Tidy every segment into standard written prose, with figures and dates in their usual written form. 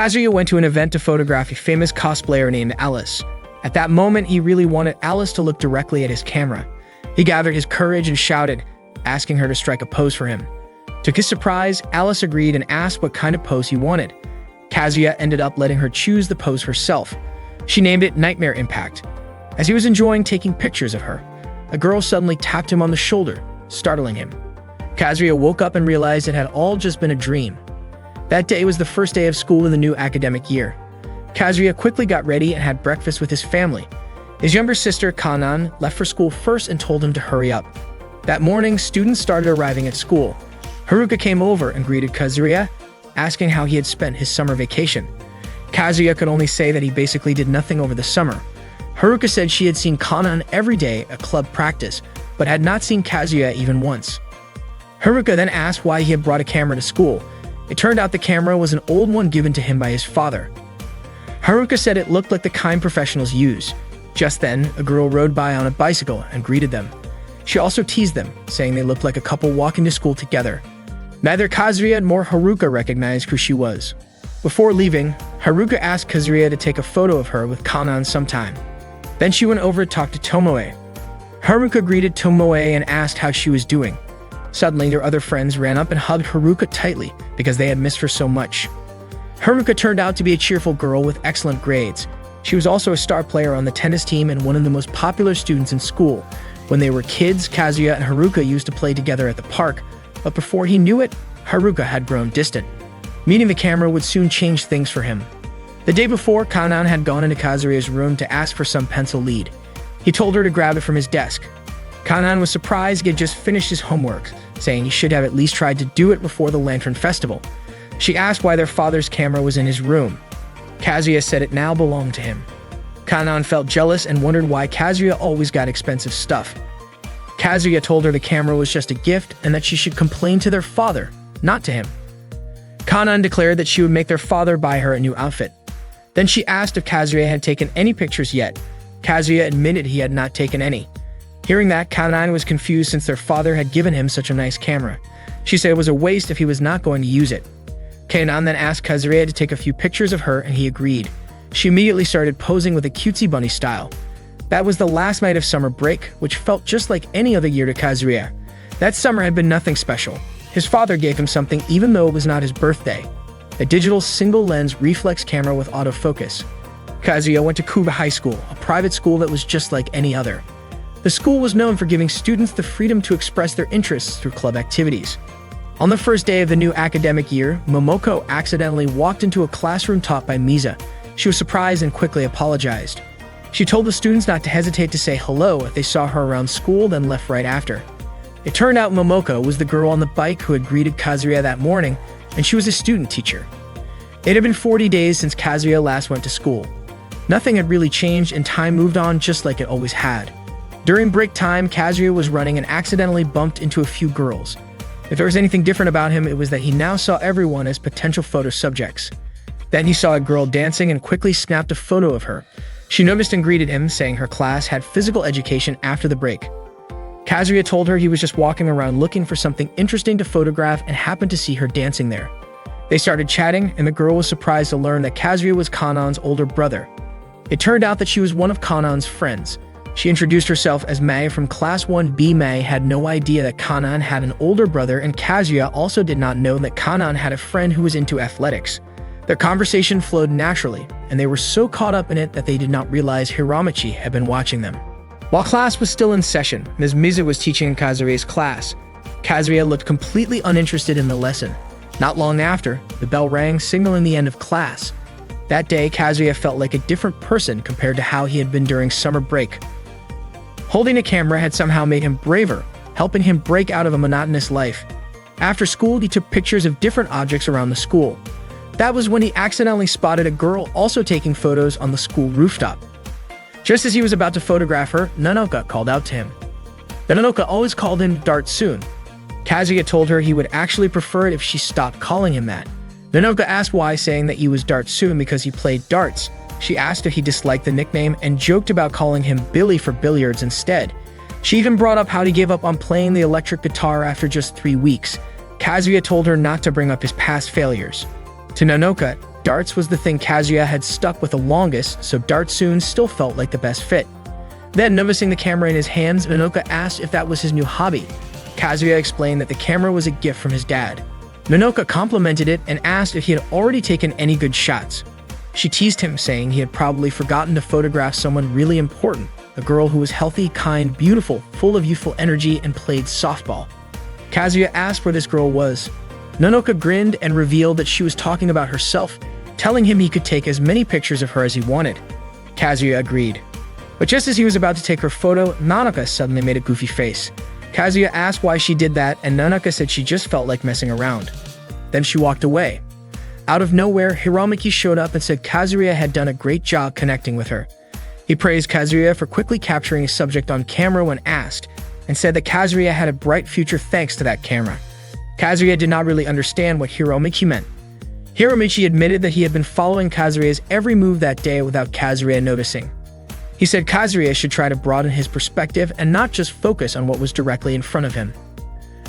Kazuya went to an event to photograph a famous cosplayer named Alice. At that moment, he really wanted Alice to look directly at his camera. He gathered his courage and shouted, asking her to strike a pose for him. To his surprise, Alice agreed and asked what kind of pose he wanted. Kazuya ended up letting her choose the pose herself. She named it Nightmare Impact. As he was enjoying taking pictures of her, a girl suddenly tapped him on the shoulder, startling him. Kazuya woke up and realized it had all just been a dream. That day was the first day of school in the new academic year. Kazuya quickly got ready and had breakfast with his family. His younger sister, Kanan, left for school first and told him to hurry up. That morning, students started arriving at school. Haruka came over and greeted Kazuya, asking how he had spent his summer vacation. Kazuya could only say that he basically did nothing over the summer. Haruka said she had seen Kanan every day at club practice, but had not seen Kazuya even once. Haruka then asked why he had brought a camera to school. It turned out the camera was an old one given to him by his father. Haruka said it looked like the kind professionals use. Just then, a girl rode by on a bicycle and greeted them. She also teased them, saying they looked like a couple walking to school together. Neither Kazuya nor Haruka recognized who she was. Before leaving, Haruka asked Kazuya to take a photo of her with Kanan sometime. Then she went over to talk to Tomoe. Haruka greeted Tomoe and asked how she was doing. Suddenly, their other friends ran up and hugged Haruka tightly because they had missed her so much. Haruka turned out to be a cheerful girl with excellent grades. She was also a star player on the tennis team and one of the most popular students in school. When they were kids, Kazuya and Haruka used to play together at the park, but before he knew it, Haruka had grown distant. Meeting the camera would soon change things for him. The day before, Kanan had gone into Kazuya's room to ask for some pencil lead. He told her to grab it from his desk. Kanan was surprised he had just finished his homework, saying he should have at least tried to do it before the Lantern Festival. She asked why their father's camera was in his room. Kazuya said it now belonged to him. Kanan felt jealous and wondered why Kazuya always got expensive stuff. Kazuya told her the camera was just a gift and that she should complain to their father, not to him. Kanan declared that she would make their father buy her a new outfit. Then she asked if Kazuya had taken any pictures yet. Kazuya admitted he had not taken any. Hearing that, Kanan was confused since their father had given him such a nice camera. She said it was a waste if he was not going to use it. Kanan then asked Kazuya to take a few pictures of her and he agreed. She immediately started posing with a cutesy bunny style. That was the last night of summer break, which felt just like any other year to Kazuya. That summer had been nothing special. His father gave him something even though it was not his birthday. A digital single-lens reflex camera with autofocus. Kazuya went to Kuba High School, a private school that was just like any other. The school was known for giving students the freedom to express their interests through club activities. On the first day of the new academic year, Momoko accidentally walked into a classroom taught by Miza. She was surprised and quickly apologized. She told the students not to hesitate to say hello if they saw her around school, then left right after. It turned out Momoko was the girl on the bike who had greeted Kazuya that morning, and she was a student teacher. It had been 40 days since Kazuya last went to school. Nothing had really changed and time moved on just like it always had. During break time, Kazuya was running and accidentally bumped into a few girls. If there was anything different about him, it was that he now saw everyone as potential photo subjects. Then he saw a girl dancing and quickly snapped a photo of her. She noticed and greeted him, saying her class had physical education after the break. Kazuya told her he was just walking around looking for something interesting to photograph and happened to see her dancing there. They started chatting, and the girl was surprised to learn that Kazuya was Kanan's older brother. It turned out that she was one of Kanan's friends. She introduced herself as Mei from Class 1B. Mei had no idea that Kanan had an older brother, and Kazuya also did not know that Kanan had a friend who was into athletics. Their conversation flowed naturally, and they were so caught up in it that they did not realize Hiramachi had been watching them. While class was still in session, Ms. Mizu was teaching in Kazuya's class. Kazuya looked completely uninterested in the lesson. Not long after, the bell rang, signaling the end of class. That day, Kazuya felt like a different person compared to how he had been during summer break. Holding a camera had somehow made him braver, helping him break out of a monotonous life. After school, he took pictures of different objects around the school. That was when he accidentally spotted a girl also taking photos on the school rooftop. Just as he was about to photograph her, Nanoka called out to him. Nanoka always called him Dartsoon. Kazuya told her he would actually prefer it if she stopped calling him that. Nanoka asked why, saying that he was Dartsoon because he played darts. She asked if he disliked the nickname and joked about calling him Billy for billiards instead. She even brought up how he gave up on playing the electric guitar after just 3 weeks. Kazuya told her not to bring up his past failures. To Nanoka, Darts was the thing Kazuya had stuck with the longest, so darts soon still felt like the best fit. Then, noticing the camera in his hands, Minoka asked if that was his new hobby. Kazuya explained that the camera was a gift from his dad. Minoka complimented it and asked if he had already taken any good shots. She teased him, saying he had probably forgotten to photograph someone really important, a girl who was healthy, kind, beautiful, full of youthful energy, and played softball. Kazuya asked where this girl was. Minoka grinned and revealed that she was talking about herself, telling him he could take as many pictures of her as he wanted. Kazuya agreed. But just as he was about to take her photo, Nanaka suddenly made a goofy face. Kazuya asked why she did that, and Nanaka said she just felt like messing around. Then she walked away. Out of nowhere, Hiramaki showed up and said Kazuya had done a great job connecting with her. He praised Kazuya for quickly capturing his subject on camera when asked, and said that Kazuya had a bright future thanks to that camera. Kazuya did not really understand what Hiramaki meant. Hiramaki admitted that he had been following Kazuya's every move that day without Kazuya noticing. He said Kazuya should try to broaden his perspective and not just focus on what was directly in front of him.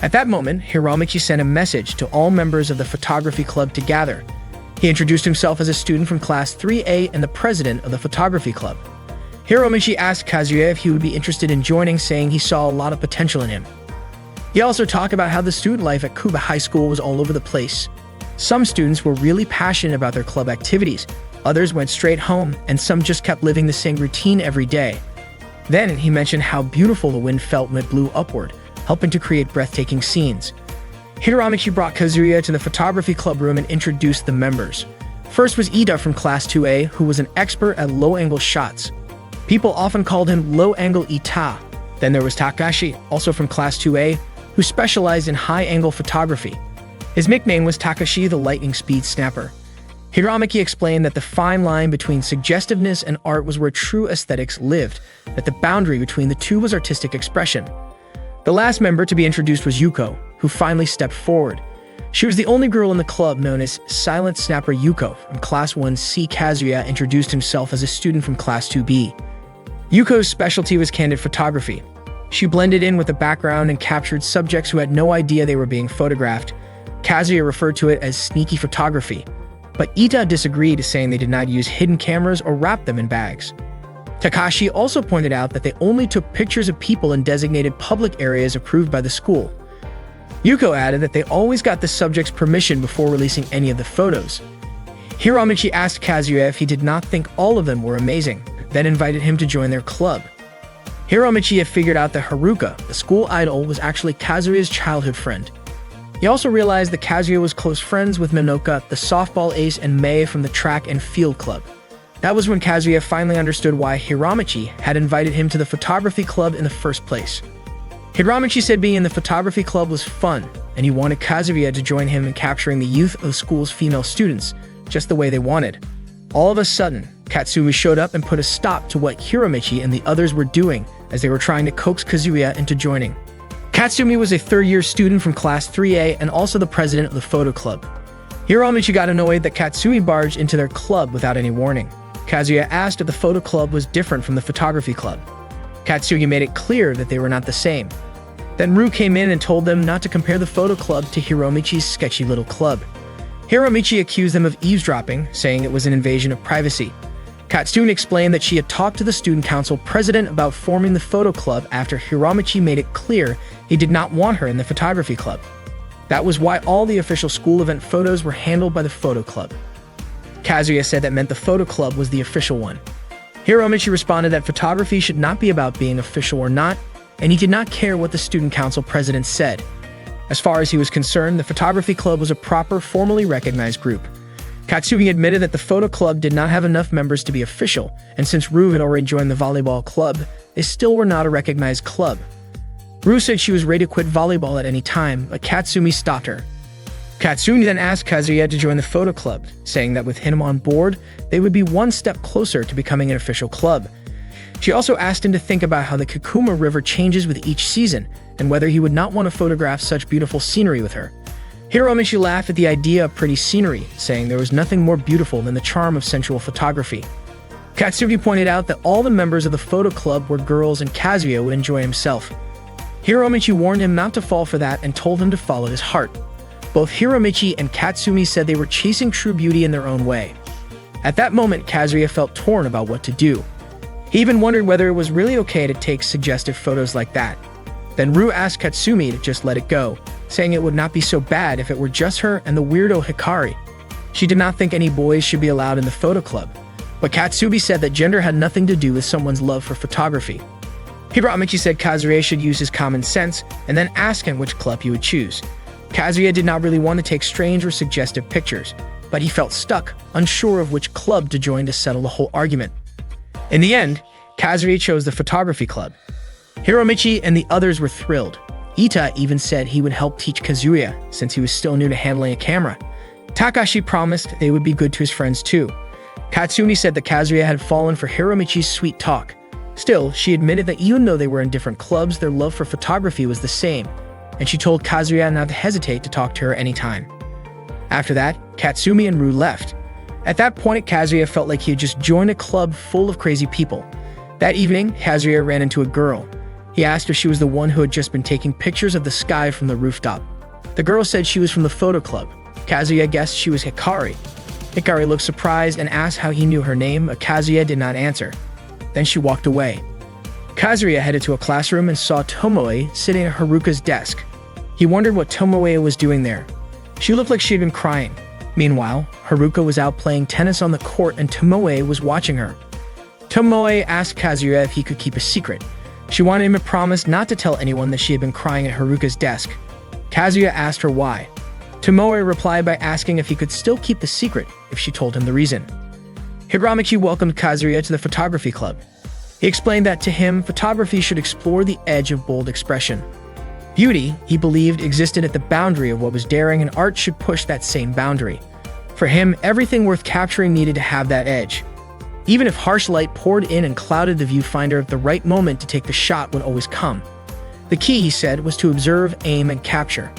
At that moment, Hiramaki sent a message to all members of the photography club to gather. He introduced himself as a student from Class 3A and the president of the photography club. Hiramaki asked Kazuya if he would be interested in joining, saying he saw a lot of potential in him. He also talked about how the student life at Kuba High School was all over the place. Some students were really passionate about their club activities, others went straight home, and some just kept living the same routine every day. Then he mentioned how beautiful the wind felt when it blew upward, helping to create breathtaking scenes. Hiramaki brought Kazuya to the photography club room and introduced the members. First was Ida from Class 2A, who was an expert at low-angle shots. People often called him Low-Angle Ita. Then there was Takashi, also from Class 2A, who specialized in high-angle photography. His nickname was Takashi the Lightning Speed Snapper. Hiramaki explained that the fine line between suggestiveness and art was where true aesthetics lived, that the boundary between the two was artistic expression. The last member to be introduced was Yuko, who finally stepped forward. She was the only girl in the club known as Silent Snapper Yuko from Class 1C. Kazuya introduced himself as a student from Class 2B. Yuko's specialty was candid photography. She blended in with the background and captured subjects who had no idea they were being photographed. Kazuya referred to it as sneaky photography, but Ita disagreed, saying they did not use hidden cameras or wrap them in bags. Takashi also pointed out that they only took pictures of people in designated public areas approved by the school. Yuko added that they always got the subject's permission before releasing any of the photos. Hiramaki asked Kazuya if he did not think all of them were amazing, then invited him to join their club. Hiramaki had figured out that Haruka, the school idol, was actually Kazuya's childhood friend. He also realized that Kazuya was close friends with Minoka, the softball ace, and Mei from the track and field club. That was when Kazuya finally understood why Hiramaki had invited him to the photography club in the first place. Hiramaki said being in the photography club was fun, and he wanted Kazuya to join him in capturing the youth of the school's female students, just the way they wanted. All of a sudden, Katsumi showed up and put a stop to what Hiramaki and the others were doing as they were trying to coax Kazuya into joining. Katsumi was a third-year student from Class 3A and also the president of the photo club. Hiramaki got annoyed that Katsumi barged into their club without any warning. Kazuya asked if the photo club was different from the photography club. Katsugi made it clear that they were not the same. Then Ru came in and told them not to compare the photo club to Hiramichi's sketchy little club. Hiramichi accused them of eavesdropping, saying it was an invasion of privacy. Katsumi explained that she had talked to the student council president about forming the photo club after Hiramichi made it clear he did not want her in the photography club. That was why all the official school event photos were handled by the photo club. Kazuya said that meant the photo club was the official one. Hiromichi responded that photography should not be about being official or not, and he did not care what the student council president said. As far as he was concerned, the photography club was a proper, formally recognized group. Katsugi admitted that the photo club did not have enough members to be official, and since Ru had already joined the volleyball club, they still were not a recognized club. Ru said she was ready to quit volleyball at any time, but Katsumi stopped her. Katsumi then asked Kazuya to join the photo club, saying that with him on board, they would be one step closer to becoming an official club. She also asked him to think about how the Kikuma River changes with each season, and whether he would not want to photograph such beautiful scenery with her. Hiromichi laughed at the idea of pretty scenery, saying there was nothing more beautiful than the charm of sensual photography. Katsugi pointed out that all the members of the photo club were girls and Kazuya would enjoy himself. Hiromichi warned him not to fall for that and told him to follow his heart. Both Hiromichi and Katsumi said they were chasing true beauty in their own way. At that moment, Kazuya felt torn about what to do. He even wondered whether it was really okay to take suggestive photos like that. Then Rue asked Katsumi to just let it go, saying it would not be so bad if it were just her and the weirdo Hikari. She did not think any boys should be allowed in the photo club, but Katsumi said that gender had nothing to do with someone's love for photography. Hiromichi said Kazuya should use his common sense and then ask him which club he would choose. Kazuya did not really want to take strange or suggestive pictures, but he felt stuck, unsure of which club to join to settle the whole argument. In the end, Kazuya chose the photography club. Hiromichi and the others were thrilled. Ita even said he would help teach Kazuya since he was still new to handling a camera. Takashi promised they would be good to his friends too. Katsumi said that Kazuya had fallen for Hiromichi's sweet talk. Still, she admitted that even though they were in different clubs, their love for photography was the same, and she told Kazuya not to hesitate to talk to her anytime. After that, Katsumi and Rue left. At that point, Kazuya felt like he had just joined a club full of crazy people. That evening, Kazuya ran into a girl. He asked if she was the one who had just been taking pictures of the sky from the rooftop. The girl said she was from the photo club. Kazuya guessed she was Hikari. Hikari looked surprised and asked how he knew her name, but Kazuya did not answer. Then she walked away. Kazuya headed to a classroom and saw Tomoe sitting at Haruka's desk. He wondered what Tomoe was doing there. She looked like she had been crying. Meanwhile, Haruka was out playing tennis on the court and Tomoe was watching her. Tomoe asked Kazuya if he could keep a secret. She wanted him to promise not to tell anyone that she had been crying at Haruka's desk. Kazuya asked her why. Tomoe replied by asking if he could still keep the secret if she told him the reason. Hiromichi welcomed Kazuya to the photography club. He explained that to him, photography should explore the edge of bold expression. Beauty, he believed, existed at the boundary of what was daring, and art should push that same boundary. For him, everything worth capturing needed to have that edge. Even if harsh light poured in and clouded the viewfinder, the right moment to take the shot would always come. The key, he said, was to observe, aim, and capture.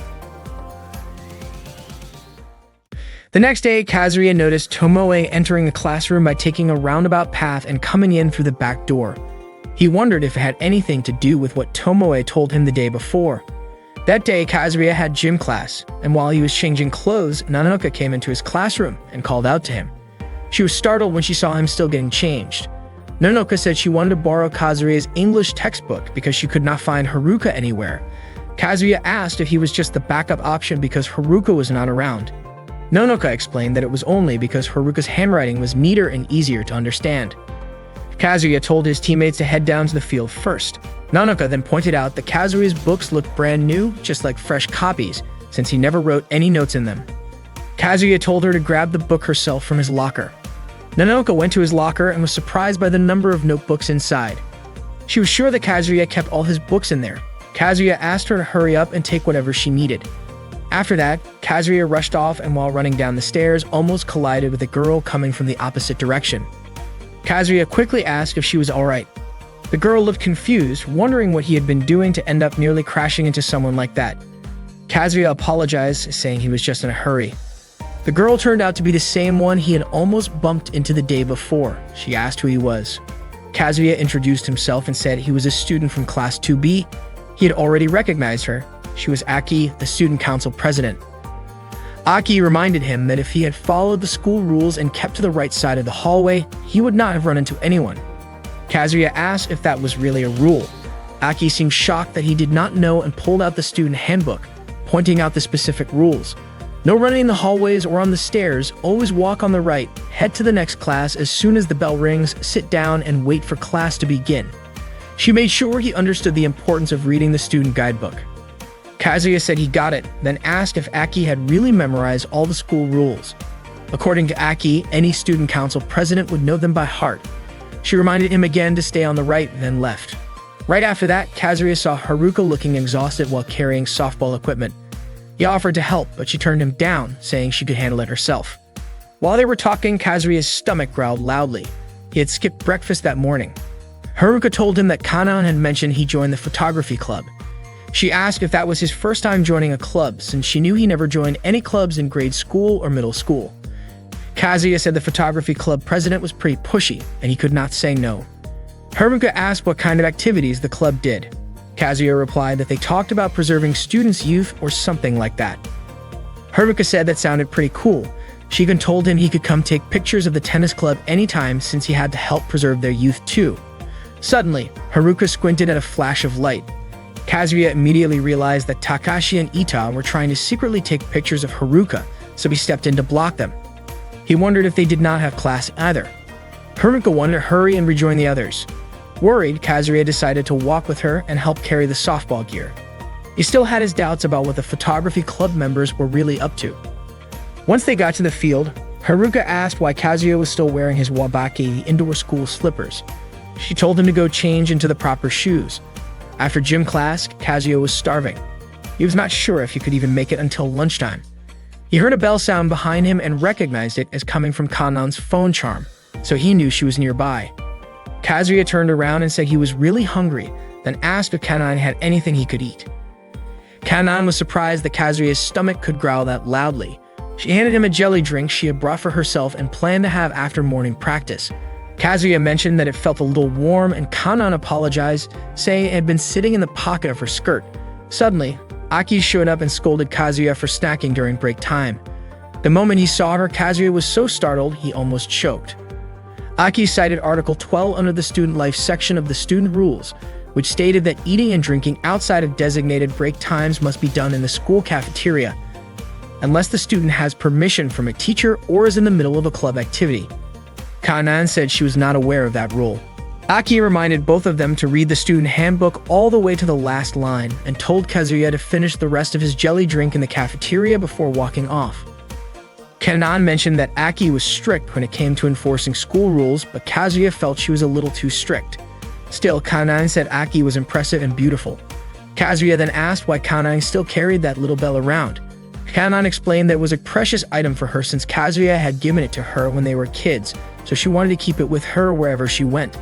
The next day, Kazuya noticed Tomoe entering the classroom by taking a roundabout path and coming in through the back door. He wondered if it had anything to do with what Tomoe told him the day before. That day, Kazuya had gym class, and while he was changing clothes, Nanoka came into his classroom and called out to him. She was startled when she saw him still getting changed. Nanoka said she wanted to borrow Kazuya's English textbook because she could not find Haruka anywhere. Kazuya asked if he was just the backup option because Haruka was not around. Nanoka explained that it was only because Haruka's handwriting was neater and easier to understand. Kazuya told his teammates to head down to the field first. Nanoka then pointed out that Kazuya's books looked brand new, just like fresh copies, since he never wrote any notes in them. Kazuya told her to grab the book herself from his locker. Nanoka went to his locker and was surprised by the number of notebooks inside. She was sure that Kazuya kept all his books in there. Kazuya asked her to hurry up and take whatever she needed. After that, Kazuya rushed off and while running down the stairs, almost collided with a girl coming from the opposite direction. Kazuya quickly asked if she was alright. The girl looked confused, wondering what he had been doing to end up nearly crashing into someone like that. Kazuya apologized, saying he was just in a hurry. The girl turned out to be the same one he had almost bumped into the day before. She asked who he was. Kazuya introduced himself and said he was a student from Class 2B. He had already recognized her. She was Aki, the student council president. Aki reminded him that if he had followed the school rules and kept to the right side of the hallway, he would not have run into anyone. Kazuya asked if that was really a rule. Aki seemed shocked that he did not know and pulled out the student handbook, pointing out the specific rules. No running in the hallways or on the stairs, always walk on the right, head to the next class as soon as the bell rings, sit down and wait for class to begin. She made sure he understood the importance of reading the student guidebook. Kazuya said he got it, then asked if Aki had really memorized all the school rules. According to Aki, any student council president would know them by heart. She reminded him again to stay on the right, then left. Right after that, Kazuya saw Haruka looking exhausted while carrying softball equipment. He offered to help, but she turned him down, saying she could handle it herself. While they were talking, Kazuya's stomach growled loudly. He had skipped breakfast that morning. Haruka told him that Kanan had mentioned he joined the photography club. She asked if that was his first time joining a club, since she knew he never joined any clubs in grade school or middle school. Kazuya said the photography club president was pretty pushy, and he could not say no. Haruka asked what kind of activities the club did. Kazuya replied that they talked about preserving students' youth or something like that. Haruka said that sounded pretty cool. She even told him he could come take pictures of the tennis club anytime since he had to help preserve their youth too. Suddenly, Haruka squinted at a flash of light. Kazuya immediately realized that Takashi and Ita were trying to secretly take pictures of Haruka, so he stepped in to block them. He wondered if they did not have class either. Haruka wanted to hurry and rejoin the others. Worried, Kazuya decided to walk with her and help carry the softball gear. He still had his doubts about what the photography club members were really up to. Once they got to the field, Haruka asked why Kazuya was still wearing his wabaki, the indoor school slippers. She told him to go change into the proper shoes. After gym class, Kazuya was starving. He was not sure if he could even make it until lunchtime. He heard a bell sound behind him and recognized it as coming from Kanan's phone charm, so he knew she was nearby. Kazuya turned around and said he was really hungry, then asked if Kanan had anything he could eat. Kanan was surprised that Kazuya's stomach could growl that loudly. She handed him a jelly drink she had brought for herself and planned to have after morning practice. Kazuya mentioned that it felt a little warm, and Kanan apologized, saying it had been sitting in the pocket of her skirt. Suddenly, Aki showed up and scolded Kazuya for snacking during break time. The moment he saw her, Kazuya was so startled he almost choked. Aki cited Article 12 under the Student Life section of the Student Rules, which stated that eating and drinking outside of designated break times must be done in the school cafeteria, unless the student has permission from a teacher or is in the middle of a club activity. Kanan said she was not aware of that rule. Aki reminded both of them to read the student handbook all the way to the last line and told Kazuya to finish the rest of his jelly drink in the cafeteria before walking off. Kanan mentioned that Aki was strict when it came to enforcing school rules, but Kazuya felt she was a little too strict. Still, Kanan said Aki was impressive and beautiful. Kazuya then asked why Kanan still carried that little bell around. Kanan explained that it was a precious item for her since Kazuya had given it to her when they were kids, so she wanted to keep it with her wherever she went.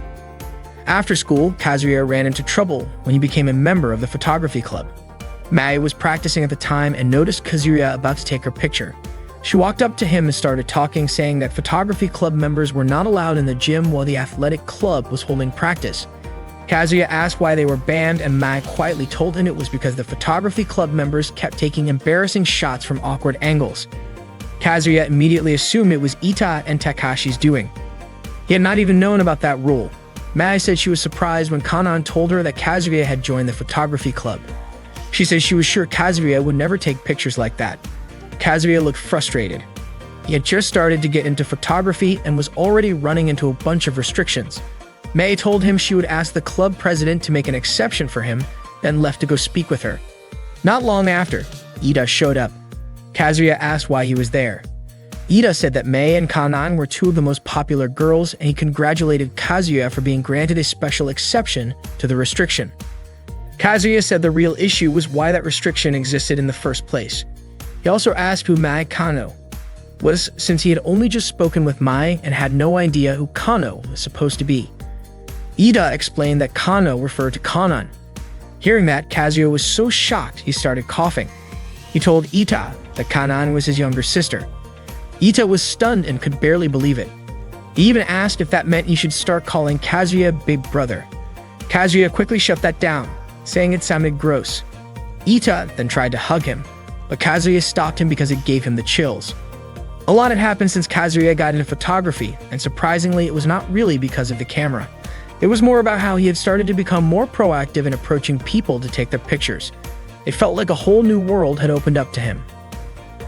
After school, Kazuya ran into trouble when he became a member of the photography club. Mai was practicing at the time and noticed Kazuya about to take her picture. She walked up to him and started talking, saying that photography club members were not allowed in the gym while the athletic club was holding practice. Kazuya asked why they were banned, and Mai quietly told him it was because the photography club members kept taking embarrassing shots from awkward angles. Kazuya immediately assumed it was Ita and Takashi's doing. He had not even known about that rule. Mai said she was surprised when Kanan told her that Kazuya had joined the photography club. She said she was sure Kazuya would never take pictures like that. Kazuya looked frustrated. He had just started to get into photography and was already running into a bunch of restrictions. Mai told him she would ask the club president to make an exception for him, then left to go speak with her. Not long after, Ida showed up. Kazuya asked why he was there. Ida said that Mai and Kanan were two of the most popular girls, and he congratulated Kazuya for being granted a special exception to the restriction. Kazuya said the real issue was why that restriction existed in the first place. He also asked who Mai Kano was, since he had only just spoken with Mai and had no idea who Kano was supposed to be. Ida explained that Kano referred to Kanan. Hearing that, Kazuya was so shocked he started coughing. He told Ita that Kanan was his younger sister. Ita was stunned and could barely believe it. He even asked if that meant he should start calling Kazuya Big Brother. Kazuya quickly shut that down, saying it sounded gross. Ita then tried to hug him, but Kazuya stopped him because it gave him the chills. A lot had happened since Kazuya got into photography, and surprisingly, it was not really because of the camera. It was more about how he had started to become more proactive in approaching people to take their pictures. It felt like a whole new world had opened up to him.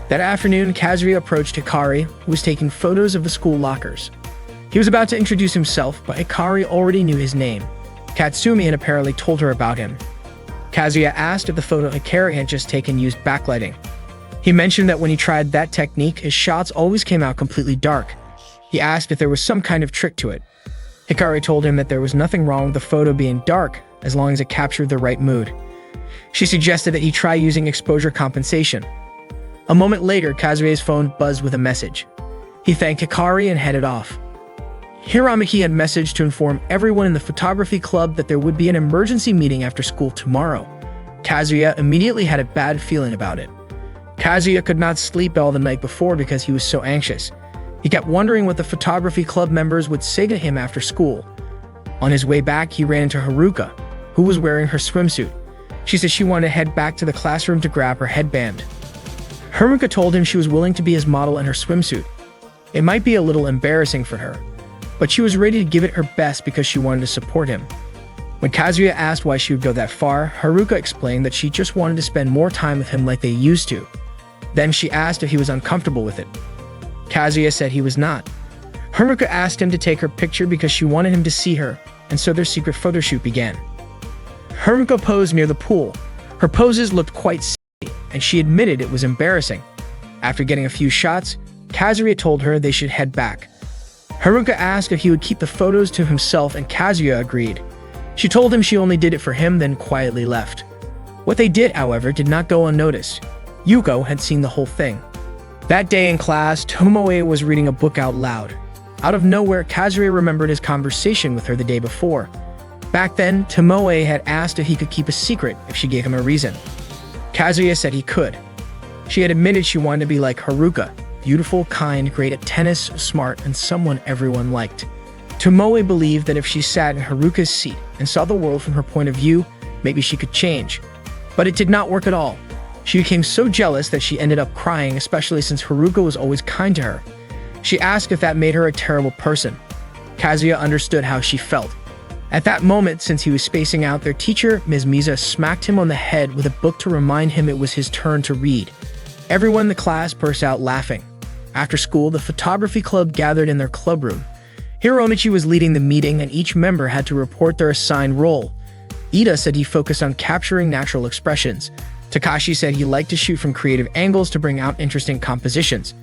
That afternoon, Kazuya approached Hikari, who was taking photos of the school lockers. He was about to introduce himself, but Hikari already knew his name. Katsumi had apparently told her about him. Kazuya asked if the photo Hikari had just taken used backlighting. He mentioned that when he tried that technique, his shots always came out completely dark. He asked if there was some kind of trick to it. Hikari told him that there was nothing wrong with the photo being dark as long as it captured the right mood. She suggested that he try using exposure compensation. A moment later, Kazuya's phone buzzed with a message. He thanked Hikari and headed off. Hiramaki had messaged to inform everyone in the photography club that there would be an emergency meeting after school tomorrow. Kazuya immediately had a bad feeling about it. Kazuya could not sleep all the night before because he was so anxious. He kept wondering what the photography club members would say to him after school. On his way back, he ran into Haruka, who was wearing her swimsuit. She said she wanted to head back to the classroom to grab her headband. Haruka told him she was willing to be his model in her swimsuit. It might be a little embarrassing for her, but she was ready to give it her best because she wanted to support him. When Kazuya asked why she would go that far, Haruka explained that she just wanted to spend more time with him like they used to. Then she asked if he was uncomfortable with it. Kazuya said he was not. Haruka asked him to take her picture because she wanted him to see her, and so their secret photo shoot began. Haruka posed near the pool. Her poses looked quite silly, and she admitted it was embarrassing. After getting a few shots, Kazuya told her they should head back. Haruka asked if he would keep the photos to himself, and Kazuya agreed. She told him she only did it for him, then quietly left. What they did, however, did not go unnoticed. Yuko had seen the whole thing. That day in class, Tomoe was reading a book out loud. Out of nowhere, Kazuya remembered his conversation with her the day before. Back then, Tomoe had asked if he could keep a secret if she gave him a reason. Kazuya said he could. She had admitted she wanted to be like Haruka, beautiful, kind, great at tennis, smart, and someone everyone liked. Tomoe believed that if she sat in Haruka's seat and saw the world from her point of view, maybe she could change. But it did not work at all. She became so jealous that she ended up crying, especially since Haruka was always kind to her. She asked if that made her a terrible person. Kazuya understood how she felt. At that moment, since he was spacing out, their teacher, Ms. Miza, smacked him on the head with a book to remind him it was his turn to read. Everyone in the class burst out laughing. After school, the photography club gathered in their club room. Hiromichi was leading the meeting, and each member had to report their assigned role. Ida said he focused on capturing natural expressions. Takashi said he liked to shoot from creative angles to bring out interesting compositions.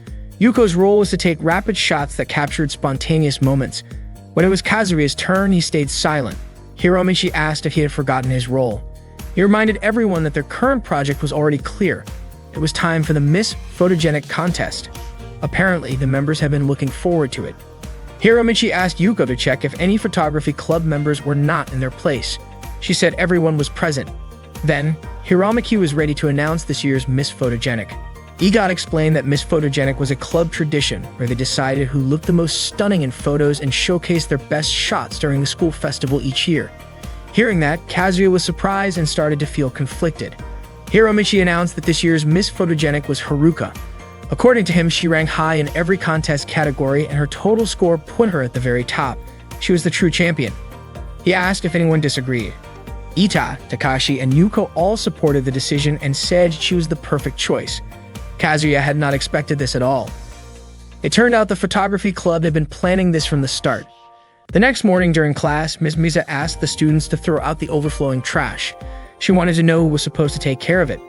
Yuko's role was to take rapid shots that captured spontaneous moments. When it was Kazuya's turn, he stayed silent. Hiromichi asked if he had forgotten his role. He reminded everyone that their current project was already clear. It was time for the Miss Photogenic contest. Apparently, the members had been looking forward to it. Hiromichi asked Yuko to check if any photography club members were not in their place. She said everyone was present. Then, Hiromichi was ready to announce this year's Miss Photogenic. EGOT explained that Miss Photogenic was a club tradition where they decided who looked the most stunning in photos and showcased their best shots during the school festival each year. Hearing that, Kazuya was surprised and started to feel conflicted. Hiromichi announced that this year's Miss Photogenic was Haruka. According to him, she ranked high in every contest category, and her total score put her at the very top. She was the true champion. He asked if anyone disagreed. Ita, Takashi, and Yuko all supported the decision and said she was the perfect choice. Kazuya had not expected this at all. It turned out the photography club had been planning this from the start. The next morning during class, Ms. Miza asked the students to throw out the overflowing trash. She wanted to know who was supposed to take care of it.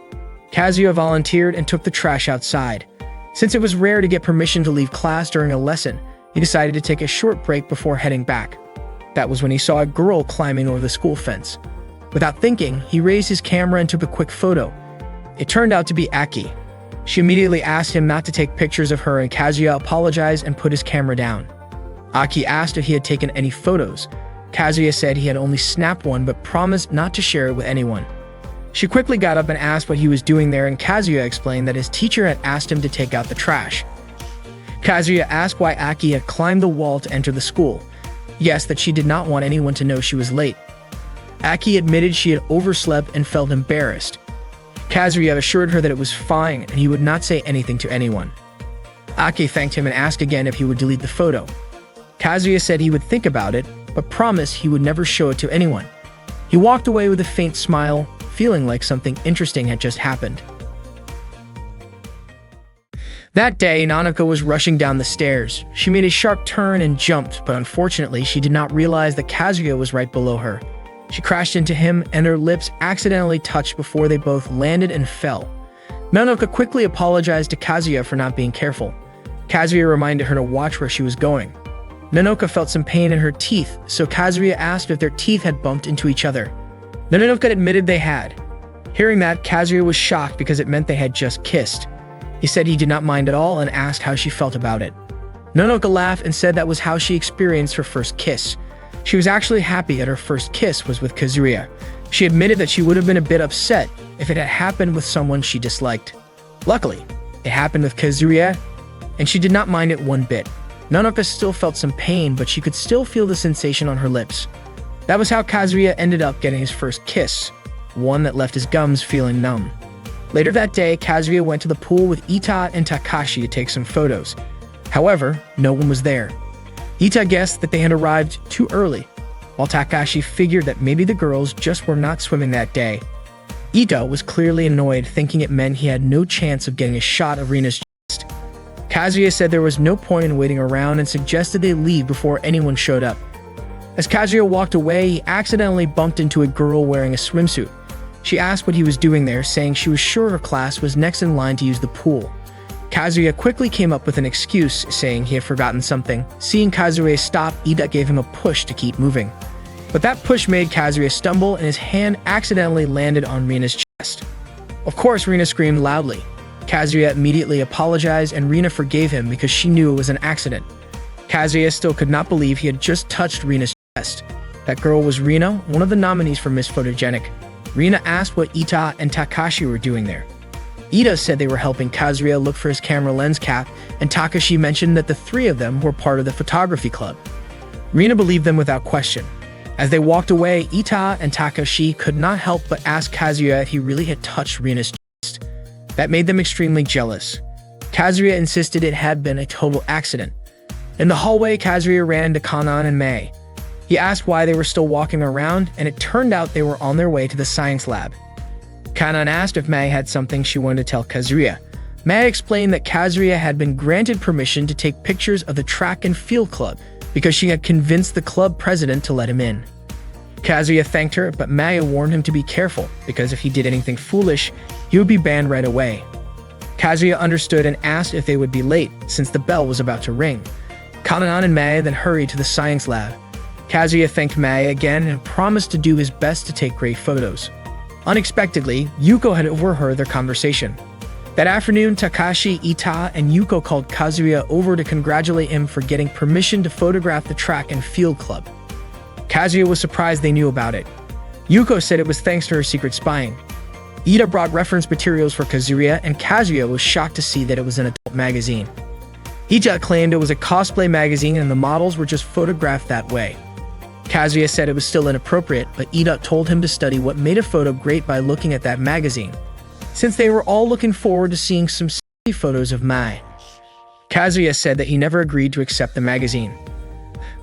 Kazuya volunteered and took the trash outside. Since it was rare to get permission to leave class during a lesson, he decided to take a short break before heading back. That was when he saw a girl climbing over the school fence. Without thinking, he raised his camera and took a quick photo. It turned out to be Aki. She immediately asked him not to take pictures of her, and Kazuya apologized and put his camera down. Aki asked if he had taken any photos. Kazuya said he had only snapped one but promised not to share it with anyone. She quickly got up and asked what he was doing there, and Kazuya explained that his teacher had asked him to take out the trash. Kazuya asked why Aki had climbed the wall to enter the school. Yes, that she did not want anyone to know she was late. Aki admitted she had overslept and felt embarrassed. Kazuya assured her that it was fine and he would not say anything to anyone. Aki thanked him and asked again if he would delete the photo. Kazuya said he would think about it, but promised he would never show it to anyone. He walked away with a faint smile, feeling like something interesting had just happened. That day, Nanako was rushing down the stairs. She made a sharp turn and jumped, but unfortunately, she did not realize that Kazuya was right below her. She crashed into him, and their lips accidentally touched before they both landed and fell. Nanako quickly apologized to Kazuya for not being careful. Kazuya reminded her to watch where she was going. Nanoka felt some pain in her teeth, so Kazuya asked if their teeth had bumped into each other. Nanoka admitted they had. Hearing that, Kazuya was shocked because it meant they had just kissed. He said he did not mind at all and asked how she felt about it. Nanoka laughed and said that was how she experienced her first kiss. She was actually happy that her first kiss was with Kazuya. She admitted that she would have been a bit upset if it had happened with someone she disliked. Luckily, it happened with Kazuya, and she did not mind it one bit. Nanoka still felt some pain, but she could still feel the sensation on her lips. That was how Kazuya ended up getting his first kiss, one that left his gums feeling numb. Later that day, Kazuya went to the pool with Ita and Takashi to take some photos. However, no one was there. Ita guessed that they had arrived too early, while Takashi figured that maybe the girls just were not swimming that day. Ita was clearly annoyed, thinking it meant he had no chance of getting a shot of Rina's chest. Kazuya said there was no point in waiting around and suggested they leave before anyone showed up. As Kazuya walked away, he accidentally bumped into a girl wearing a swimsuit. She asked what he was doing there, saying she was sure her class was next in line to use the pool. Kazuya quickly came up with an excuse, saying he had forgotten something. Seeing Kazuya stop, Ida gave him a push to keep moving. But that push made Kazuya stumble and his hand accidentally landed on Rina's chest. Of course, Rina screamed loudly. Kazuya immediately apologized and Rina forgave him because she knew it was an accident. Kazuya still could not believe he had just touched Rina's chest. That girl was Rina, one of the nominees for Miss Photogenic. Rina asked what Ita and Takashi were doing there. Ida said they were helping Kazuya look for his camera lens cap, and Takashi mentioned that the three of them were part of the photography club. Rina believed them without question. As they walked away, Ita and Takashi could not help but ask Kazuya if he really had touched Rina's chest. That made them extremely jealous. Kazuya insisted it had been a total accident. In the hallway, Kazuya ran into Kanan and Mei. He asked why they were still walking around, and it turned out they were on their way to the science lab. Kanan asked if Mei had something she wanted to tell Kazuya. Mei explained that Kazuya had been granted permission to take pictures of the track and field club because she had convinced the club president to let him in. Kazuya thanked her, but Mei warned him to be careful because if he did anything foolish, he would be banned right away. Kazuya understood and asked if they would be late since the bell was about to ring. Kanan and Mei then hurried to the science lab. Kazuya thanked Mei again and promised to do his best to take great photos. Unexpectedly, Yuko had overheard their conversation. That afternoon, Takashi, Ita, and Yuko called Kazuya over to congratulate him for getting permission to photograph the track and field club. Kazuya was surprised they knew about it. Yuko said it was thanks to her secret spying. Ida brought reference materials for Kazuya, and Kazuya was shocked to see that it was an adult magazine. Ita claimed it was a cosplay magazine and the models were just photographed that way. Kazuya said it was still inappropriate, but Ida told him to study what made a photo great by looking at that magazine, since they were all looking forward to seeing some silly photos of Mai. Kazuya said that he never agreed to accept the magazine.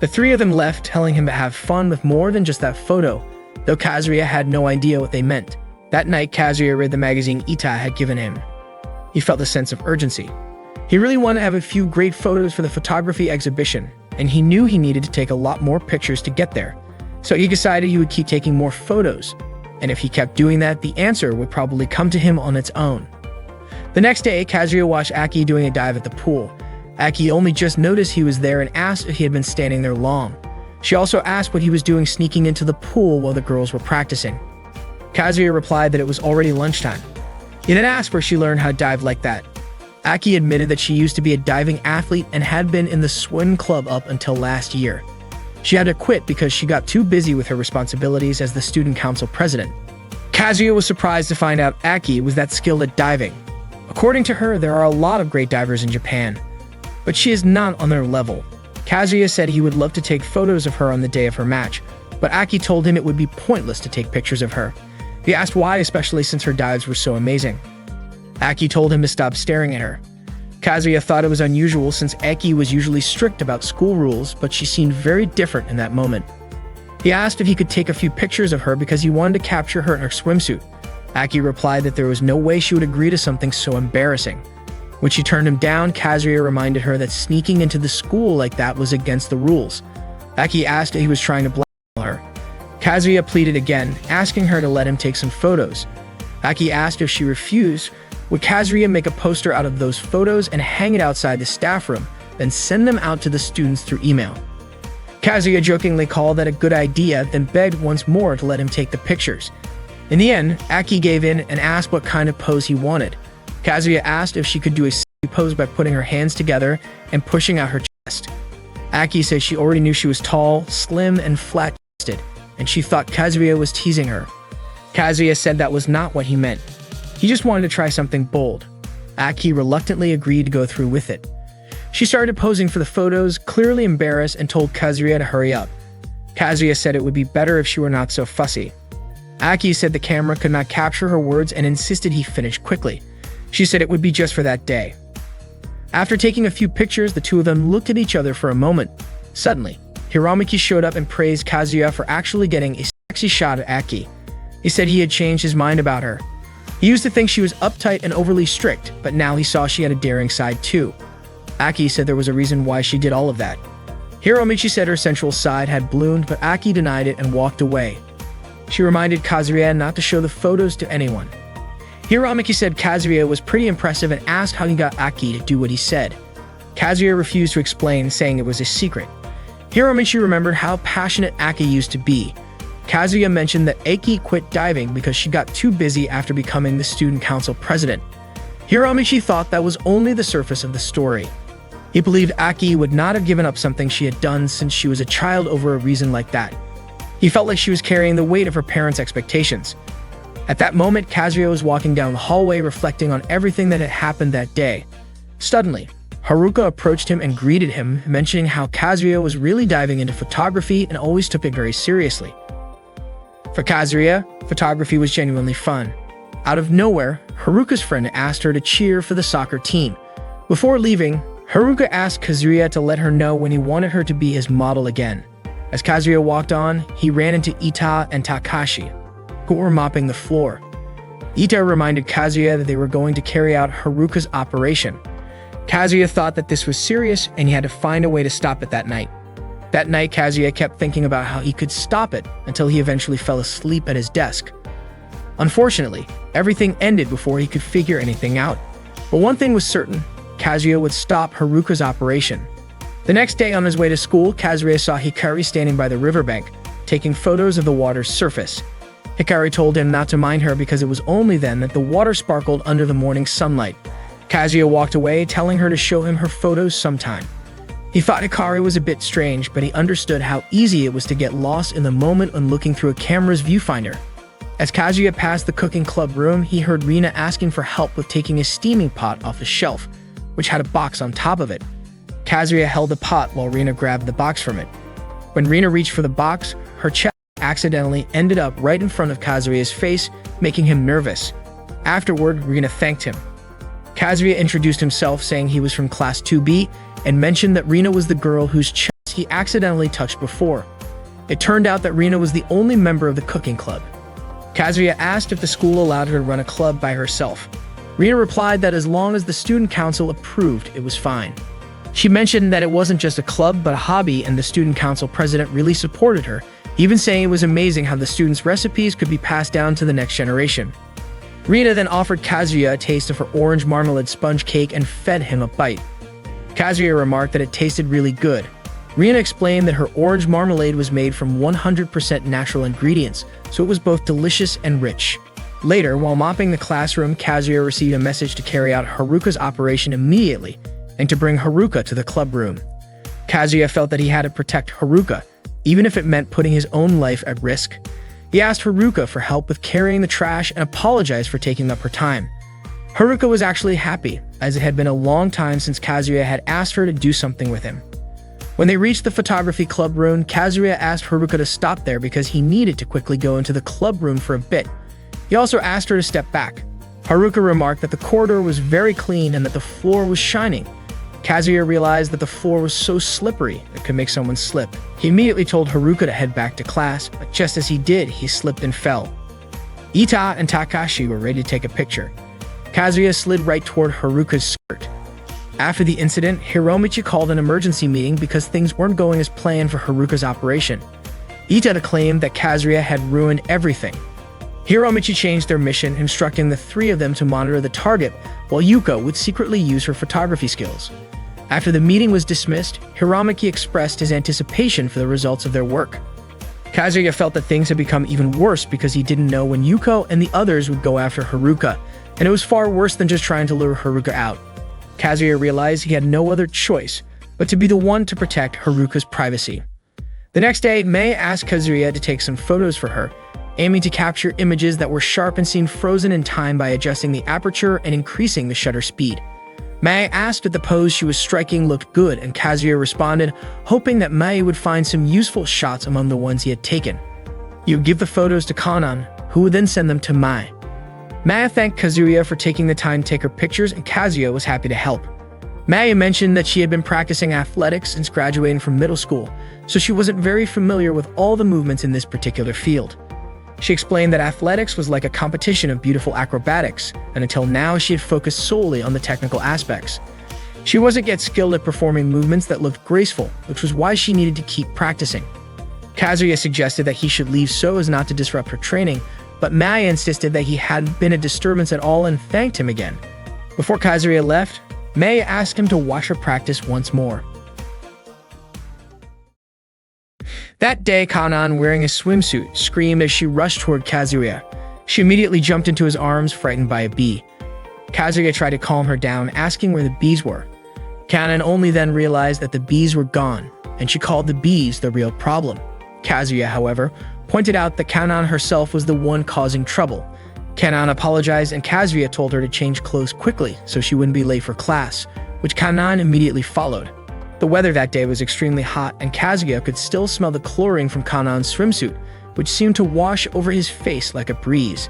The three of them left, telling him to have fun with more than just that photo, though Kazuya had no idea what they meant. That night, Kazuya read the magazine Ita had given him. He felt a sense of urgency. He really wanted to have a few great photos for the photography exhibition, and he knew he needed to take a lot more pictures to get there. So he decided he would keep taking more photos, and if he kept doing that, the answer would probably come to him on its own. The next day, Kazuya watched Aki doing a dive at the pool. Aki only just noticed he was there and asked if he had been standing there long. She also asked what he was doing sneaking into the pool while the girls were practicing. Kazuya replied that it was already lunchtime. He then asked where she learned how to dive like that. Aki admitted that she used to be a diving athlete and had been in the swim club up until last year. She had to quit because she got too busy with her responsibilities as the student council president. Kazuya was surprised to find out Aki was that skilled at diving. According to her, there are a lot of great divers in Japan, but she is not on their level. Kazuya said he would love to take photos of her on the day of her match, but Aki told him it would be pointless to take pictures of her. He asked why, especially since her dives were so amazing. Aki told him to stop staring at her. Kazuya thought it was unusual since Aki was usually strict about school rules, but she seemed very different in that moment. He asked if he could take a few pictures of her because he wanted to capture her in her swimsuit. Aki replied that there was no way she would agree to something so embarrassing. When she turned him down, Kazuya reminded her that sneaking into the school like that was against the rules. Aki asked if he was trying to blackmail her. Kazuya pleaded again, asking her to let him take some photos. Aki asked if she refused, would Kazuya make a poster out of those photos and hang it outside the staff room, then send them out to the students through email. Kazuya jokingly called that a good idea, then begged once more to let him take the pictures. In the end, Aki gave in and asked what kind of pose he wanted. Kazuya asked if she could do a silly pose by putting her hands together and pushing out her chest. Aki said she already knew she was tall, slim, and flat-chested, and she thought Kazuya was teasing her. Kazuya said that was not what he meant. He just wanted to try something bold. Aki reluctantly agreed to go through with it. She started posing for the photos, clearly embarrassed, and told Kazuya to hurry up. Kazuya said it would be better if she were not so fussy. Aki said the camera could not capture her words and insisted he finish quickly. She said it would be just for that day. After taking a few pictures, the two of them looked at each other for a moment. Suddenly, Hiramaki showed up and praised Kazuya for actually getting a sexy shot at Aki. He said he had changed his mind about her. He used to think she was uptight and overly strict, but now he saw she had a daring side too. Aki said there was a reason why she did all of that. Hiromichi said her sensual side had bloomed, but Aki denied it and walked away. She reminded Kazuya not to show the photos to anyone. Hiromichi said Kazuya was pretty impressive and asked how he got Aki to do what he said. Kazuya refused to explain, saying it was a secret. Hiromichi remembered how passionate Aki used to be. Kazuya mentioned that Aki quit diving because she got too busy after becoming the student council president. Hiromichi thought that was only the surface of the story. He believed Aki would not have given up something she had done since she was a child over a reason like that. He felt like she was carrying the weight of her parents' expectations. At that moment, Kazuya was walking down the hallway reflecting on everything that had happened that day. Suddenly, Haruka approached him and greeted him, mentioning how Kazuya was really diving into photography and always took it very seriously. For Kazuya, photography was genuinely fun. Out of nowhere, Haruka's friend asked her to cheer for the soccer team. Before leaving, Haruka asked Kazuya to let her know when he wanted her to be his model again. As Kazuya walked on, he ran into Ita and Takashi, who were mopping the floor. Ita reminded Kazuya that they were going to carry out Haruka's operation. Kazuya thought that this was serious and he had to find a way to stop it that night. That night, Kazuya kept thinking about how he could stop it until he eventually fell asleep at his desk. Unfortunately, everything ended before he could figure anything out. But one thing was certain, Kazuya would stop Haruka's operation. The next day on his way to school, Kazuya saw Hikari standing by the riverbank, taking photos of the water's surface. Hikari told him not to mind her because it was only then that the water sparkled under the morning sunlight. Kazuya walked away, telling her to show him her photos sometime. He thought Hikari was a bit strange, but he understood how easy it was to get lost in the moment when looking through a camera's viewfinder. As Kazuya passed the cooking club room, he heard Rina asking for help with taking a steaming pot off the shelf, which had a box on top of it. Kazuya held the pot while Rina grabbed the box from it. When Rina reached for the box, her chest accidentally ended up right in front of Kazuya's face, making him nervous. Afterward, Rina thanked him. Kazuya introduced himself, saying he was from Class 2B, and mentioned that Rina was the girl whose chest he accidentally touched before. It turned out that Rina was the only member of the cooking club. Kazuya asked if the school allowed her to run a club by herself. Rina replied that as long as the student council approved, it was fine. She mentioned that it wasn't just a club but a hobby, and the student council president really supported her, even saying it was amazing how the students' recipes could be passed down to the next generation. Rina then offered Kazuya a taste of her orange marmalade sponge cake and fed him a bite. Kazuya remarked that it tasted really good. Rina explained that her orange marmalade was made from 100% natural ingredients, so it was both delicious and rich. Later, while mopping the classroom, Kazuya received a message to carry out Haruka's operation immediately and to bring Haruka to the club room. Kazuya felt that he had to protect Haruka, even if it meant putting his own life at risk. He asked Haruka for help with carrying the trash and apologized for taking up her time. Haruka was actually happy, as it had been a long time since Kazuya had asked her to do something with him. When they reached the photography club room, Kazuya asked Haruka to stop there because he needed to quickly go into the club room for a bit. He also asked her to step back. Haruka remarked that the corridor was very clean and that the floor was shining. Kazuya realized that the floor was so slippery it could make someone slip. He immediately told Haruka to head back to class, but just as he did, he slipped and fell. Ita and Takashi were ready to take a picture. Kazuya slid right toward Haruka's skirt. After the incident, Hiromichi called an emergency meeting because things weren't going as planned for Haruka's operation. Ita claimed that Kazuya had ruined everything. Hiromichi changed their mission, instructing the three of them to monitor the target, while Yuko would secretly use her photography skills. After the meeting was dismissed, Hiromichi expressed his anticipation for the results of their work. Kazuya felt that things had become even worse because he didn't know when Yuko and the others would go after Haruka, and it was far worse than just trying to lure Haruka out. Kazuya realized he had no other choice but to be the one to protect Haruka's privacy. The next day, Mei asked Kazuya to take some photos for her, aiming to capture images that were sharp and seemed frozen in time by adjusting the aperture and increasing the shutter speed. Mei asked if the pose she was striking looked good, and Kazuya responded, hoping that Mei would find some useful shots among the ones he had taken. He would give the photos to Kanan, who would then send them to Mai. Maya thanked Kazuya for taking the time to take her pictures, and Kazuya was happy to help. Maya mentioned that she had been practicing athletics since graduating from middle school, so she wasn't very familiar with all the movements in this particular field. She explained that athletics was like a competition of beautiful acrobatics, and until now she had focused solely on the technical aspects. She wasn't yet skilled at performing movements that looked graceful, which was why she needed to keep practicing. Kazuya suggested that he should leave so as not to disrupt her training, but Maya insisted that he hadn't been a disturbance at all and thanked him again. Before Kazuya left, Maya asked him to watch her practice once more. That day, Kanan, wearing a swimsuit, screamed as she rushed toward Kazuya. She immediately jumped into his arms, frightened by a bee. Kazuya tried to calm her down, asking where the bees were. Kanan only then realized that the bees were gone, and she called the bees the real problem. Kazuya, however, pointed out that Kanan herself was the one causing trouble. Kanan apologized, and Kazuya told her to change clothes quickly so she wouldn't be late for class, which Kanan immediately followed. The weather that day was extremely hot, and Kazuya could still smell the chlorine from Kanan's swimsuit, which seemed to wash over his face like a breeze.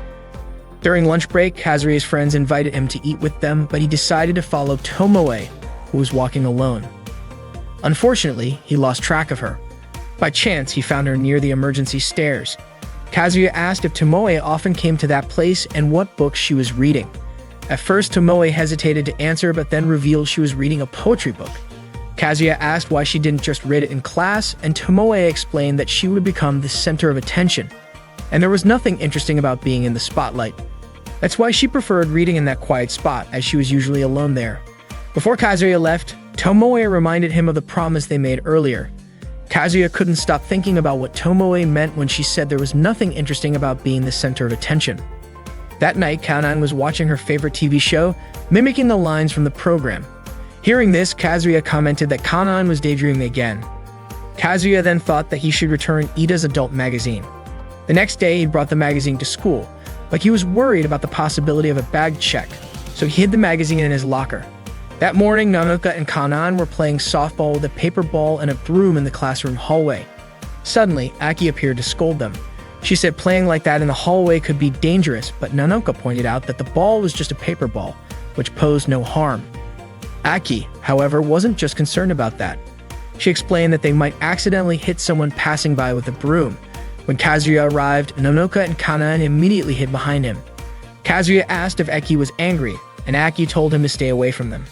During lunch break, Kazuya's friends invited him to eat with them, but he decided to follow Tomoe, who was walking alone. Unfortunately, he lost track of her. By chance, he found her near the emergency stairs. Kazuya asked if Tomoe often came to that place and what books she was reading. At first, Tomoe hesitated to answer, but then revealed she was reading a poetry book. Kazuya asked why she didn't just read it in class, and Tomoe explained that she would become the center of attention, and there was nothing interesting about being in the spotlight. That's why she preferred reading in that quiet spot, as she was usually alone there. Before Kazuya left, Tomoe reminded him of the promise they made earlier. Kazuya couldn't stop thinking about what Tomoe meant when she said there was nothing interesting about being the center of attention. That night, Kanan was watching her favorite TV show, mimicking the lines from the program. Hearing this, Kazuya commented that Kanan was daydreaming again. Kazuya then thought that he should return Ida's adult magazine. The next day, he brought the magazine to school, but he was worried about the possibility of a bag check, so he hid the magazine in his locker. That morning, Nanoka and Kanan were playing softball with a paper ball and a broom in the classroom hallway. Suddenly, Aki appeared to scold them. She said playing like that in the hallway could be dangerous, but Nanoka pointed out that the ball was just a paper ball, which posed no harm. Aki, however, wasn't just concerned about that. She explained that they might accidentally hit someone passing by with a broom. When Kazuya arrived, Nanoka and Kanan immediately hid behind him. Kazuya asked if Aki was angry, and Aki told him to stay away from them.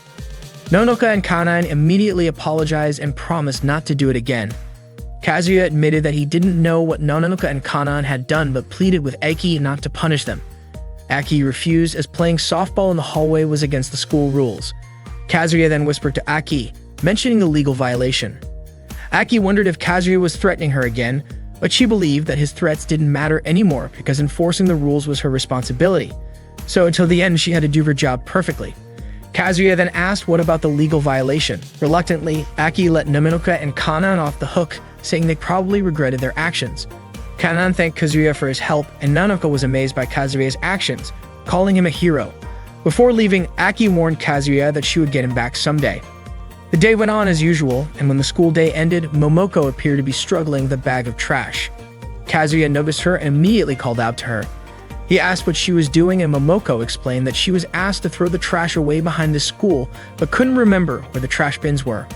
Nanoka and Kanan immediately apologized and promised not to do it again. Kazuya admitted that he didn't know what Nanoka and Kanan had done, but pleaded with Aki not to punish them. Aki refused, as playing softball in the hallway was against the school rules. Kazuya then whispered to Aki, mentioning the legal violation. Aki wondered if Kazuya was threatening her again, but she believed that his threats didn't matter anymore because enforcing the rules was her responsibility. So until the end, she had to do her job perfectly. Kazuya then asked what about the legal violation. Reluctantly, Aki let Nanoka and Kanan off the hook, saying they probably regretted their actions. Kanan thanked Kazuya for his help, and Nanoka was amazed by Kazuya's actions, calling him a hero. Before leaving, Aki warned Kazuya that she would get him back someday. The day went on as usual, and when the school day ended, Momoko appeared to be struggling with a bag of trash. Kazuya noticed her and immediately called out to her. He asked what she was doing, and Momoko explained that she was asked to throw the trash away behind the school, but couldn't remember where the trash bins were.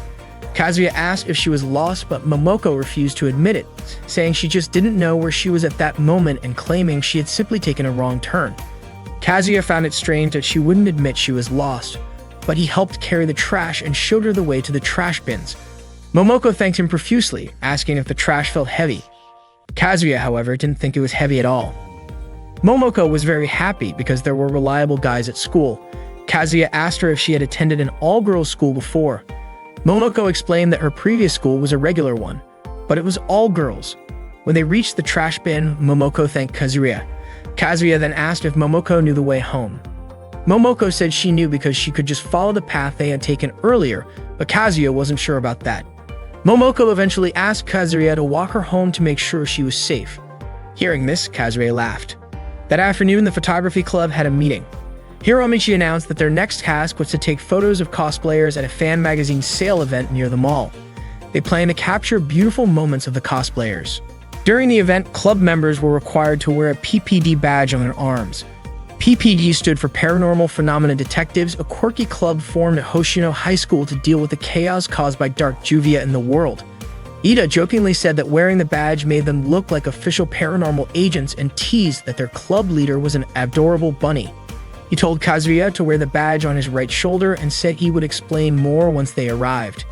Kazuya asked if she was lost, but Momoko refused to admit it, saying she just didn't know where she was at that moment and claiming she had simply taken a wrong turn. Kazuya found it strange that she wouldn't admit she was lost, but he helped carry the trash and showed her the way to the trash bins. Momoko thanked him profusely, asking if the trash felt heavy. Kazuya, however, didn't think it was heavy at all. Momoko was very happy because there were reliable guys at school. Kazuya asked her if she had attended an all-girls school before. Momoko explained that her previous school was a regular one, but it was all girls. When they reached the trash bin, Momoko thanked Kazuya. Kazuya then asked if Momoko knew the way home. Momoko said she knew because she could just follow the path they had taken earlier, but Kazuya wasn't sure about that. Momoko eventually asked Kazuya to walk her home to make sure she was safe. Hearing this, Kazuya laughed. That afternoon, the photography club had a meeting. Hiromichi announced that their next task was to take photos of cosplayers at a fan magazine sale event near the mall. They planned to capture beautiful moments of the cosplayers. During the event, club members were required to wear a PPD badge on their arms. PPD stood for Paranormal Phenomena Detectives, a quirky club formed at Hoshino High School to deal with the chaos caused by dark juvia in the world. Ida jokingly said that wearing the badge made them look like official paranormal agents and teased that their club leader was an adorable bunny. He told Kazuya to wear the badge on his right shoulder and said he would explain more once they arrived.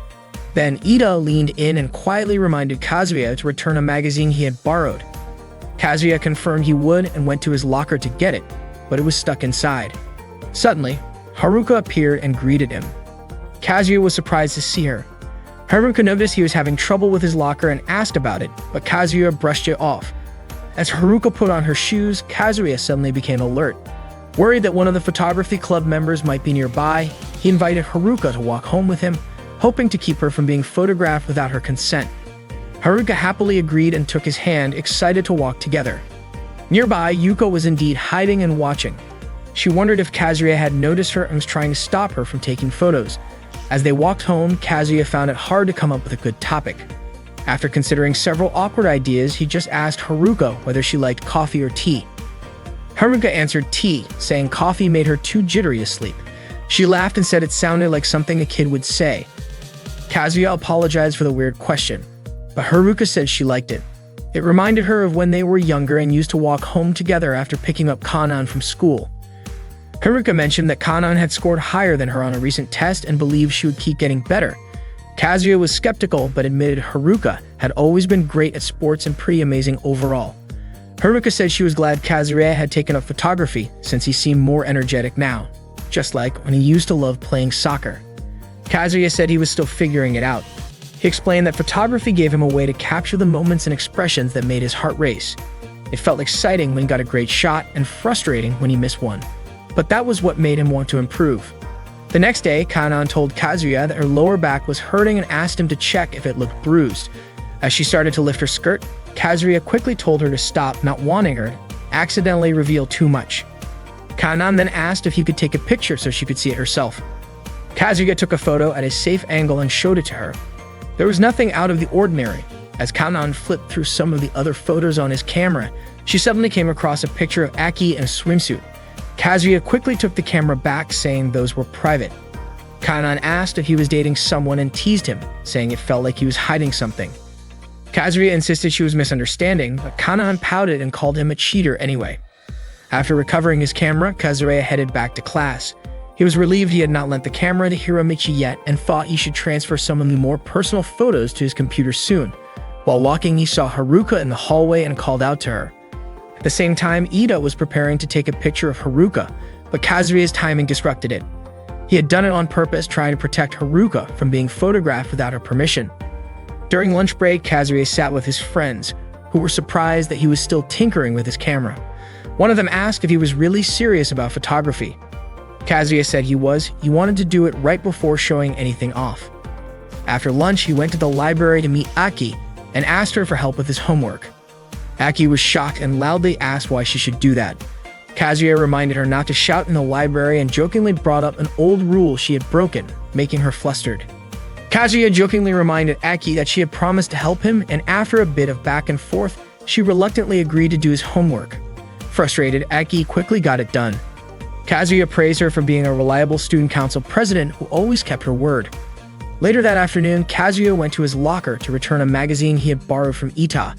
Then Ida leaned in and quietly reminded Kazuya to return a magazine he had borrowed. Kazuya confirmed he would and went to his locker to get it, but it was stuck inside. Suddenly, Haruka appeared and greeted him. Kazuya was surprised to see her. Haruka noticed he was having trouble with his locker and asked about it, but Kazuya brushed it off. As Haruka put on her shoes, Kazuya suddenly became alert. Worried that one of the photography club members might be nearby, he invited Haruka to walk home with him, hoping to keep her from being photographed without her consent. Haruka happily agreed and took his hand, excited to walk together. Nearby, Yuko was indeed hiding and watching. She wondered if Kazuya had noticed her and was trying to stop her from taking photos. As they walked home, Kazuya found it hard to come up with a good topic. After considering several awkward ideas, he just asked Haruka whether she liked coffee or tea. Haruka answered tea, saying coffee made her too jittery to sleep. She laughed and said it sounded like something a kid would say. Kazuya apologized for the weird question, but Haruka said she liked it. It reminded her of when they were younger and used to walk home together after picking up Kanan from school. Haruka mentioned that Kanan had scored higher than her on a recent test and believed she would keep getting better. Kazuya was skeptical but admitted Haruka had always been great at sports and pretty amazing overall. Haruka said she was glad Kazuya had taken up photography since he seemed more energetic now, just like when he used to love playing soccer. Kazuya said he was still figuring it out. He explained that photography gave him a way to capture the moments and expressions that made his heart race. It felt exciting when he got a great shot and frustrating when he missed one. But that was what made him want to improve. The next day, Kanan told Kazuya that her lower back was hurting and asked him to check if it looked bruised. As she started to lift her skirt, Kazuya quickly told her to stop, not wanting her to accidentally reveal too much. Kanan then asked if he could take a picture so she could see it herself. Kazuya took a photo at a safe angle and showed it to her. There was nothing out of the ordinary. As Kanan flipped through some of the other photos on his camera, she suddenly came across a picture of Aki in a swimsuit. Kazuya quickly took the camera back, saying those were private. Kanan asked if he was dating someone and teased him, saying it felt like he was hiding something. Kazuya insisted she was misunderstanding, but Kanan pouted and called him a cheater anyway. After recovering his camera, Kazuya headed back to class. He was relieved he had not lent the camera to Hiromichi yet and thought he should transfer some of the more personal photos to his computer soon. While walking, he saw Haruka in the hallway and called out to her. At the same time, Ida was preparing to take a picture of Haruka, but Kazuya's timing disrupted it. He had done it on purpose, trying to protect Haruka from being photographed without her permission. During lunch break, Kazuya sat with his friends, who were surprised that he was still tinkering with his camera. One of them asked if he was really serious about photography. Kazuya said he wanted to do it right before showing anything off. After lunch, he went to the library to meet Aki and asked her for help with his homework. Aki was shocked and loudly asked why she should do that. Kazuya reminded her not to shout in the library and jokingly brought up an old rule she had broken, making her flustered. Kazuya jokingly reminded Aki that she had promised to help him, and after a bit of back and forth, she reluctantly agreed to do his homework. Frustrated, Aki quickly got it done. Kazuya praised her for being a reliable student council president who always kept her word. Later that afternoon, Kazuya went to his locker to return a magazine he had borrowed from Ita.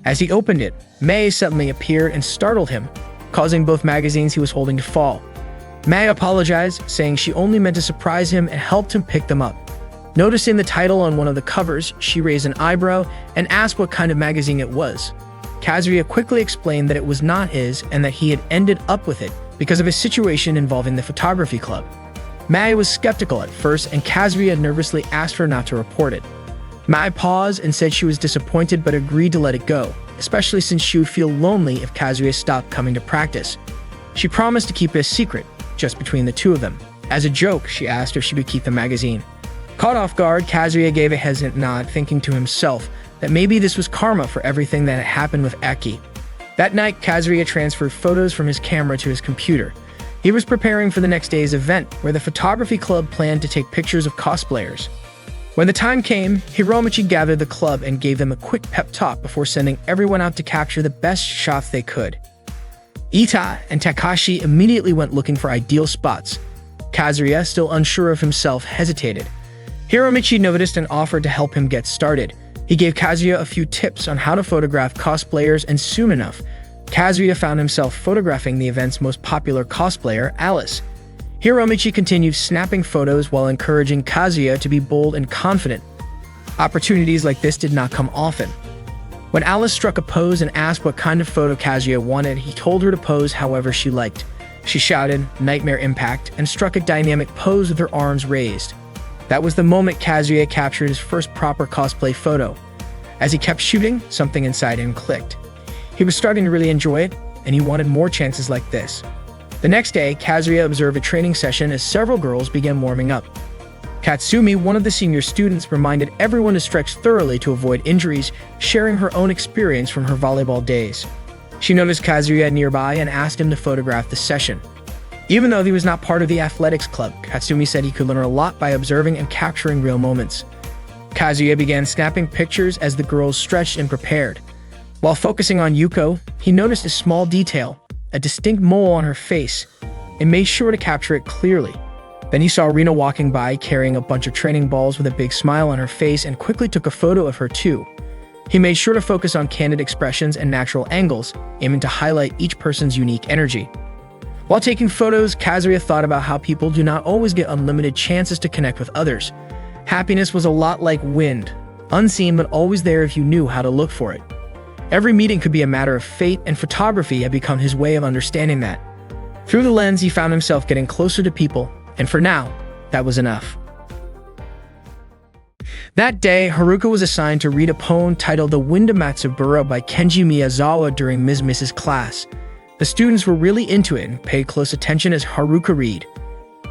As he opened it, Mei suddenly appeared and startled him, causing both magazines he was holding to fall. Mei apologized, saying she only meant to surprise him and helped him pick them up. Noticing the title on one of the covers, she raised an eyebrow and asked what kind of magazine it was. Kazuya quickly explained that it was not his and that he had ended up with it because of a situation involving the photography club. Mei was skeptical at first, and Kazuya nervously asked her not to report it. Mei paused and said she was disappointed but agreed to let it go, especially since she would feel lonely if Kazuya stopped coming to practice. She promised to keep it a secret, just between the two of them. As a joke, she asked if she could keep the magazine. Caught off guard, Kazuya gave a hesitant nod, thinking to himself that maybe this was karma for everything that had happened with Aki. That night, Kazuya transferred photos from his camera to his computer. He was preparing for the next day's event, where the photography club planned to take pictures of cosplayers. When the time came, Hiromichi gathered the club and gave them a quick pep talk before sending everyone out to capture the best shots they could. Ita and Takashi immediately went looking for ideal spots. Kazuya, still unsure of himself, hesitated. Hiromichi noticed and offered to help him get started. He gave Kazuya a few tips on how to photograph cosplayers, and soon enough, Kazuya found himself photographing the event's most popular cosplayer, Alice. Hiromichi continued snapping photos while encouraging Kazuya to be bold and confident. Opportunities like this did not come often. When Alice struck a pose and asked what kind of photo Kazuya wanted, he told her to pose however she liked. She shouted, "Nightmare Impact," and struck a dynamic pose with her arms raised. That was the moment Kazuya captured his first proper cosplay photo. As he kept shooting, something inside him clicked. He was starting to really enjoy it, and he wanted more chances like this. The next day, Kazuya observed a training session as several girls began warming up. Katsumi, one of the senior students, reminded everyone to stretch thoroughly to avoid injuries, sharing her own experience from her volleyball days. She noticed Kazuya nearby and asked him to photograph the session. Even though he was not part of the athletics club, Katsumi said he could learn a lot by observing and capturing real moments. Kazuya began snapping pictures as the girls stretched and prepared. While focusing on Yuko, he noticed a small detail, a distinct mole on her face, and made sure to capture it clearly. Then he saw Rina walking by carrying a bunch of training balls with a big smile on her face and quickly took a photo of her too. He made sure to focus on candid expressions and natural angles, aiming to highlight each person's unique energy. While taking photos, Kazuya thought about how people do not always get unlimited chances to connect with others. Happiness was a lot like wind, unseen but always there if you knew how to look for it. Every meeting could be a matter of fate, and photography had become his way of understanding that. Through the lens, he found himself getting closer to people, and for now, that was enough. That day, Haruka was assigned to read a poem titled The Wind of Matsubura by Kenji Miyazawa during Ms. Mrs. class. The students were really into it and paid close attention as Haruka read.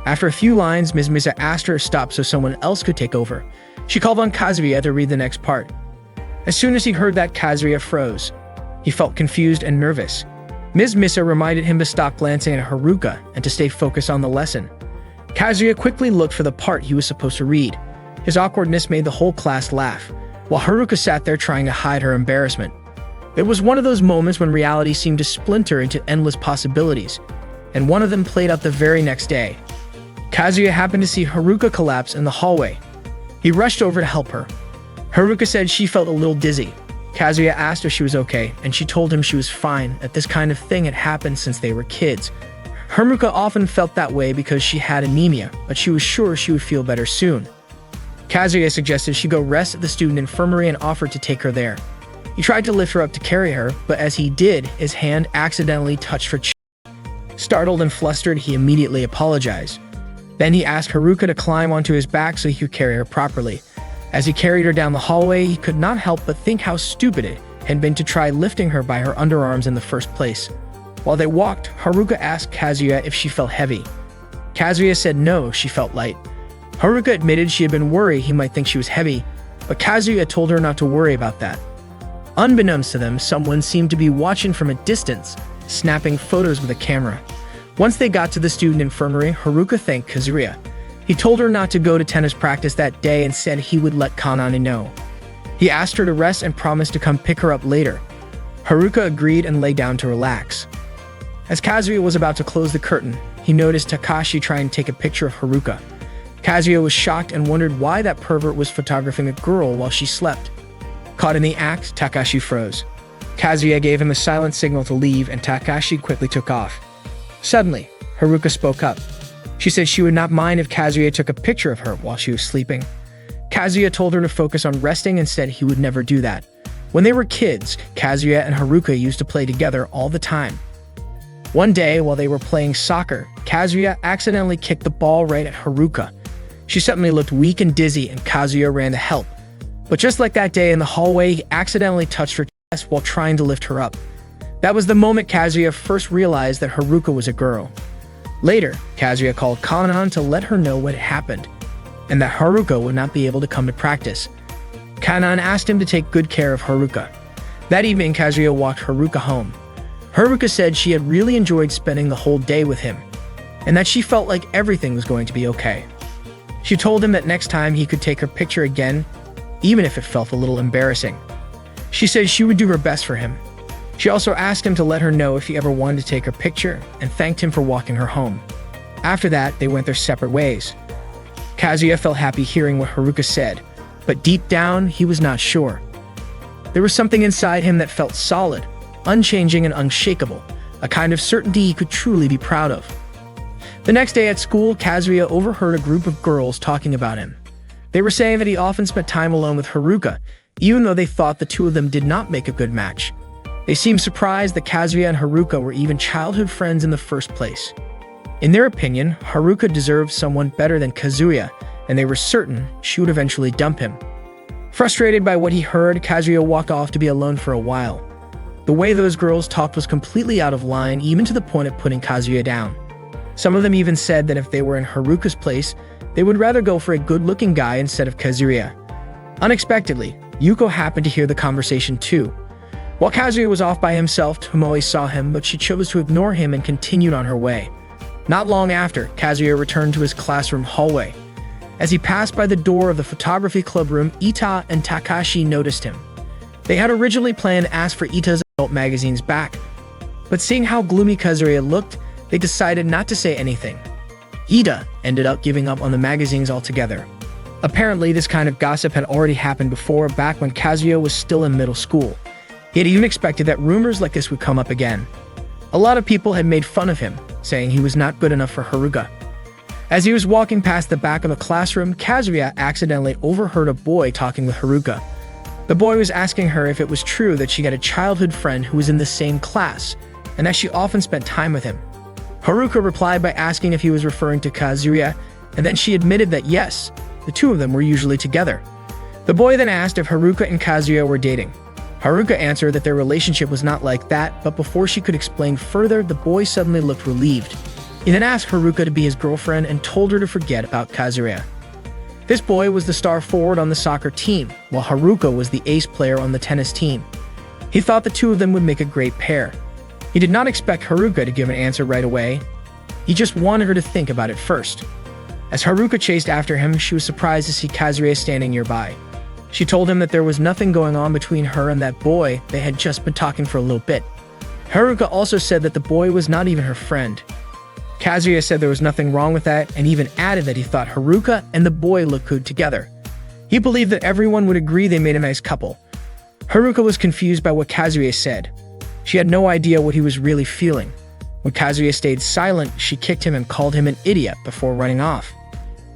After a few lines, Ms. Misa asked her to stop so someone else could take over. She called on Kazuya to read the next part. As soon as he heard that, Kazuya froze. He felt confused and nervous. Ms. Misa reminded him to stop glancing at Haruka and to stay focused on the lesson. Kazuya quickly looked for the part he was supposed to read. His awkwardness made the whole class laugh, while Haruka sat there trying to hide her embarrassment. It was one of those moments when reality seemed to splinter into endless possibilities, and one of them played out the very next day. Kazuya happened to see Haruka collapse in the hallway. He rushed over to help her. Haruka said she felt a little dizzy. Kazuya asked if she was okay, and she told him she was fine, that this kind of thing had happened since they were kids. Haruka often felt that way because she had anemia, but she was sure she would feel better soon. Kazuya suggested she go rest at the student infirmary and offered to take her there. He tried to lift her up to carry her, but as he did, his hand accidentally touched her chin. Startled and flustered, he immediately apologized. Then he asked Haruka to climb onto his back so he could carry her properly. As he carried her down the hallway, he could not help but think how stupid it had been to try lifting her by her underarms in the first place. While they walked, Haruka asked Kazuya if she felt heavy. Kazuya said no, she felt light. Haruka admitted she had been worried he might think she was heavy, but Kazuya told her not to worry about that. Unbeknownst to them, someone seemed to be watching from a distance, snapping photos with a camera. Once they got to the student infirmary, Haruka thanked Kazuya. He told her not to go to tennis practice that day and said he would let Kanane know. He asked her to rest and promised to come pick her up later. Haruka agreed and lay down to relax. As Kazuya was about to close the curtain, he noticed Takashi trying to take a picture of Haruka. Kazuya was shocked and wondered why that pervert was photographing a girl while she slept. Caught in the act, Takashi froze. Kazuya gave him a silent signal to leave, and Takashi quickly took off. Suddenly, Haruka spoke up. She said she would not mind if Kazuya took a picture of her while she was sleeping. Kazuya told her to focus on resting and said he would never do that. When they were kids, Kazuya and Haruka used to play together all the time. One day, while they were playing soccer, Kazuya accidentally kicked the ball right at Haruka. She suddenly looked weak and dizzy, and Kazuya ran to help. But just like that day in the hallway, he accidentally touched her chest while trying to lift her up. That was the moment Kazuya first realized that Haruka was a girl. Later, Kazuya called Kanan to let her know what had happened, and that Haruka would not be able to come to practice. Kanan asked him to take good care of Haruka. That evening, Kazuya walked Haruka home. Haruka said she had really enjoyed spending the whole day with him, and that she felt like everything was going to be okay. She told him that next time he could take her picture again, even if it felt a little embarrassing. She said she would do her best for him. She also asked him to let her know if he ever wanted to take her picture and thanked him for walking her home. After that, they went their separate ways. Kazuya felt happy hearing what Haruka said, but deep down, he was not sure. There was something inside him that felt solid, unchanging and unshakable, a kind of certainty he could truly be proud of. The next day at school, Kazuya overheard a group of girls talking about him. They were saying that he often spent time alone with Haruka, even though they thought the two of them did not make a good match. They seemed surprised that Kazuya and Haruka were even childhood friends in the first place. In their opinion, Haruka deserved someone better than Kazuya, and they were certain she would eventually dump him. Frustrated by what he heard, Kazuya walked off to be alone for a while. The way those girls talked was completely out of line, even to the point of putting Kazuya down. Some of them even said that if they were in Haruka's place, they would rather go for a good-looking guy instead of Kazuya. Unexpectedly, Yuko happened to hear the conversation too. While Kazuya was off by himself, Tomoe saw him, but she chose to ignore him and continued on her way. Not long after, Kazuya returned to his classroom hallway. As he passed by the door of the photography club room, Ita and Takashi noticed him. They had originally planned to ask for Ita's adult magazines back, but seeing how gloomy Kazuya looked, they decided not to say anything. Ida ended up giving up on the magazines altogether. Apparently, this kind of gossip had already happened before, back when Kazuya was still in middle school. He had even expected that rumors like this would come up again. A lot of people had made fun of him, saying he was not good enough for Haruka. As he was walking past the back of the classroom, Kazuya accidentally overheard a boy talking with Haruka. The boy was asking her if it was true that she had a childhood friend who was in the same class, and that she often spent time with him. Haruka replied by asking if he was referring to Kazuya, and then she admitted that yes, the two of them were usually together. The boy then asked if Haruka and Kazuya were dating. Haruka answered that their relationship was not like that, but before she could explain further, the boy suddenly looked relieved. He then asked Haruka to be his girlfriend and told her to forget about Kazuya. This boy was the star forward on the soccer team, while Haruka was the ace player on the tennis team. He thought the two of them would make a great pair. He did not expect Haruka to give an answer right away. He just wanted her to think about it first. As Haruka chased after him, she was surprised to see Kazuya standing nearby. She told him that there was nothing going on between her and that boy. They had just been talking for a little bit. Haruka also said that the boy was not even her friend. Kazuya said there was nothing wrong with that and even added that he thought Haruka and the boy looked good together. He believed that everyone would agree they made a nice couple. Haruka was confused by what Kazuya said. She had no idea what he was really feeling. When Kazuya stayed silent, she kicked him and called him an idiot before running off.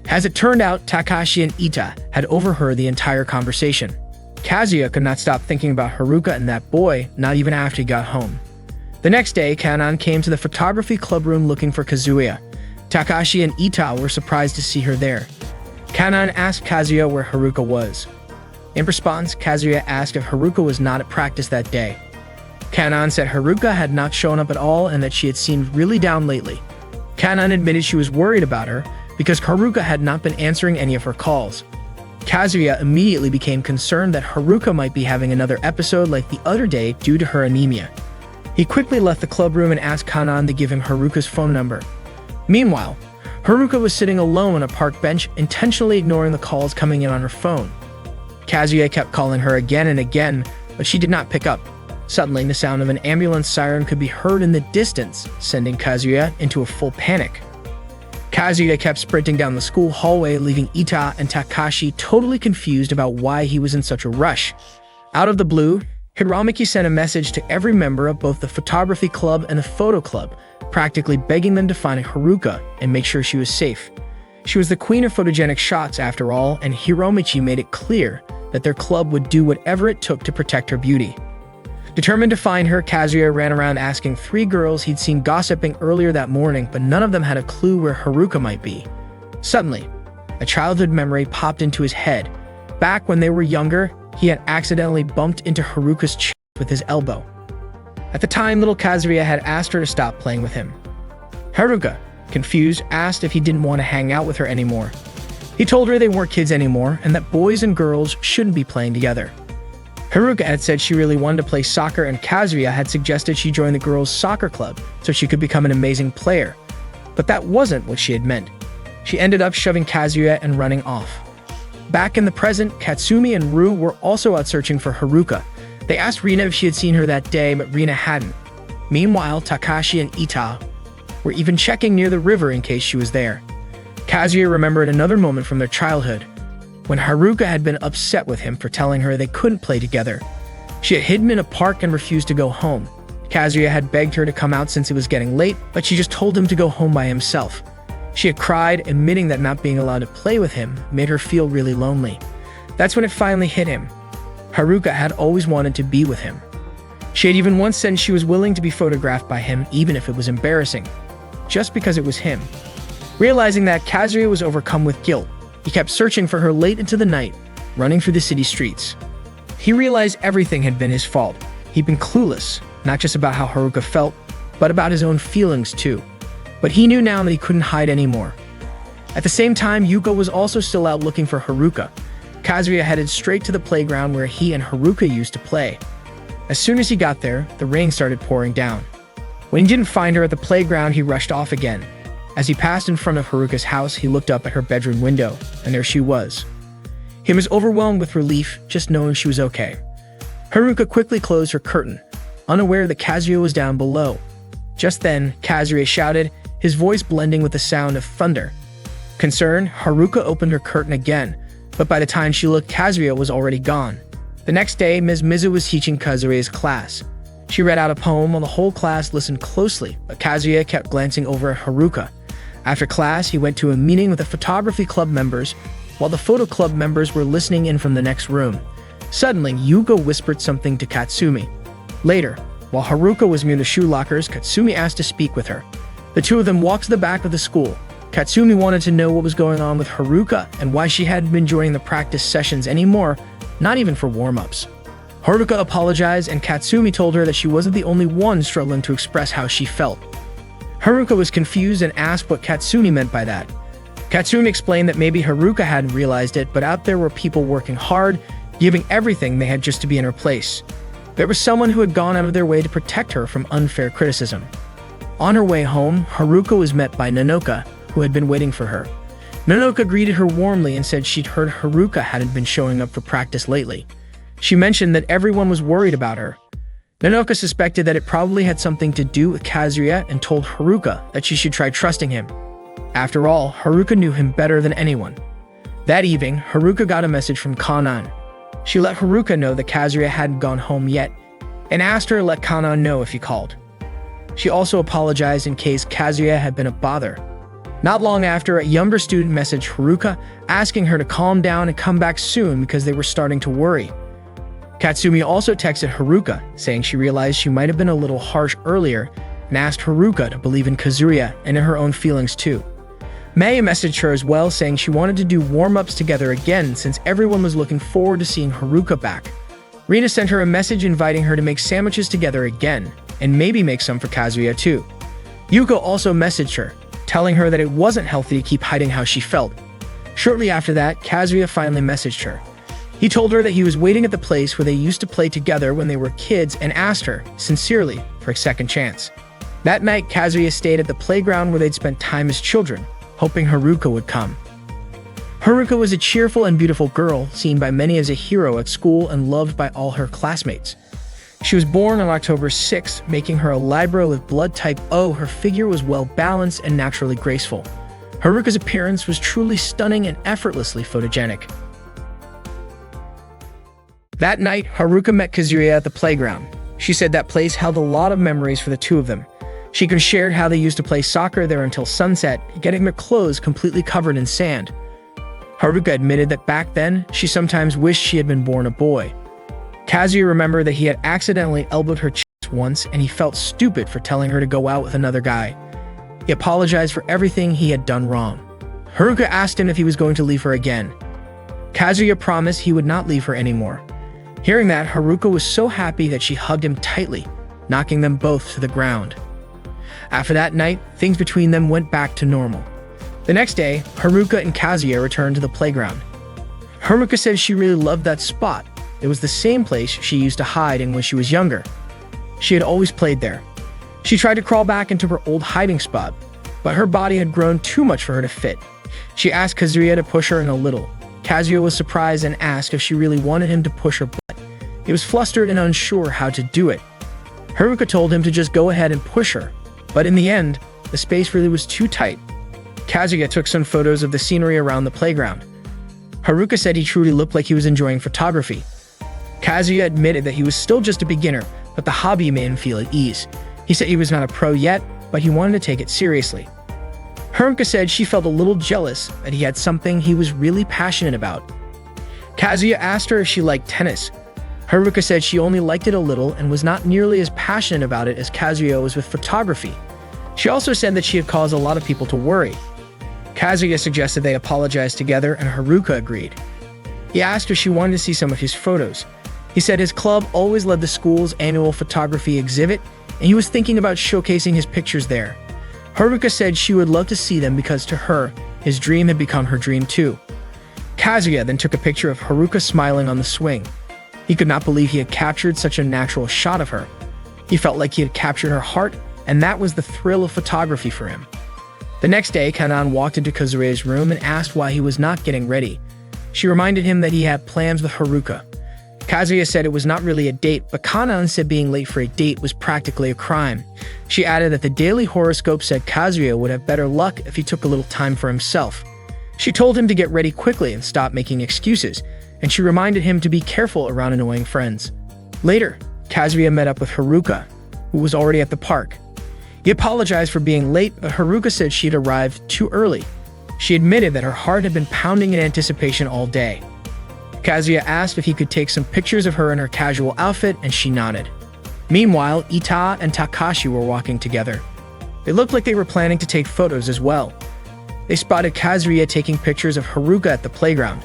As it turned out, Takashi and Ita had overheard the entire conversation. Kazuya could not stop thinking about Haruka and that boy, not even after he got home. The next day, Kanan came to the photography club room looking for Kazuya. Takashi and Ita were surprised to see her there. Kanan asked Kazuya where Haruka was. In response, Kazuya asked if Haruka was not at practice that day. Kanan said Haruka had not shown up at all and that she had seemed really down lately. Kanan admitted she was worried about her because Haruka had not been answering any of her calls. Kazuya immediately became concerned that Haruka might be having another episode like the other day due to her anemia. He quickly left the club room and asked Kanan to give him Haruka's phone number. Meanwhile, Haruka was sitting alone on a park bench, intentionally ignoring the calls coming in on her phone. Kazuya kept calling her again and again, but she did not pick up. Suddenly, the sound of an ambulance siren could be heard in the distance, sending Kazuya into a full panic. Kazuya kept sprinting down the school hallway, leaving Ita and Takashi totally confused about why he was in such a rush. Out of the blue, Hiramiki sent a message to every member of both the photography club and the photo club, practically begging them to find Haruka and make sure she was safe. She was the queen of photogenic shots after all, and Hiromichi made it clear that their club would do whatever it took to protect her beauty. Determined to find her, Kazuya ran around asking 3 girls he'd seen gossiping earlier that morning, but none of them had a clue where Haruka might be. Suddenly, a childhood memory popped into his head. Back when they were younger, he had accidentally bumped into Haruka's chest with his elbow. At the time, little Kazuya had asked her to stop playing with him. Haruka, confused, asked if he didn't want to hang out with her anymore. He told her they weren't kids anymore and that boys and girls shouldn't be playing together. Haruka had said she really wanted to play soccer, and Kazuya had suggested she join the girls' soccer club so she could become an amazing player. But that wasn't what she had meant. She ended up shoving Kazuya and running off. Back in the present, Katsumi and Rue were also out searching for Haruka. They asked Rina if she had seen her that day, but Rina hadn't. Meanwhile, Takashi and Ita were even checking near the river in case she was there. Kazuya remembered another moment from their childhood, when Haruka had been upset with him for telling her they couldn't play together. She had hidden in a park and refused to go home. Kazuya had begged her to come out since it was getting late, but she just told him to go home by himself. She had cried, admitting that not being allowed to play with him made her feel really lonely. That's when it finally hit him. Haruka had always wanted to be with him. She had even once said she was willing to be photographed by him even if it was embarrassing, just because it was him. Realizing that, Kazuya was overcome with guilt. He kept searching for her late into the night, running through the city streets. He realized everything had been his fault. He'd been clueless, not just about how Haruka felt, but about his own feelings too. But he knew now that he couldn't hide anymore. At the same time, Yuko was also still out looking for Haruka. Kazuya headed straight to the playground where he and Haruka used to play. As soon as he got there, the rain started pouring down. When he didn't find her at the playground, he rushed off again. As he passed in front of Haruka's house, he looked up at her bedroom window, and there she was. He was overwhelmed with relief, just knowing she was okay. Haruka quickly closed her curtain, unaware that Kazuya was down below. Just then, Kazuya shouted, his voice blending with the sound of thunder. Concerned, Haruka opened her curtain again, but by the time she looked, Kazuya was already gone. The next day, Ms. Mizu was teaching Kazuya's class. She read out a poem while the whole class listened closely, but Kazuya kept glancing over at Haruka. After class, he went to a meeting with the photography club members, while the photo club members were listening in from the next room. Suddenly, Yuko whispered something to Katsumi. Later, while Haruka was near the shoe lockers, Katsumi asked to speak with her. The two of them walked to the back of the school. Katsumi wanted to know what was going on with Haruka and why she hadn't been joining the practice sessions anymore, not even for warm-ups. Haruka apologized, and Katsumi told her that she wasn't the only one struggling to express how she felt. Haruka was confused and asked what Katsumi meant by that. Katsumi explained that maybe Haruka hadn't realized it, but out there were people working hard, giving everything they had just to be in her place. There was someone who had gone out of their way to protect her from unfair criticism. On her way home, Haruka was met by Nanoka, who had been waiting for her. Nanoka greeted her warmly and said she'd heard Haruka hadn't been showing up for practice lately. She mentioned that everyone was worried about her. Nanoka suspected that it probably had something to do with Kazuya and told Haruka that she should try trusting him. After all, Haruka knew him better than anyone. That evening, Haruka got a message from Kanan. She let Haruka know that Kazuya hadn't gone home yet, and asked her to let Kanan know if he called. She also apologized in case Kazuya had been a bother. Not long after, a younger student messaged Haruka, asking her to calm down and come back soon because they were starting to worry. Katsumi also texted Haruka, saying she realized she might have been a little harsh earlier, and asked Haruka to believe in Kazuya and in her own feelings too. Mei messaged her as well, saying she wanted to do warm-ups together again since everyone was looking forward to seeing Haruka back. Rina sent her a message inviting her to make sandwiches together again, and maybe make some for Kazuya too. Yuko also messaged her, telling her that it wasn't healthy to keep hiding how she felt. Shortly after that, Kazuya finally messaged her. He told her that he was waiting at the place where they used to play together when they were kids and asked her, sincerely, for a second chance. That night, Kazuya stayed at the playground where they'd spent time as children, hoping Haruka would come. Haruka was a cheerful and beautiful girl, seen by many as a hero at school and loved by all her classmates. She was born on October 6th, making her a Libra with blood type O. Her figure was well-balanced and naturally graceful. Haruka's appearance was truly stunning and effortlessly photogenic. That night, Haruka met Kazuya at the playground. She said that place held a lot of memories for the two of them. She shared how they used to play soccer there until sunset, getting their clothes completely covered in sand. Haruka admitted that back then, she sometimes wished she had been born a boy. Kazuya remembered that he had accidentally elbowed her chest once, and he felt stupid for telling her to go out with another guy. He apologized for everything he had done wrong. Haruka asked him if he was going to leave her again. Kazuya promised he would not leave her anymore. Hearing that, Haruka was so happy that she hugged him tightly, knocking them both to the ground. After that night, things between them went back to normal. The next day, Haruka and Kazuya returned to the playground. Haruka said she really loved that spot. It was the same place she used to hide in when she was younger. She had always played there. She tried to crawl back into her old hiding spot, but her body had grown too much for her to fit. She asked Kazuya to push her in a little. Kazuya was surprised and asked if she really wanted him to push her butt. He was flustered and unsure how to do it. Haruka told him to just go ahead and push her, but in the end, the space really was too tight. Kazuya took some photos of the scenery around the playground. Haruka said he truly looked like he was enjoying photography. Kazuya admitted that he was still just a beginner, but the hobby made him feel at ease. He said he was not a pro yet, but he wanted to take it seriously. Haruka said she felt a little jealous that he had something he was really passionate about. Kazuya asked her if she liked tennis. Haruka said she only liked it a little and was not nearly as passionate about it as Kazuya was with photography. She also said that she had caused a lot of people to worry. Kazuya suggested they apologize together and Haruka agreed. He asked if she wanted to see some of his photos. He said his club always led the school's annual photography exhibit and he was thinking about showcasing his pictures there. Haruka said she would love to see them because to her, his dream had become her dream too. Kazuya then took a picture of Haruka smiling on the swing. He could not believe he had captured such a natural shot of her. He felt like he had captured her heart, and that was the thrill of photography for him. The next day, Kanan walked into Kazuya's room and asked why he was not getting ready. She reminded him that he had plans with Haruka. Kazuya said it was not really a date, but Kanan said being late for a date was practically a crime. She added that the daily horoscope said Kazuya would have better luck if he took a little time for himself. She told him to get ready quickly and stop making excuses, and she reminded him to be careful around annoying friends. Later, Kazuya met up with Haruka, who was already at the park. He apologized for being late, but Haruka said she had arrived too early. She admitted that her heart had been pounding in anticipation all day. Kazuya asked if he could take some pictures of her in her casual outfit, and she nodded. Meanwhile, Ita and Takashi were walking together. They looked like they were planning to take photos as well. They spotted Kazuya taking pictures of Haruka at the playground.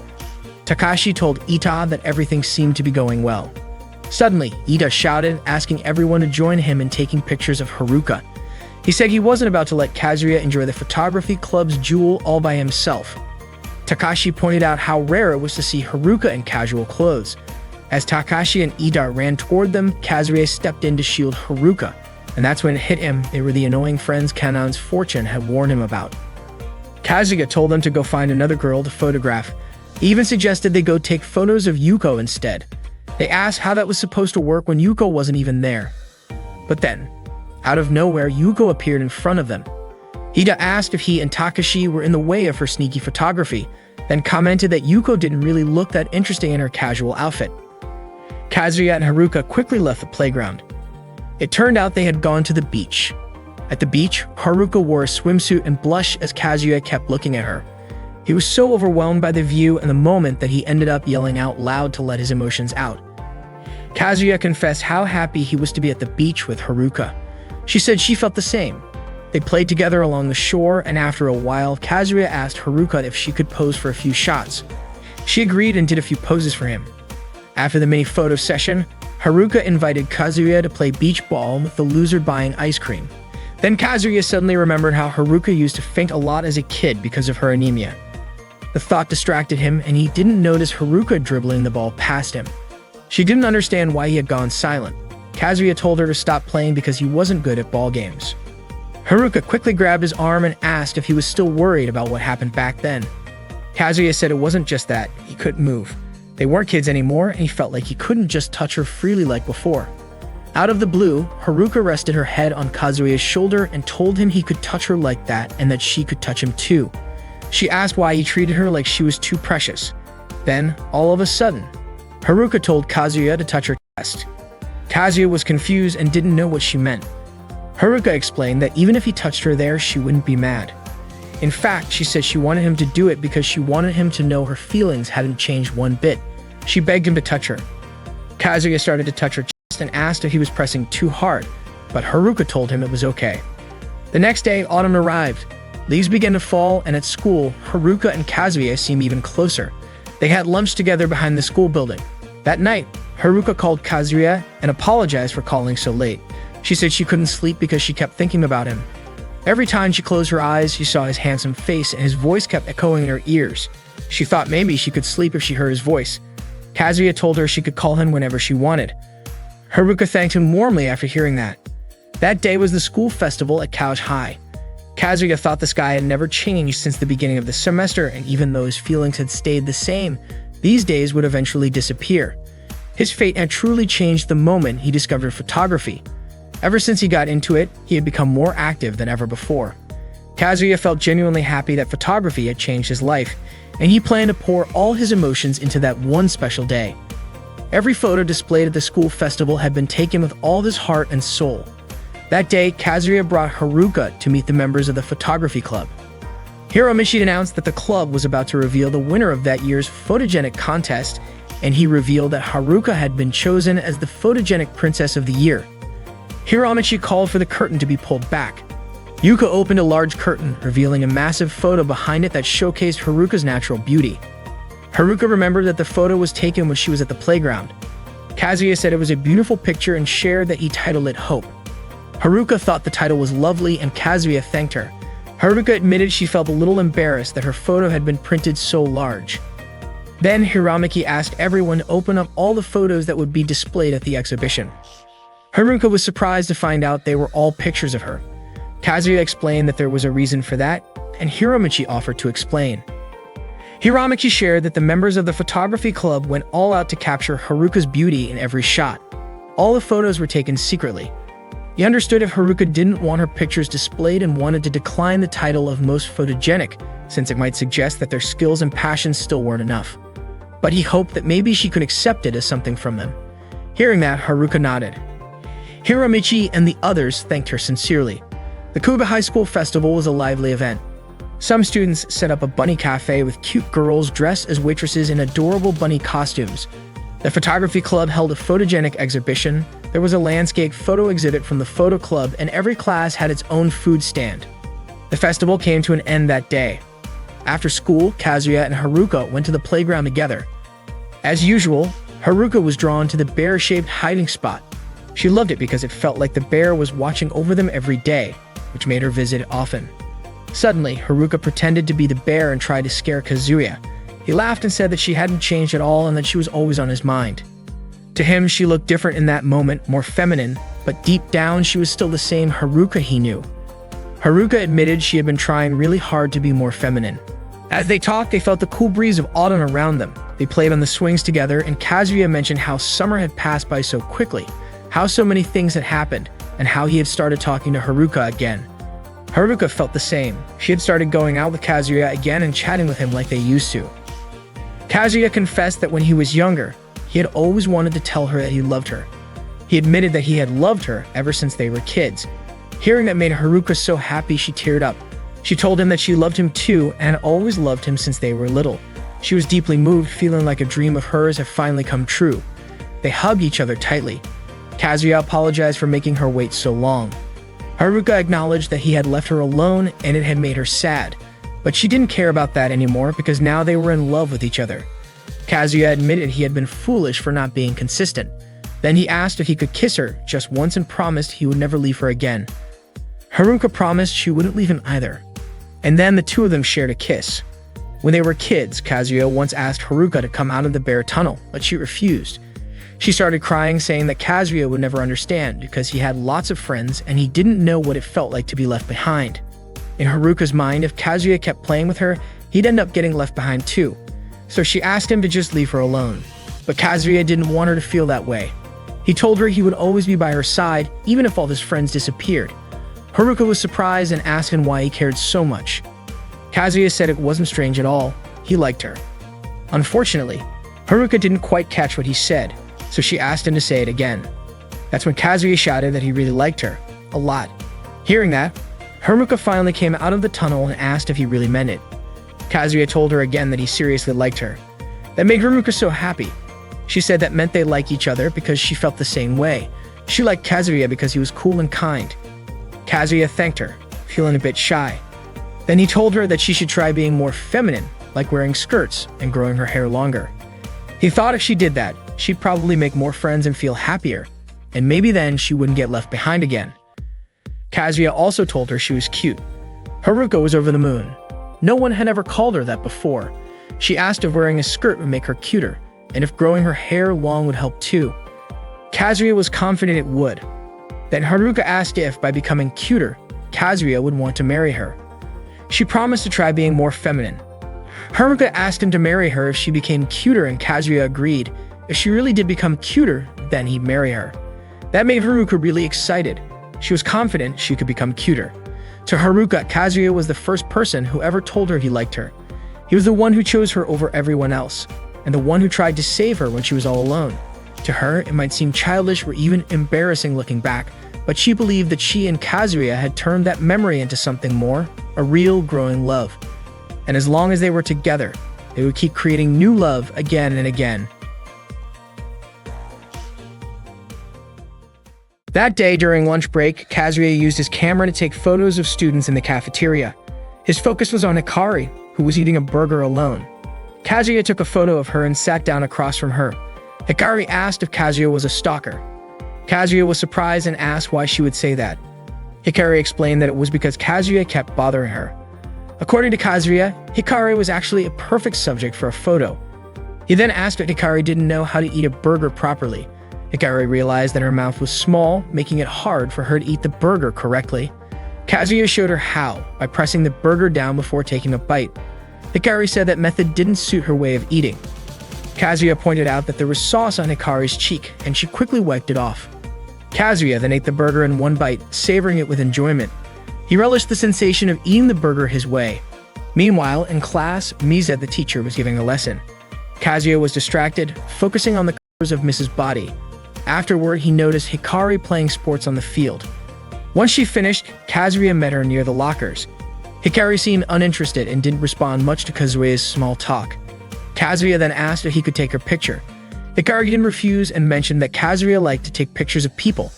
Takashi told Ita that everything seemed to be going well. Suddenly, Ita shouted, asking everyone to join him in taking pictures of Haruka. He said he wasn't about to let Kazuya enjoy the photography club's jewel all by himself. Takashi pointed out how rare it was to see Haruka in casual clothes. As Takashi and Ida ran toward them, Kazuya stepped in to shield Haruka, and that's when it hit him they were the annoying friends Kanan's fortune had warned him about. Kazuya told them to go find another girl to photograph. He even suggested they go take photos of Yuko instead. They asked how that was supposed to work when Yuko wasn't even there. But then, out of nowhere, Yuko appeared in front of them. Ida asked if he and Takashi were in the way of her sneaky photography, then commented that Yuko didn't really look that interesting in her casual outfit. Kazuya and Haruka quickly left the playground. It turned out they had gone to the beach. At the beach, Haruka wore a swimsuit and blushed as Kazuya kept looking at her. He was so overwhelmed by the view and the moment that he ended up yelling out loud to let his emotions out. Kazuya confessed how happy he was to be at the beach with Haruka. She said she felt the same. They played together along the shore, and after a while, Kazuya asked Haruka if she could pose for a few shots. She agreed and did a few poses for him. After the mini photo session, Haruka invited Kazuya to play beach ball with the loser buying ice cream. Then Kazuya suddenly remembered how Haruka used to faint a lot as a kid because of her anemia. The thought distracted him, and he didn't notice Haruka dribbling the ball past him. She didn't understand why he had gone silent. Kazuya told her to stop playing because he wasn't good at ball games. Haruka quickly grabbed his arm and asked if he was still worried about what happened back then. Kazuya said it wasn't just that, he couldn't move. They weren't kids anymore, and he felt like he couldn't just touch her freely like before. Out of the blue, Haruka rested her head on Kazuya's shoulder and told him he could touch her like that and that she could touch him too. She asked why he treated her like she was too precious. Then, all of a sudden, Haruka told Kazuya to touch her chest. Kazuya was confused and didn't know what she meant. Haruka explained that even if he touched her there, she wouldn't be mad. In fact, she said she wanted him to do it because she wanted him to know her feelings hadn't changed one bit. She begged him to touch her. Kazuya started to touch her chest and asked if he was pressing too hard, but Haruka told him it was okay. The next day, autumn arrived. Leaves began to fall, and at school, Haruka and Kazuya seemed even closer. They had lunch together behind the school building. That night, Haruka called Kazuya and apologized for calling so late. She said she couldn't sleep because she kept thinking about him. Every time she closed her eyes, she saw his handsome face and his voice kept echoing in her ears. She thought maybe she could sleep if she heard his voice. Kazuya told her she could call him whenever she wanted. Haruka thanked him warmly after hearing that. That day was the school festival at Couch High. Kazuya thought this guy had never changed since the beginning of the semester, and even though his feelings had stayed the same, these days would eventually disappear. His fate had truly changed the moment he discovered photography. Ever since he got into it, he had become more active than ever before. Kazuya felt genuinely happy that photography had changed his life, and he planned to pour all his emotions into that one special day. Every photo displayed at the school festival had been taken with all his heart and soul. That day, Kazuya brought Haruka to meet the members of the photography club. Hiromichi announced that the club was about to reveal the winner of that year's photogenic contest, and he revealed that Haruka had been chosen as the photogenic princess of the year. Hiromichi called for the curtain to be pulled back. Yuka opened a large curtain, revealing a massive photo behind it that showcased Haruka's natural beauty. Haruka remembered that the photo was taken when she was at the playground. Kazuya said it was a beautiful picture and shared that he titled it Hope. Haruka thought the title was lovely and Kazuya thanked her. Haruka admitted she felt a little embarrassed that her photo had been printed so large. Then Hiromichi asked everyone to open up all the photos that would be displayed at the exhibition. Haruka was surprised to find out they were all pictures of her. Kazuya explained that there was a reason for that, and Hiromichi offered to explain. Hiromichi shared that the members of the photography club went all out to capture Haruka's beauty in every shot. All the photos were taken secretly. He understood if Haruka didn't want her pictures displayed and wanted to decline the title of most photogenic, since it might suggest that their skills and passions still weren't enough. But he hoped that maybe she could accept it as something from them. Hearing that, Haruka nodded. Hiromichi and the others thanked her sincerely. The Kuba High School Festival was a lively event. Some students set up a bunny cafe with cute girls dressed as waitresses in adorable bunny costumes. The photography club held a photogenic exhibition. There was a landscape photo exhibit from the photo club, and every class had its own food stand. The festival came to an end that day. After school, Kazuya and Haruka went to the playground together. As usual, Haruka was drawn to the bear-shaped hiding spot. She loved it because it felt like the bear was watching over them every day, which made her visit it often. Suddenly, Haruka pretended to be the bear and tried to scare Kazuya. He laughed and said that she hadn't changed at all and that she was always on his mind. To him, she looked different in that moment, more feminine, but deep down, she was still the same Haruka he knew. Haruka admitted she had been trying really hard to be more feminine. As they talked, they felt the cool breeze of autumn around them. They played on the swings together, and Kazuya mentioned how summer had passed by so quickly, how so many things had happened, and how he had started talking to Haruka again. Haruka felt the same. She had started going out with Kazuya again and chatting with him like they used to. Kazuya confessed that when he was younger, he had always wanted to tell her that he loved her. He admitted that he had loved her ever since they were kids. Hearing that made Haruka so happy she teared up. She told him that she loved him too and had always loved him since they were little. She was deeply moved, feeling like a dream of hers had finally come true. They hugged each other tightly. Kazuya apologized for making her wait so long. Haruka acknowledged that he had left her alone and it had made her sad, but she didn't care about that anymore because now they were in love with each other. Kazuya admitted he had been foolish for not being consistent. Then he asked if he could kiss her just once and promised he would never leave her again. Haruka promised she wouldn't leave him either. And then the two of them shared a kiss. When they were kids, Kazuya once asked Haruka to come out of the bear tunnel, but she refused. She started crying, saying that Kazuya would never understand because he had lots of friends and he didn't know what it felt like to be left behind. In Haruka's mind, if Kazuya kept playing with her, he'd end up getting left behind too. So she asked him to just leave her alone. But Kazuya didn't want her to feel that way. He told her he would always be by her side, even if all his friends disappeared. Haruka was surprised and asked him why he cared so much. Kazuya said it wasn't strange at all. He liked her. Unfortunately, Haruka didn't quite catch what he said, so she asked him to say it again. That's when Kazuya shouted that he really liked her. A lot. Hearing that, Haruka finally came out of the tunnel and asked if he really meant it. Kazuya told her again that he seriously liked her. That made Haruka so happy. She said that meant they liked each other because she felt the same way. She liked Kazuya because he was cool and kind. Kazuya thanked her, feeling a bit shy. Then he told her that she should try being more feminine, like wearing skirts and growing her hair longer. He thought if she did that, she'd probably make more friends and feel happier, and maybe then she wouldn't get left behind again. Kazuya also told her she was cute. Haruka was over the moon. No one had ever called her that before. She asked if wearing a skirt would make her cuter, and if growing her hair long would help too. Kazuya was confident it would. Then Haruka asked if, by becoming cuter, Kazuya would want to marry her. She promised to try being more feminine. Haruka asked him to marry her if she became cuter, and Kazuya agreed. If she really did become cuter, then he'd marry her. That made Haruka really excited. She was confident she could become cuter. To Haruka, Kazuya was the first person who ever told her he liked her. He was the one who chose her over everyone else, and the one who tried to save her when she was all alone. To her, it might seem childish or even embarrassing looking back, but she believed that she and Kazuya had turned that memory into something more, a real growing love. And as long as they were together, they would keep creating new love again and again. That day during lunch break, Kazuya used his camera to take photos of students in the cafeteria. His focus was on Hikari, who was eating a burger alone. Kazuya took a photo of her and sat down across from her. Hikari asked if Kazuya was a stalker. Kazuya was surprised and asked why she would say that. Hikari explained that it was because Kazuya kept bothering her. According to Kazuya, Hikari was actually a perfect subject for a photo. He then asked if Hikari didn't know how to eat a burger properly. Hikari realized that her mouth was small, making it hard for her to eat the burger correctly. Kazuya showed her how, by pressing the burger down before taking a bite. Hikari said that method didn't suit her way of eating. Kazuya pointed out that there was sauce on Hikari's cheek, and she quickly wiped it off. Kazuya then ate the burger in one bite, savoring it with enjoyment. He relished the sensation of eating the burger his way. Meanwhile, in class, Miza, the teacher, was giving a lesson. Kazuya was distracted, focusing on the colors of Mrs. Body. Afterward, he noticed Hikari playing sports on the field. Once she finished, Kazuya met her near the lockers. Hikari seemed uninterested and didn't respond much to Kazuya's small talk. Kazuya then asked if he could take her picture. Hikari didn't refuse and mentioned that Kazuya liked to take pictures of people.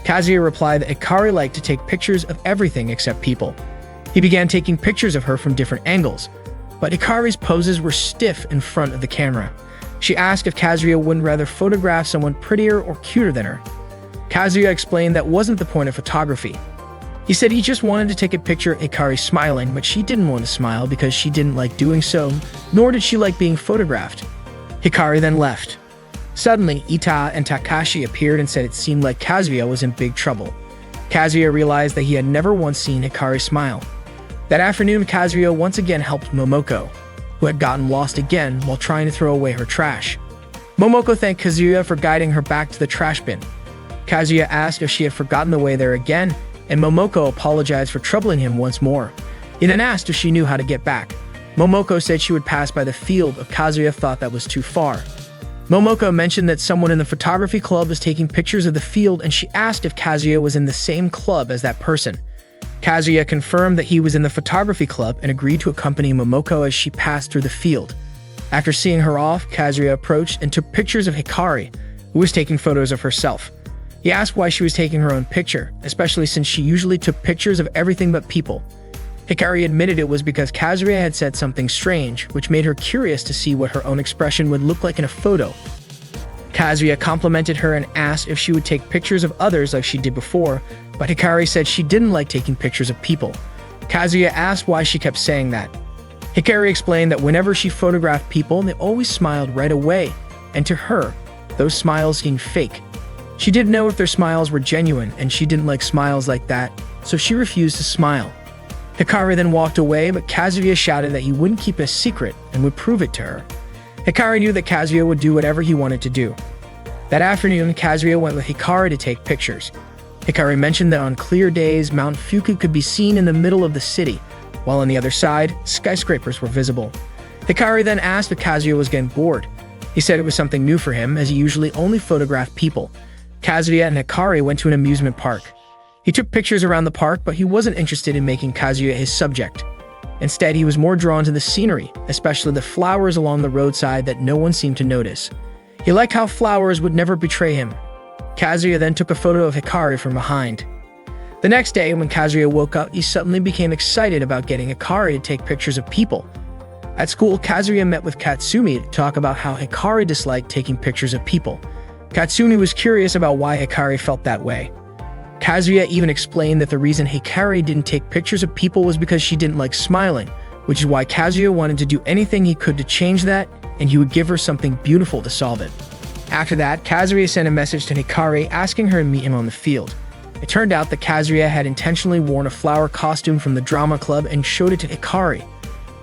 Kazuya replied that Hikari liked to take pictures of everything except people. He began taking pictures of her from different angles, but Hikari's poses were stiff in front of the camera. She asked if Kazuya wouldn't rather photograph someone prettier or cuter than her. Kazuya explained that wasn't the point of photography. He said he just wanted to take a picture of Hikari smiling, but she didn't want to smile because she didn't like doing so, nor did she like being photographed. Hikari then left. Suddenly, Ita and Takashi appeared and said it seemed like Kazuya was in big trouble. Kazuya realized that he had never once seen Hikari smile. That afternoon, Kazuya once again helped Momoko, who had gotten lost again while trying to throw away her trash. Momoko thanked Kazuya for guiding her back to the trash bin. Kazuya asked if she had forgotten the way there again, and Momoko apologized for troubling him once more. He then asked if she knew how to get back. Momoko said she would pass by the field, but Kazuya thought that was too far. Momoko mentioned that someone in the photography club was taking pictures of the field, and she asked if Kazuya was in the same club as that person. Kazuya confirmed that he was in the photography club and agreed to accompany Momoko as she passed through the field. After seeing her off, Kazuya approached and took pictures of Hikari, who was taking photos of herself. He asked why she was taking her own picture, especially since she usually took pictures of everything but people. Hikari admitted it was because Kazuya had said something strange, which made her curious to see what her own expression would look like in a photo. Kazuya complimented her and asked if she would take pictures of others like she did before, but Hikari said she didn't like taking pictures of people. Kazuya asked why she kept saying that. Hikari explained that whenever she photographed people, they always smiled right away, and to her, those smiles seemed fake. She didn't know if their smiles were genuine, and she didn't like smiles like that, so she refused to smile. Hikari then walked away, but Kazuya shouted that he wouldn't keep it a secret and would prove it to her. Hikari knew that Kazuya would do whatever he wanted to do. That afternoon, Kazuya went with Hikari to take pictures. Hikari mentioned that on clear days, Mount Fuku could be seen in the middle of the city, while on the other side, skyscrapers were visible. Hikari then asked if Kazuya was getting bored. He said it was something new for him, as he usually only photographed people. Kazuya and Hikari went to an amusement park. He took pictures around the park, but he wasn't interested in making Kazuya his subject. Instead, he was more drawn to the scenery, especially the flowers along the roadside that no one seemed to notice. He liked how flowers would never betray him. Kazuya then took a photo of Hikari from behind. The next day, when Kazuya woke up, he suddenly became excited about getting Hikari to take pictures of people. At school, Kazuya met with Katsumi to talk about how Hikari disliked taking pictures of people. Katsumi was curious about why Hikari felt that way. Kazuya even explained that the reason Hikari didn't take pictures of people was because she didn't like smiling, which is why Kazuya wanted to do anything he could to change that, and he would give her something beautiful to solve it. After that, Kazuya sent a message to Hikari asking her to meet him on the field. It turned out that Kazuya had intentionally worn a flower costume from the drama club and showed it to Hikari.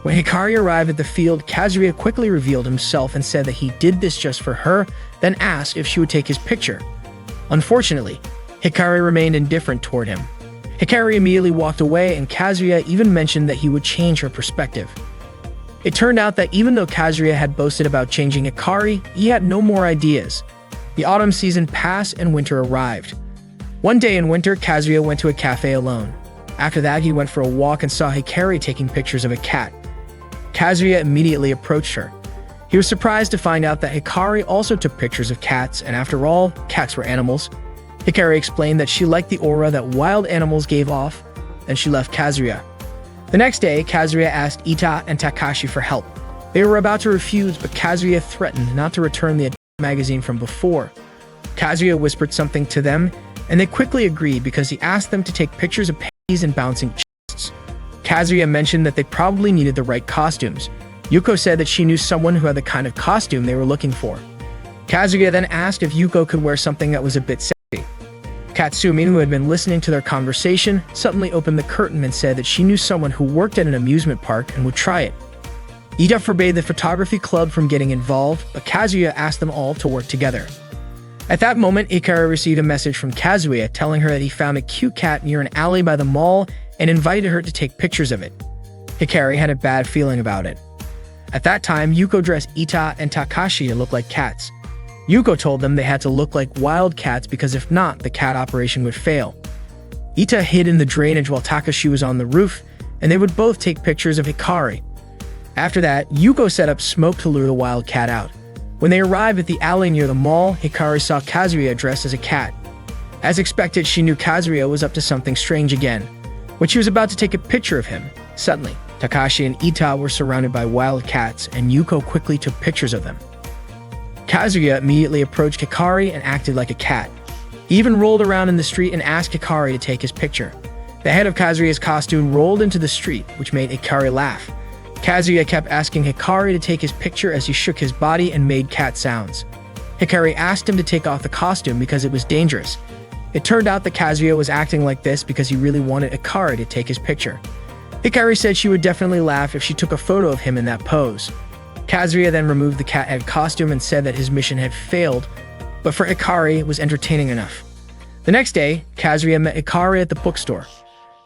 When Hikari arrived at the field, Kazuya quickly revealed himself and said that he did this just for her, then asked if she would take his picture. Unfortunately, Hikari remained indifferent toward him. Hikari immediately walked away, and Kazuya even mentioned that he would change her perspective. It turned out that even though Kazuya had boasted about changing Hikari, he had no more ideas. The autumn season passed and winter arrived. One day in winter, Kazuya went to a cafe alone. After that, he went for a walk and saw Hikari taking pictures of a cat. Kazuya immediately approached her. He was surprised to find out that Hikari also took pictures of cats, and after all, cats were animals. Hikari explained that she liked the aura that wild animals gave off, and she left Kazuya. The next day, Kazuya asked Ita and Takashi for help. They were about to refuse, but Kazuya threatened not to return the magazine from before. Kazuya whispered something to them, and they quickly agreed because he asked them to take pictures of panties and bouncing chests. Kazuya mentioned that they probably needed the right costumes. Yuko said that she knew someone who had the kind of costume they were looking for. Kazuya then asked if Yuko could wear something that was a bit sexy. Katsumi, who had been listening to their conversation, suddenly opened the curtain and said that she knew someone who worked at an amusement park and would try it. Ida forbade the photography club from getting involved, but Kazuya asked them all to work together. At that moment, Hikari received a message from Kazuya telling her that he found a cute cat near an alley by the mall and invited her to take pictures of it. Hikari had a bad feeling about it. At that time, Yuko dressed Ita and Takashi to look like cats. Yuko told them they had to look like wild cats because if not, the cat operation would fail. Ita hid in the drainage while Takashi was on the roof, and they would both take pictures of Hikari. After that, Yuko set up smoke to lure the wild cat out. When they arrived at the alley near the mall, Hikari saw Kazuya dressed as a cat. As expected, she knew Kazuya was up to something strange again. When she was about to take a picture of him, suddenly, Takashi and Ita were surrounded by wild cats, and Yuko quickly took pictures of them. Kazuya immediately approached Hikari and acted like a cat. He even rolled around in the street and asked Hikari to take his picture. The head of Kazuya's costume rolled into the street, which made Hikari laugh. Kazuya kept asking Hikari to take his picture as he shook his body and made cat sounds. Hikari asked him to take off the costume because it was dangerous. It turned out that Kazuya was acting like this because he really wanted Hikari to take his picture. Hikari said she would definitely laugh if she took a photo of him in that pose. Kazuya then removed the cat head costume and said that his mission had failed, but for Hikari, it was entertaining enough. The next day, Kazuya met Hikari at the bookstore.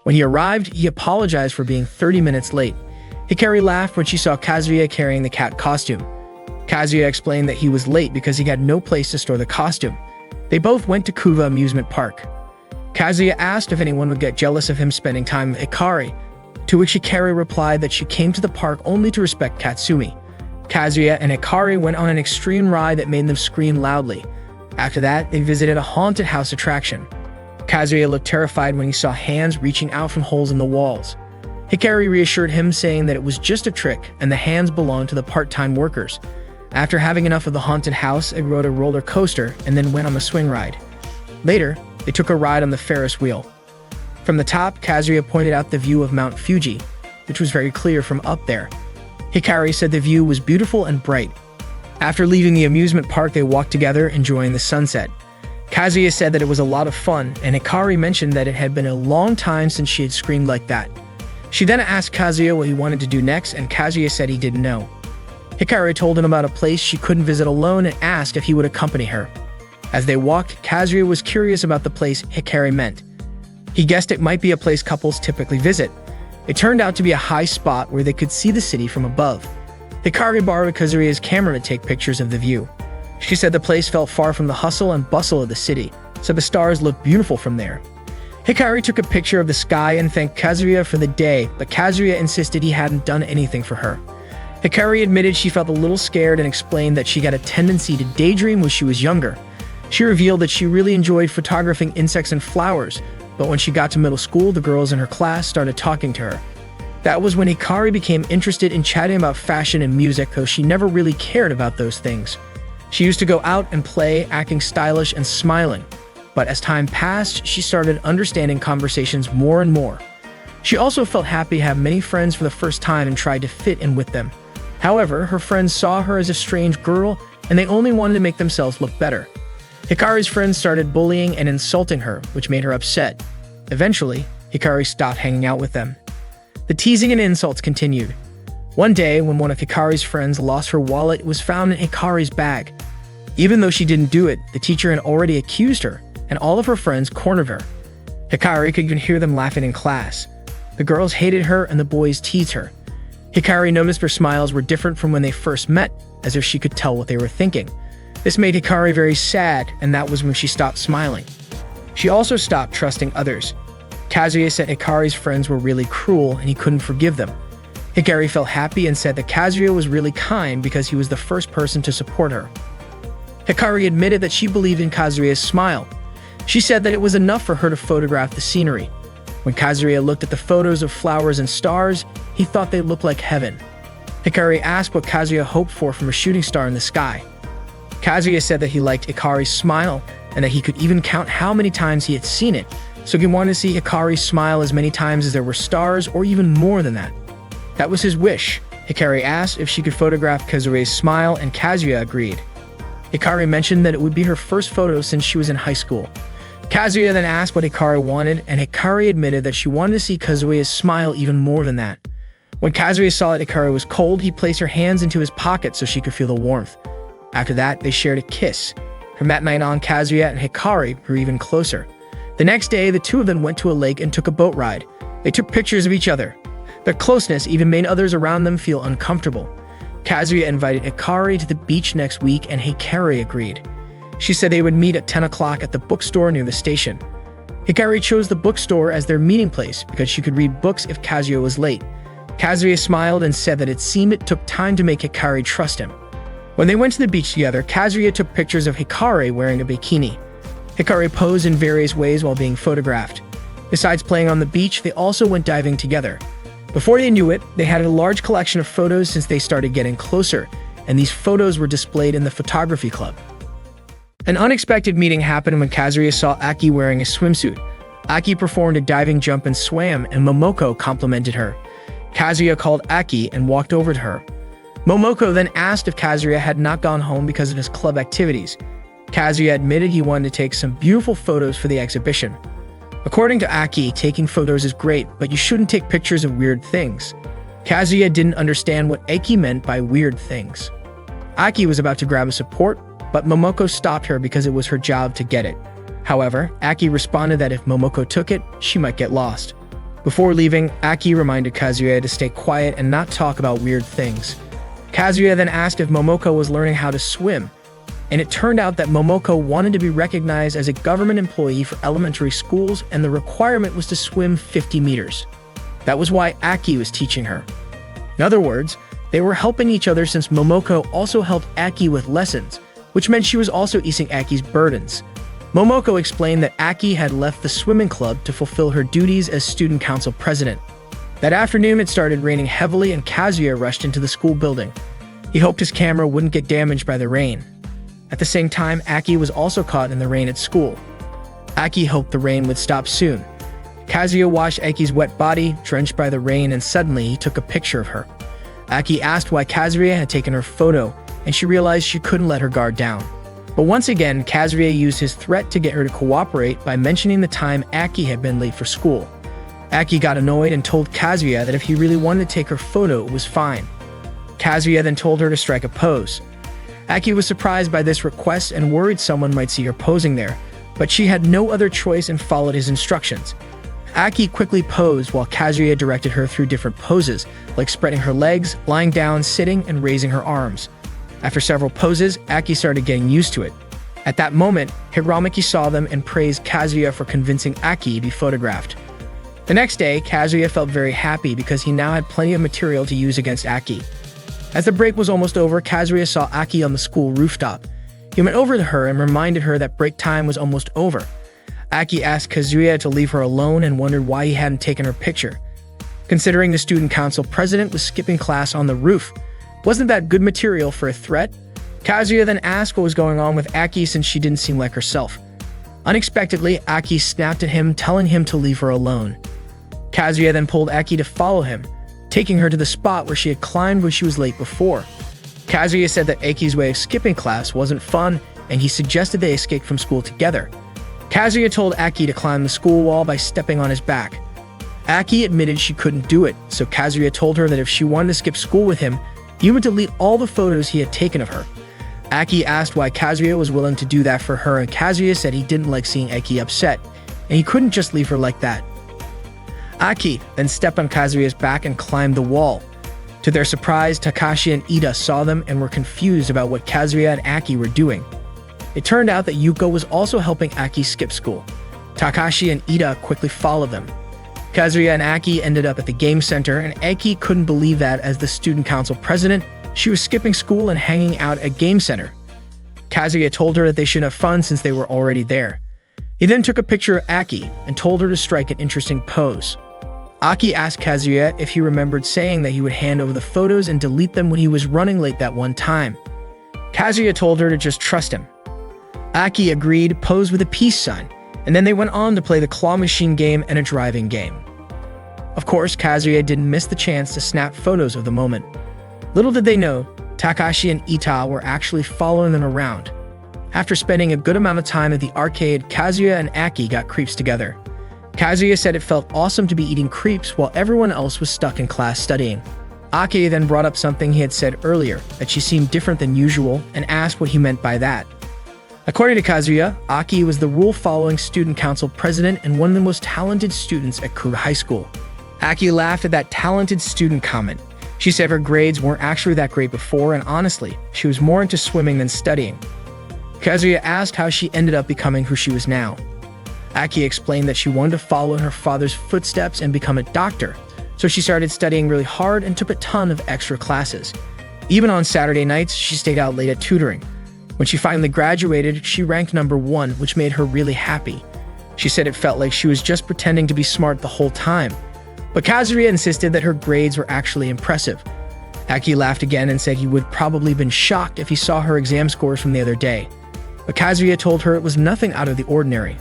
When he arrived, he apologized for being 30 minutes late. Hikari laughed when she saw Kazuya carrying the cat costume. Kazuya explained that he was late because he had no place to store the costume. They both went to Kuva Amusement Park. Kazuya asked if anyone would get jealous of him spending time with Hikari, to which Hikari replied that she came to the park only to respect Katsumi. Kazuya and Hikari went on an extreme ride that made them scream loudly. After that, they visited a haunted house attraction. Kazuya looked terrified when he saw hands reaching out from holes in the walls. Hikari reassured him, saying that it was just a trick and the hands belonged to the part-time workers. After having enough of the haunted house, they rode a roller coaster and then went on a swing ride. Later, they took a ride on the Ferris wheel. From the top, Kazuya pointed out the view of Mount Fuji, which was very clear from up there. Hikari said the view was beautiful and bright. After leaving the amusement park, they walked together, enjoying the sunset. Kazuya said that it was a lot of fun, and Hikari mentioned that it had been a long time since she had screamed like that. She then asked Kazuya what he wanted to do next, and Kazuya said he didn't know. Hikari told him about a place she couldn't visit alone and asked if he would accompany her. As they walked, Kazuya was curious about the place Hikari meant. He guessed it might be a place couples typically visit. It turned out to be a high spot where they could see the city from above. Hikari borrowed Kazuya's camera to take pictures of the view. She said the place felt far from the hustle and bustle of the city, so the stars looked beautiful from there. Hikari took a picture of the sky and thanked Kazuya for the day, but Kazuya insisted he hadn't done anything for her. Hikari admitted she felt a little scared and explained that she had a tendency to daydream when she was younger. She revealed that she really enjoyed photographing insects and flowers, but when she got to middle school, the girls in her class started talking to her. That was when Hikari became interested in chatting about fashion and music, though she never really cared about those things. She used to go out and play, acting stylish and smiling. But as time passed, she started understanding conversations more and more. She also felt happy to have many friends for the first time and tried to fit in with them. However, her friends saw her as a strange girl, and they only wanted to make themselves look better. Hikari's friends started bullying and insulting her, which made her upset. Eventually, Hikari stopped hanging out with them. The teasing and insults continued. One day, when one of Hikari's friends lost her wallet, it was found in Hikari's bag. Even though she didn't do it, the teacher had already accused her, and all of her friends cornered her. Hikari could even hear them laughing in class. The girls hated her and the boys teased her. Hikari noticed her smiles were different from when they first met, as if she could tell what they were thinking. This made Hikari very sad, and that was when she stopped smiling. She also stopped trusting others. Kazuya said Hikari's friends were really cruel and he couldn't forgive them. Hikari felt happy and said that Kazuya was really kind because he was the first person to support her. Hikari admitted that she believed in Kazuya's smile. She said that it was enough for her to photograph the scenery. When Kazuya looked at the photos of flowers and stars, he thought they looked like heaven. Hikari asked what Kazuya hoped for from a shooting star in the sky. Kazuya said that he liked Hikari's smile and that he could even count how many times he had seen it, so he wanted to see Hikari smile as many times as there were stars or even more than that. That was his wish. Hikari asked if she could photograph Kazuya's smile and Kazuya agreed. Hikari mentioned that it would be her first photo since she was in high school. Kazuya then asked what Hikari wanted, and Hikari admitted that she wanted to see Kazuya's smile even more than that. When Kazuya saw that Hikari was cold, he placed her hands into his pocket so she could feel the warmth. After that, they shared a kiss. From that night on, Kazuya and Hikari grew even closer. The next day, the two of them went to a lake and took a boat ride. They took pictures of each other. Their closeness even made others around them feel uncomfortable. Kazuya invited Hikari to the beach next week, and Hikari agreed. She said they would meet at 10 o'clock at the bookstore near the station. Hikari chose the bookstore as their meeting place because she could read books if Kazuya was late. Kazuya smiled and said that it seemed it took time to make Hikari trust him. When they went to the beach together, Kazuya took pictures of Hikari wearing a bikini. Hikari posed in various ways while being photographed. Besides playing on the beach, they also went diving together. Before they knew it, they had a large collection of photos since they started getting closer, and these photos were displayed in the photography club. An unexpected meeting happened when Kazuya saw Aki wearing a swimsuit. Aki performed a diving jump and swam, and Momoko complimented her. Kazuya called Aki and walked over to her. Momoko then asked if Kazuya had not gone home because of his club activities. Kazuya admitted he wanted to take some beautiful photos for the exhibition. According to Aki, taking photos is great, but you shouldn't take pictures of weird things. Kazuya didn't understand what Aki meant by weird things. Aki was about to grab a support, but Momoko stopped her because it was her job to get it. However, Aki responded that if Momoko took it, she might get lost. Before leaving, Aki reminded Kazuya to stay quiet and not talk about weird things. Kazuya then asked if Momoko was learning how to swim, and it turned out that Momoko wanted to be recognized as a government employee for elementary schools, and the requirement was to swim 50 meters. That was why Aki was teaching her. In other words, they were helping each other since Momoko also helped Aki with lessons, which meant she was also easing Aki's burdens. Momoko explained that Aki had left the swimming club to fulfill her duties as student council president. That afternoon, it started raining heavily and Kazuya rushed into the school building. He hoped his camera wouldn't get damaged by the rain. At the same time, Aki was also caught in the rain at school. Aki hoped the rain would stop soon. Kazuya watched Aki's wet body, drenched by the rain, and suddenly he took a picture of her. Aki asked why Kazuya had taken her photo, and she realized she couldn't let her guard down. But once again, Kazuya used his threat to get her to cooperate by mentioning the time Aki had been late for school. Aki got annoyed and told Kazuya that if he really wanted to take her photo, it was fine. Kazuya then told her to strike a pose. Aki was surprised by this request and worried someone might see her posing there, but she had no other choice and followed his instructions. Aki quickly posed while Kazuya directed her through different poses, like spreading her legs, lying down, sitting, and raising her arms. After several poses, Aki started getting used to it. At that moment, Hiramaki saw them and praised Kazuya for convincing Aki to be photographed. The next day, Kazuya felt very happy because he now had plenty of material to use against Aki. As the break was almost over, Kazuya saw Aki on the school rooftop. He went over to her and reminded her that break time was almost over. Aki asked Kazuya to leave her alone and wondered why he hadn't taken her picture. Considering the student council president was skipping class on the roof, wasn't that good material for a threat? Kazuya then asked what was going on with Aki since she didn't seem like herself. Unexpectedly, Aki snapped at him, telling him to leave her alone. Kazuya then pulled Aki to follow him, taking her to the spot where she had climbed when she was late before. Kazuya said that Aki's way of skipping class wasn't fun and he suggested they escape from school together. Kazuya told Aki to climb the school wall by stepping on his back. Aki admitted she couldn't do it, so Kazuya told her that if she wanted to skip school with him, he would delete all the photos he had taken of her. Aki asked why Kazuya was willing to do that for her, and Kazuya said he didn't like seeing Aki upset, and he couldn't just leave her like that. Aki then stepped on Kazuya's back and climbed the wall. To their surprise, Takashi and Ida saw them and were confused about what Kazuya and Aki were doing. It turned out that Yuko was also helping Aki skip school. Takashi and Ida quickly followed them. Kazuya and Aki ended up at the game center, and Aki couldn't believe that as the student council president, she was skipping school and hanging out at game center. Kazuya told her that they should have fun since they were already there. He then took a picture of Aki and told her to strike an interesting pose. Aki asked Kazuya if he remembered saying that he would hand over the photos and delete them when he was running late that one time. Kazuya told her to just trust him. Aki agreed, posed with a peace sign, and then they went on to play the claw machine game and a driving game. Of course, Kazuya didn't miss the chance to snap photos of the moment. Little did they know, Takashi and Ita were actually following them around. After spending a good amount of time at the arcade, Kazuya and Aki got creeps together. Kazuya said it felt awesome to be eating creeps while everyone else was stuck in class studying. Aki then brought up something he had said earlier, that she seemed different than usual, and asked what he meant by that. According to Kazuya, Aki was the rule-following student council president and one of the most talented students at Kuru High School. Aki laughed at that talented student comment. She said her grades weren't actually that great before, and honestly, she was more into swimming than studying. Kazuya asked how she ended up becoming who she was now. Aki explained that she wanted to follow in her father's footsteps and become a doctor, so she started studying really hard and took a ton of extra classes. Even on Saturday nights, she stayed out late at tutoring. When she finally graduated, she ranked #1, which made her really happy. She said it felt like she was just pretending to be smart the whole time. But Kazuya insisted that her grades were actually impressive. Aki laughed again and said he would probably been shocked if he saw her exam scores from the other day. But Kazuya told her it was nothing out of the ordinary.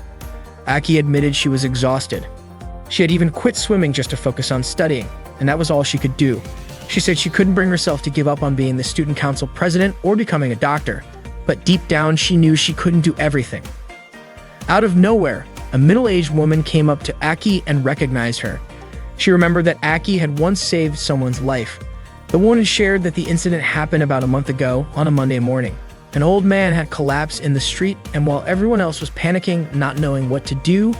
Aki admitted she was exhausted. She had even quit swimming just to focus on studying, and that was all she could do. She said she couldn't bring herself to give up on being the student council president or becoming a doctor, but deep down she knew she couldn't do everything. Out of nowhere, a middle-aged woman came up to Aki and recognized her. She remembered that Aki had once saved someone's life. The woman shared that the incident happened about a month ago on a Monday morning. An old man had collapsed in the street, and while everyone else was panicking, not knowing what to do,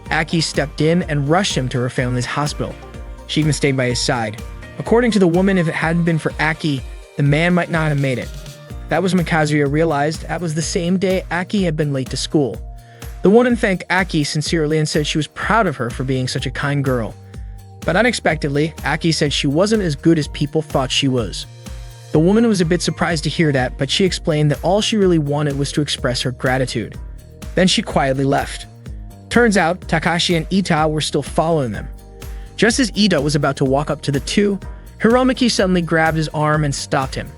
Aki stepped in and rushed him to her family's hospital. She even stayed by his side. According to the woman, if it hadn't been for Aki, the man might not have made it. That was when Kazuya realized that was the same day Aki had been late to school. The woman thanked Aki sincerely and said she was proud of her for being such a kind girl. But unexpectedly, Aki said she wasn't as good as people thought she was. The woman was a bit surprised to hear that, but she explained that all she really wanted was to express her gratitude. Then she quietly left. Turns out, Takashi and Ita were still following them. Just as Ida was about to walk up to the two, Hiromiki suddenly grabbed his arm and stopped him.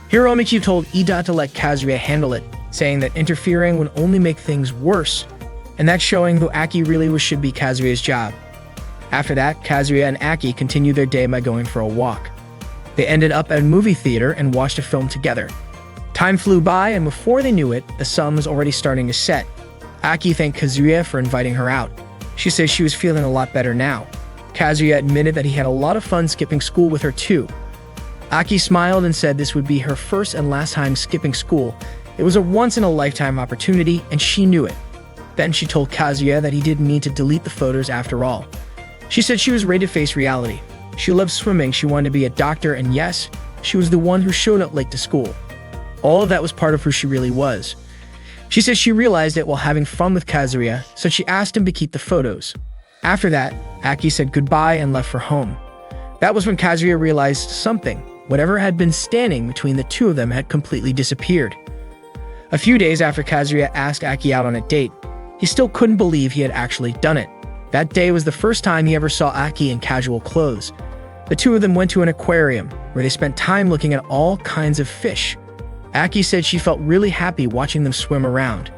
Hiromiki told Ida to let Kazuya handle it, saying that interfering would only make things worse, and that showing who Aki really was should be Kazuya's job. After that, Kazuya and Aki continued their day by going for a walk. They ended up at a movie theater and watched a film together. Time flew by, and before they knew it, the sun was already starting to set. Aki thanked Kazuya for inviting her out. She said she was feeling a lot better now. Kazuya admitted that he had a lot of fun skipping school with her too. Aki smiled and said this would be her first and last time skipping school. It was a once-in-a-lifetime opportunity, and she knew it. Then she told Kazuya that he didn't need to delete the photos after all. She said she was ready to face reality. She loved swimming, she wanted to be a doctor, and yes, she was the one who showed up late to school. All of that was part of who she really was. She said she realized it while having fun with Kazuya, so she asked him to keep the photos. After that, Aki said goodbye and left for home. That was when Kazuya realized something. Whatever had been standing between the two of them had completely disappeared. A few days after Kazuya asked Aki out on a date, he still couldn't believe he had actually done it. That day was the first time he ever saw Aki in casual clothes. The two of them went to an aquarium, where they spent time looking at all kinds of fish. Aki said she felt really happy watching them swim around.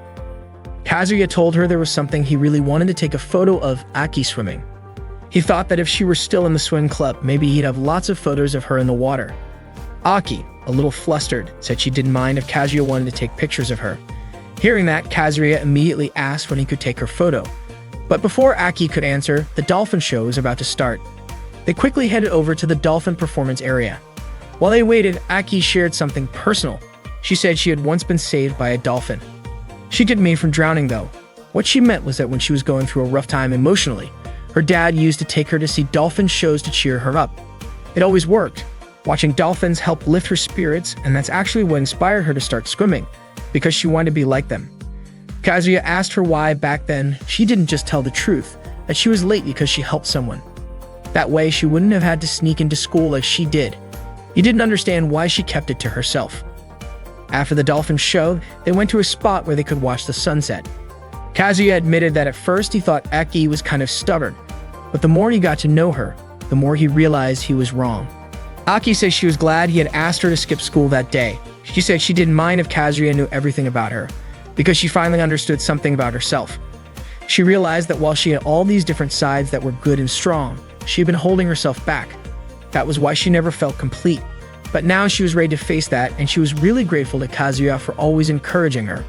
Kazuya told her there was something he really wanted to take a photo of Aki swimming. He thought that if she were still in the swim club, maybe he'd have lots of photos of her in the water. Aki, a little flustered, said she didn't mind if Kazuya wanted to take pictures of her. Hearing that, Kazuya immediately asked when he could take her photo. But before Aki could answer, the dolphin show was about to start. They quickly headed over to the dolphin performance area. While they waited, Aki shared something personal. She said she had once been saved by a dolphin. She didn't mean from drowning though. What she meant was that when she was going through a rough time emotionally, her dad used to take her to see dolphin shows to cheer her up. It always worked. Watching dolphins helped lift her spirits, and that's actually what inspired her to start swimming, because she wanted to be like them. Kazuya asked her why back then she didn't just tell the truth, that she was late because she helped someone. That way she wouldn't have had to sneak into school like she did. He didn't understand why she kept it to herself. After the dolphin show, they went to a spot where they could watch the sunset. Kazuya admitted that at first he thought Aki was kind of stubborn, but the more he got to know her, the more he realized he was wrong. Aki says she was glad he had asked her to skip school that day. She said she didn't mind if Kazuya knew everything about her, because she finally understood something about herself. She realized that while she had all these different sides that were good and strong, she had been holding herself back. That was why she never felt complete. But now she was ready to face that, and she was really grateful to Kazuya for always encouraging her.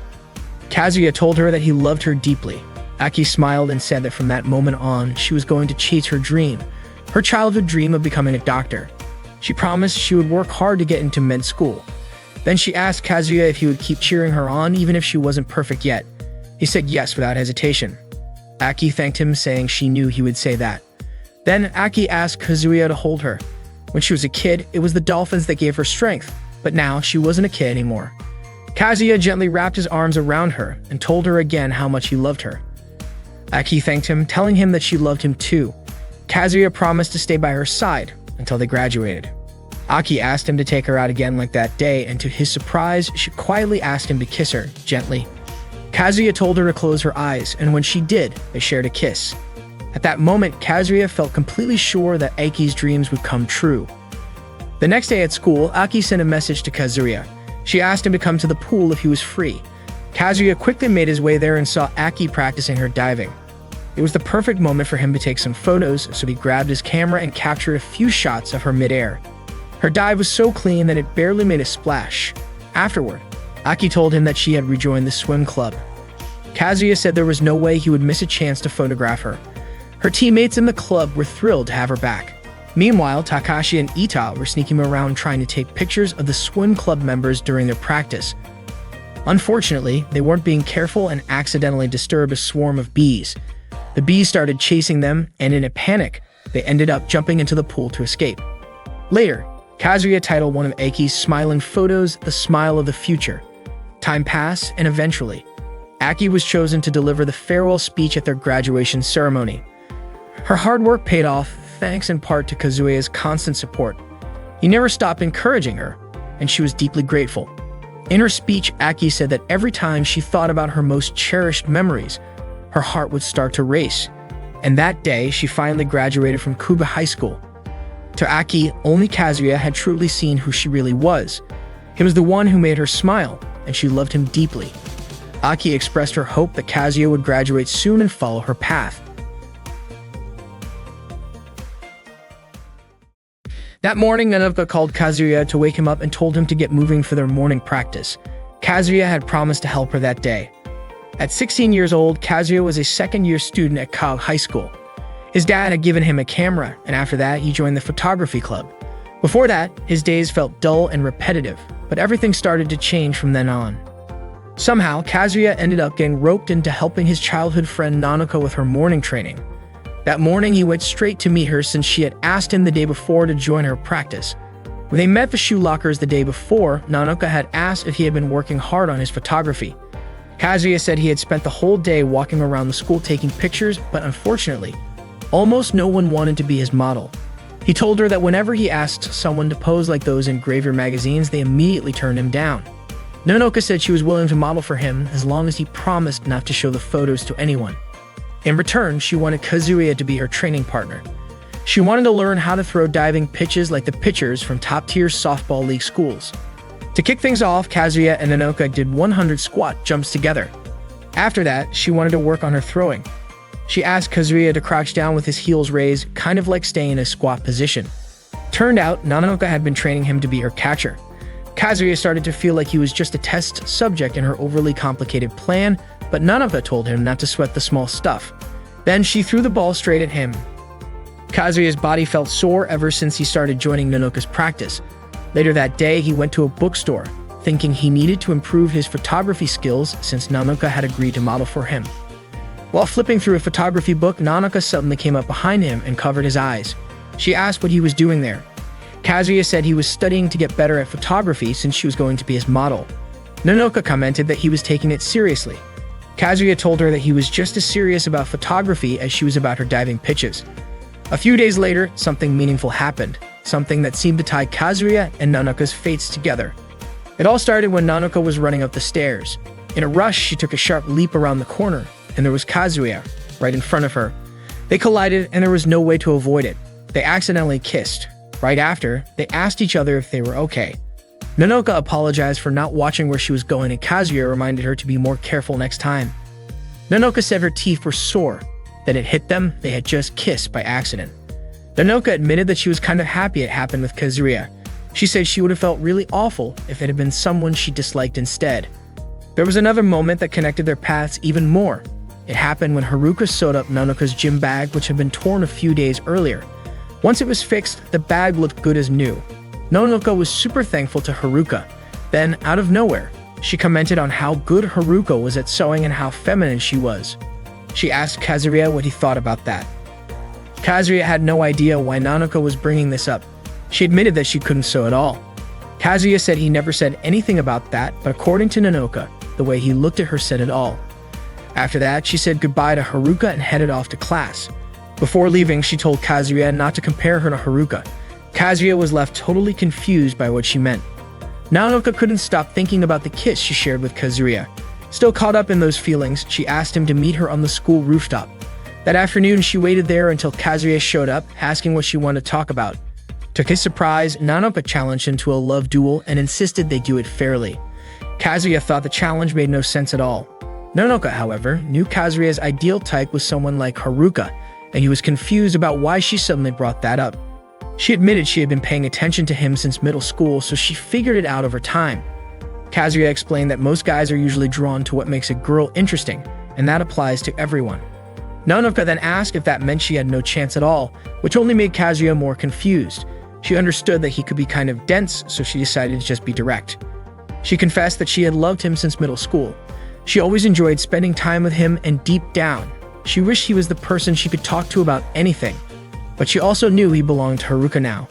Kazuya told her that he loved her deeply. Aki smiled and said that from that moment on, she was going to chase her dream, her childhood dream of becoming a doctor. She promised she would work hard to get into med school. Then she asked Kazuya if he would keep cheering her on even if she wasn't perfect yet. He said yes without hesitation. Aki thanked him, saying she knew he would say that. Then Aki asked Kazuya to hold her. When she was a kid, it was the dolphins that gave her strength, but now she wasn't a kid anymore. Kazuya gently wrapped his arms around her and told her again how much he loved her. Aki thanked him, telling him that she loved him too. Kazuya promised to stay by her side until they graduated. Aki asked him to take her out again like that day, and to his surprise, she quietly asked him to kiss her, gently. Kazuya told her to close her eyes, and when she did, they shared a kiss. At that moment, Kazuya felt completely sure that Aki's dreams would come true. The next day at school, Aki sent a message to Kazuya. She asked him to come to the pool if he was free. Kazuya quickly made his way there and saw Aki practicing her diving. It was the perfect moment for him to take some photos, so he grabbed his camera and captured a few shots of her midair. Her dive was so clean that it barely made a splash. Afterward, Aki told him that she had rejoined the swim club. Kazuya said there was no way he would miss a chance to photograph her. Her teammates in the club were thrilled to have her back. Meanwhile, Takashi and Ita were sneaking around trying to take pictures of the swim club members during their practice. Unfortunately, they weren't being careful and accidentally disturbed a swarm of bees. The bees started chasing them, and in a panic, they ended up jumping into the pool to escape. Later, Kazuya titled one of Aki's smiling photos "The Smile of the Future." Time passed, and eventually, Aki was chosen to deliver the farewell speech at their graduation ceremony. Her hard work paid off, thanks in part to Kazuya's constant support. He never stopped encouraging her, and she was deeply grateful. In her speech, Aki said that every time she thought about her most cherished memories, her heart would start to race. And that day, she finally graduated from Kuba High School. To Aki, only Kazuya had truly seen who she really was. He was the one who made her smile, and she loved him deeply. Aki expressed her hope that Kazuya would graduate soon and follow her path. That morning, Nanoka called Kazuya to wake him up and told him to get moving for their morning practice. Kazuya had promised to help her that day. At 16 years old, Kazuya was a second-year student at Kog High School. His dad had given him a camera, and after that, he joined the photography club. Before that, his days felt dull and repetitive, but everything started to change from then on. Somehow, Kazuya ended up getting roped into helping his childhood friend Nanoka with her morning training. That morning, he went straight to meet her since she had asked him the day before to join her practice. When they met the shoe lockers the day before, Nanoka had asked if he had been working hard on his photography. Kazuya said he had spent the whole day walking around the school taking pictures, but unfortunately, almost no one wanted to be his model. He told her that whenever he asked someone to pose like those in Graver magazines, they immediately turned him down. Nanoka said she was willing to model for him as long as he promised not to show the photos to anyone. In return, she wanted Kazuya to be her training partner. She wanted to learn how to throw diving pitches like the pitchers from top-tier softball league schools. To kick things off, Kazuya and Nanoka did 100 squat jumps together. After that, she wanted to work on her throwing. She asked Kazuya to crouch down with his heels raised, kind of like staying in a squat position. Turned out, Nanoka had been training him to be her catcher. Kazuya started to feel like he was just a test subject in her overly complicated plan, but Nanoka told him not to sweat the small stuff. Then she threw the ball straight at him. Kazuya's body felt sore ever since he started joining Nanoka's practice. Later that day, he went to a bookstore, thinking he needed to improve his photography skills since Nanoka had agreed to model for him. While flipping through a photography book, Nanoka suddenly came up behind him and covered his eyes. She asked what he was doing there. Kazuya said he was studying to get better at photography since she was going to be his model. Nanoka commented that he was taking it seriously. Kazuya told her that he was just as serious about photography as she was about her diving pitches. A few days later, something meaningful happened, something that seemed to tie Kazuya and Nanoka's fates together. It all started when Nanoka was running up the stairs. In a rush, she took a sharp leap around the corner, and there was Kazuya right in front of her. They collided, and there was no way to avoid it. They accidentally kissed. Right after, they asked each other if they were okay. Nanoka apologized for not watching where she was going, and Kazuya reminded her to be more careful next time. Nanoka said her teeth were sore, that it hit them they had just kissed by accident. Nanoka admitted that she was kind of happy it happened with Kazuya. She said she would have felt really awful if it had been someone she disliked instead. There was another moment that connected their paths even more. It happened when Haruka sewed up Nanoka's gym bag, which had been torn a few days earlier. Once it was fixed, the bag looked good as new. Nanoka was super thankful to Haruka. Then, out of nowhere, she commented on how good Haruka was at sewing and how feminine she was. She asked Kazuya what he thought about that. Kazuya had no idea why Nanoka was bringing this up. She admitted that she couldn't sew at all. Kazuya said he never said anything about that, but according to Nanoka, the way he looked at her said it all. After that, she said goodbye to Haruka and headed off to class. Before leaving, she told Kazuya not to compare her to Haruka. Kazuya was left totally confused by what she meant. Nanoka couldn't stop thinking about the kiss she shared with Kazuya. Still caught up in those feelings, she asked him to meet her on the school rooftop. That afternoon, she waited there until Kazuya showed up, asking what she wanted to talk about. To his surprise, Nanoka challenged him to a love duel and insisted they do it fairly. Kazuya thought the challenge made no sense at all. Nanoka, however, knew Kazuya's ideal type was someone like Haruka, and he was confused about why she suddenly brought that up. She admitted she had been paying attention to him since middle school, so she figured it out over time. Kazuya explained that most guys are usually drawn to what makes a girl interesting, and that applies to everyone. Nanoka then asked if that meant she had no chance at all, which only made Kazuya more confused. She understood that he could be kind of dense, so she decided to just be direct. She confessed that she had loved him since middle school. She always enjoyed spending time with him, and deep down, she wished he was the person she could talk to about anything. But she also knew he belonged to Haruka now.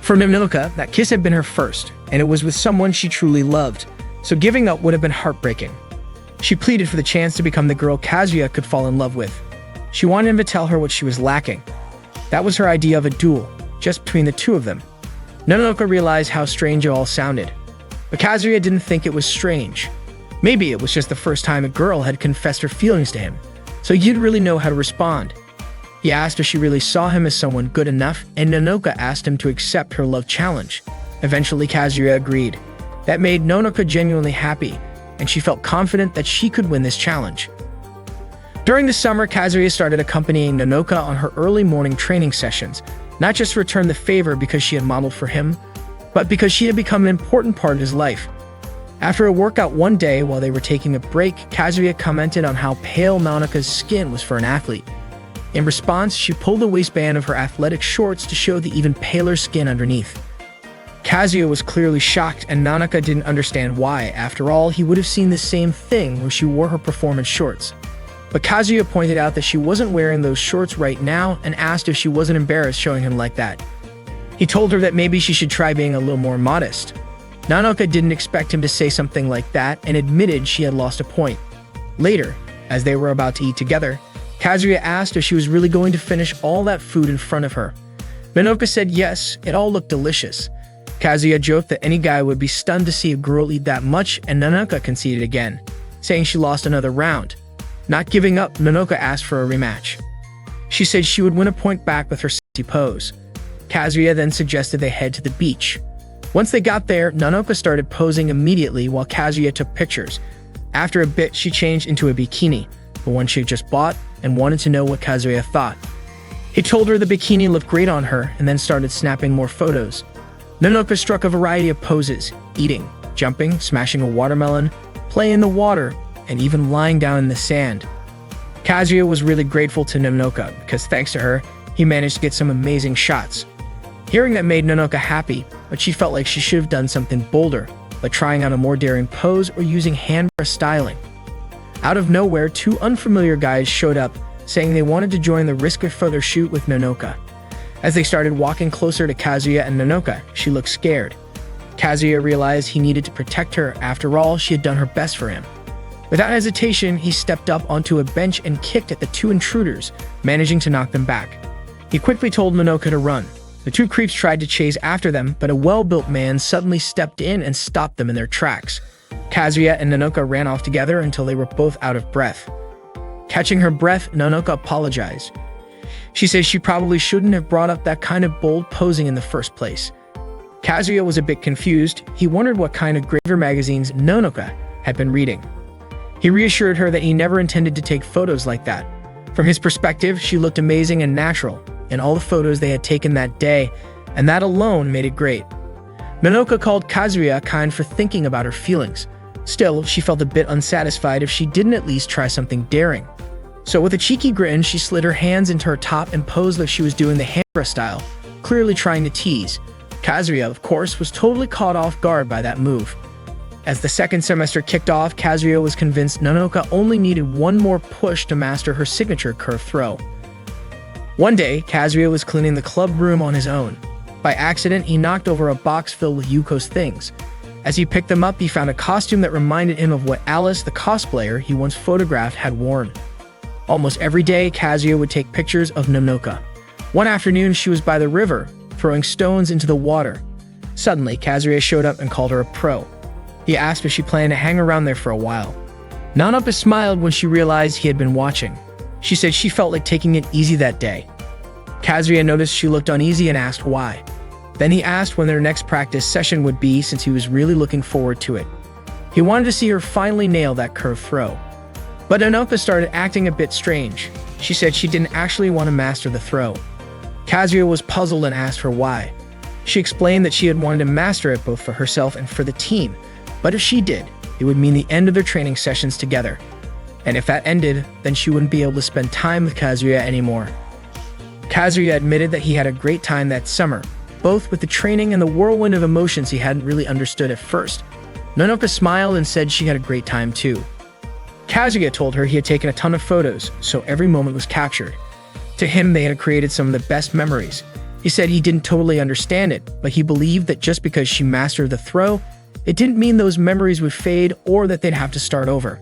For Nanoka, that kiss had been her first, and it was with someone she truly loved, so giving up would have been heartbreaking. She pleaded for the chance to become the girl Kazuya could fall in love with. She wanted him to tell her what she was lacking. That was her idea of a duel, just between the two of them. Nanoka realized how strange it all sounded. But Kazuya didn't think it was strange. Maybe it was just the first time a girl had confessed her feelings to him, so he didn't really know how to respond. He asked if she really saw him as someone good enough, and Nanoka asked him to accept her love challenge. Eventually, Kazuya agreed. That made Nanoka genuinely happy, and she felt confident that she could win this challenge. During the summer, Kazuya started accompanying Nanoka on her early morning training sessions, not just to return the favor because she had modeled for him, but because she had become an important part of his life. After a workout one day while they were taking a break, Kazuya commented on how pale Nanoka's skin was for an athlete. In response, she pulled the waistband of her athletic shorts to show the even paler skin underneath. Kazuya was clearly shocked, and Nanoka didn't understand why. After all, he would have seen the same thing when she wore her performance shorts. But Kazuya pointed out that she wasn't wearing those shorts right now and asked if she wasn't embarrassed showing him like that. He told her that maybe she should try being a little more modest. Nanoka didn't expect him to say something like that and admitted she had lost a point. Later, as they were about to eat together, Kazuya asked if she was really going to finish all that food in front of her. Nanoka said yes, it all looked delicious. Kazuya joked that any guy would be stunned to see a girl eat that much, and Nanoka conceded again, saying she lost another round. Not giving up, Nanoka asked for a rematch. She said she would win a point back with her sexy pose. Kazuya then suggested they head to the beach. Once they got there, Nanoka started posing immediately while Kazuya took pictures. After a bit, she changed into a bikini, the one she had just bought, and wanted to know what Kazuya thought. He told her the bikini looked great on her and then started snapping more photos. Nanoka struck a variety of poses. eating, jumping, smashing a watermelon, playing in the water, and even lying down in the sand. Kazuya was really grateful to Nonoka because thanks to her, he managed to get some amazing shots. Hearing that made Nonoka happy, but she felt like she should have done something bolder, like trying out a more daring pose or using hand brush styling. Out of nowhere, two unfamiliar guys showed up, saying they wanted to join the risk a photo shoot with Nonoka. As they started walking closer to Kazuya and Nonoka, she looked scared. Kazuya realized he needed to protect her. After all, she had done her best for him. Without hesitation, he stepped up onto a bench and kicked at the two intruders, managing to knock them back. He quickly told Nonoka to run. The two creeps tried to chase after them, but a well-built man suddenly stepped in and stopped them in their tracks. Kazuya and Nonoka ran off together until they were both out of breath. Catching her breath, Nonoka apologized. She said she probably shouldn't have brought up that kind of bold posing in the first place. Kazuya was a bit confused. He wondered what kind of graver magazines Nonoka had been reading. He reassured her that he never intended to take photos like that. From his perspective, she looked amazing and natural in all the photos they had taken that day, and that alone made it great. Nonoka called Kazuya kind for thinking about her feelings. Still, she felt a bit unsatisfied if she didn't at least try something daring. So with a cheeky grin, she slid her hands into her top and posed like she was doing the hand style, clearly trying to tease. Kazuya, of course, was totally caught off guard by that move. As the second semester kicked off, Kazuya was convinced Nonoka only needed one more push to master her signature curve throw. One day, Kazuya was cleaning the club room on his own. By accident, he knocked over a box filled with Yuko's things. As he picked them up, he found a costume that reminded him of what Alice, the cosplayer he once photographed, had worn. Almost every day, Kazuya would take pictures of Nonoka. One afternoon, she was by the river, throwing stones into the water. Suddenly, Kazuya showed up and called her a pro. He asked if she planned to hang around there for a while. Nonoka smiled when she realized he had been watching. She said she felt like taking it easy that day. Kazuya noticed she looked uneasy and asked why. Then he asked when their next practice session would be since he was really looking forward to it. He wanted to see her finally nail that curve throw. But Nonoka started acting a bit strange. She said she didn't actually want to master the throw. Kazuya was puzzled and asked her why. She explained that she had wanted to master it both for herself and for the team, but if she did, it would mean the end of their training sessions together. And if that ended, then she wouldn't be able to spend time with Kazuya anymore. Kazuya admitted that he had a great time that summer, both with the training and the whirlwind of emotions he hadn't really understood at first. Nonoka smiled and said she had a great time too. Kazuya told her he had taken a ton of photos, so every moment was captured. To him, they had created some of the best memories. He said he didn't totally understand it, but he believed that just because she mastered the throw, it didn't mean those memories would fade or that they'd have to start over.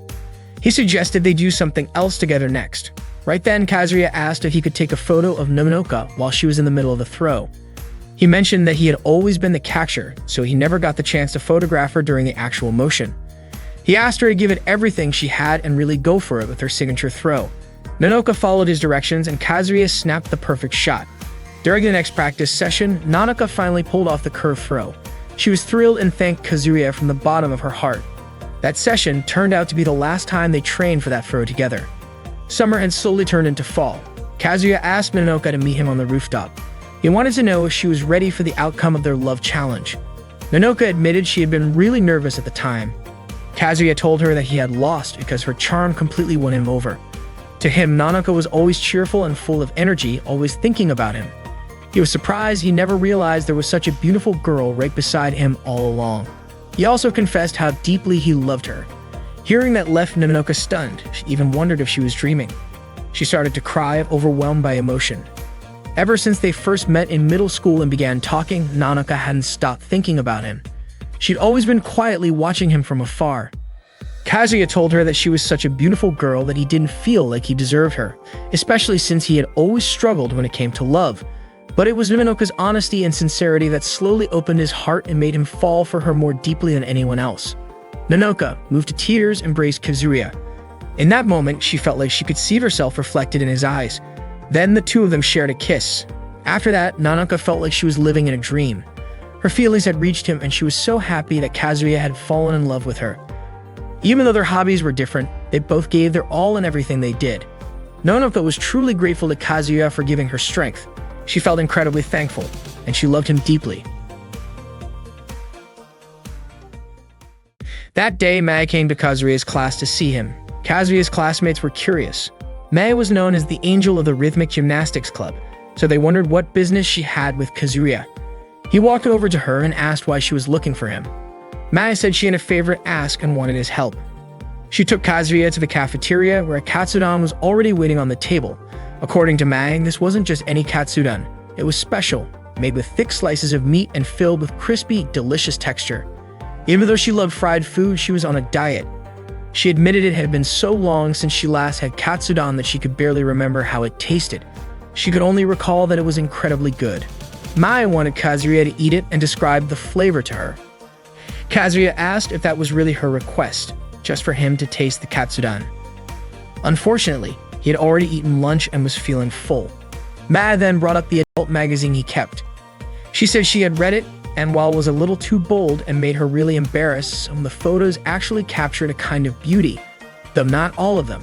He suggested they do something else together next. Right then, Kazuya asked if he could take a photo of Nonoka while she was in the middle of the throw. He mentioned that he had always been the catcher, so he never got the chance to photograph her during the actual motion. He asked her to give it everything she had and really go for it with her signature throw. Nonoka followed his directions and Kazuya snapped the perfect shot. During the next practice session, Nonoka finally pulled off the curve throw. She was thrilled and thanked Kazuya from the bottom of her heart. That session turned out to be the last time they trained for that throw together. Summer had slowly turned into fall. Kazuya asked Nonoka to meet him on the rooftop. He wanted to know if she was ready for the outcome of their love challenge. Nonoka admitted she had been really nervous at the time. Kazuya told her that he had lost because her charm completely won him over. To him, Nonoka was always cheerful and full of energy, always thinking about him. He was surprised he never realized there was such a beautiful girl right beside him all along. He also confessed how deeply he loved her. Hearing that left Nonoka stunned. She even wondered if she was dreaming. She started to cry, overwhelmed by emotion. Ever since they first met in middle school and began talking, Nonoka hadn't stopped thinking about him. She'd always been quietly watching him from afar. Kazuya told her that she was such a beautiful girl that he didn't feel like he deserved her, especially since he had always struggled when it came to love. But it was Nonoka's honesty and sincerity that slowly opened his heart and made him fall for her more deeply than anyone else. Nonoka, moved to tears, embraced Kazuya. In that moment, she felt like she could see herself reflected in his eyes. Then the two of them shared a kiss. After that, Nonoka felt like she was living in a dream. Her feelings had reached him and she was so happy that Kazuya had fallen in love with her. Even though their hobbies were different, they both gave their all in everything they did. Nonoka was truly grateful to Kazuya for giving her strength. She felt incredibly thankful, and she loved him deeply. That day, Mae came to Kazuya's class to see him. Kazuya's classmates were curious. Mae was known as the angel of the rhythmic gymnastics club, so they wondered what business she had with Kazuya. He walked over to her and asked why she was looking for him. Mae said she had a favor to ask and wanted his help. She took Kazuya to the cafeteria where a katsudon was already waiting on the table. According to Mae, this wasn't just any katsudon. It was special, made with thick slices of meat and filled with crispy, delicious texture. Even though she loved fried food, she was on a diet. She admitted it had been so long since she last had katsudon that she could barely remember how it tasted. She could only recall that it was incredibly good. Mae wanted Kazuya to eat it and describe the flavor to her. Kazuya asked if that was really her request, just for him to taste the katsudon. Unfortunately, he had already eaten lunch and was feeling full. Mae then brought up the adult magazine he kept. She said she had read it, and while it was a little too bold and made her really embarrassed, some of the photos actually captured a kind of beauty, though not all of them.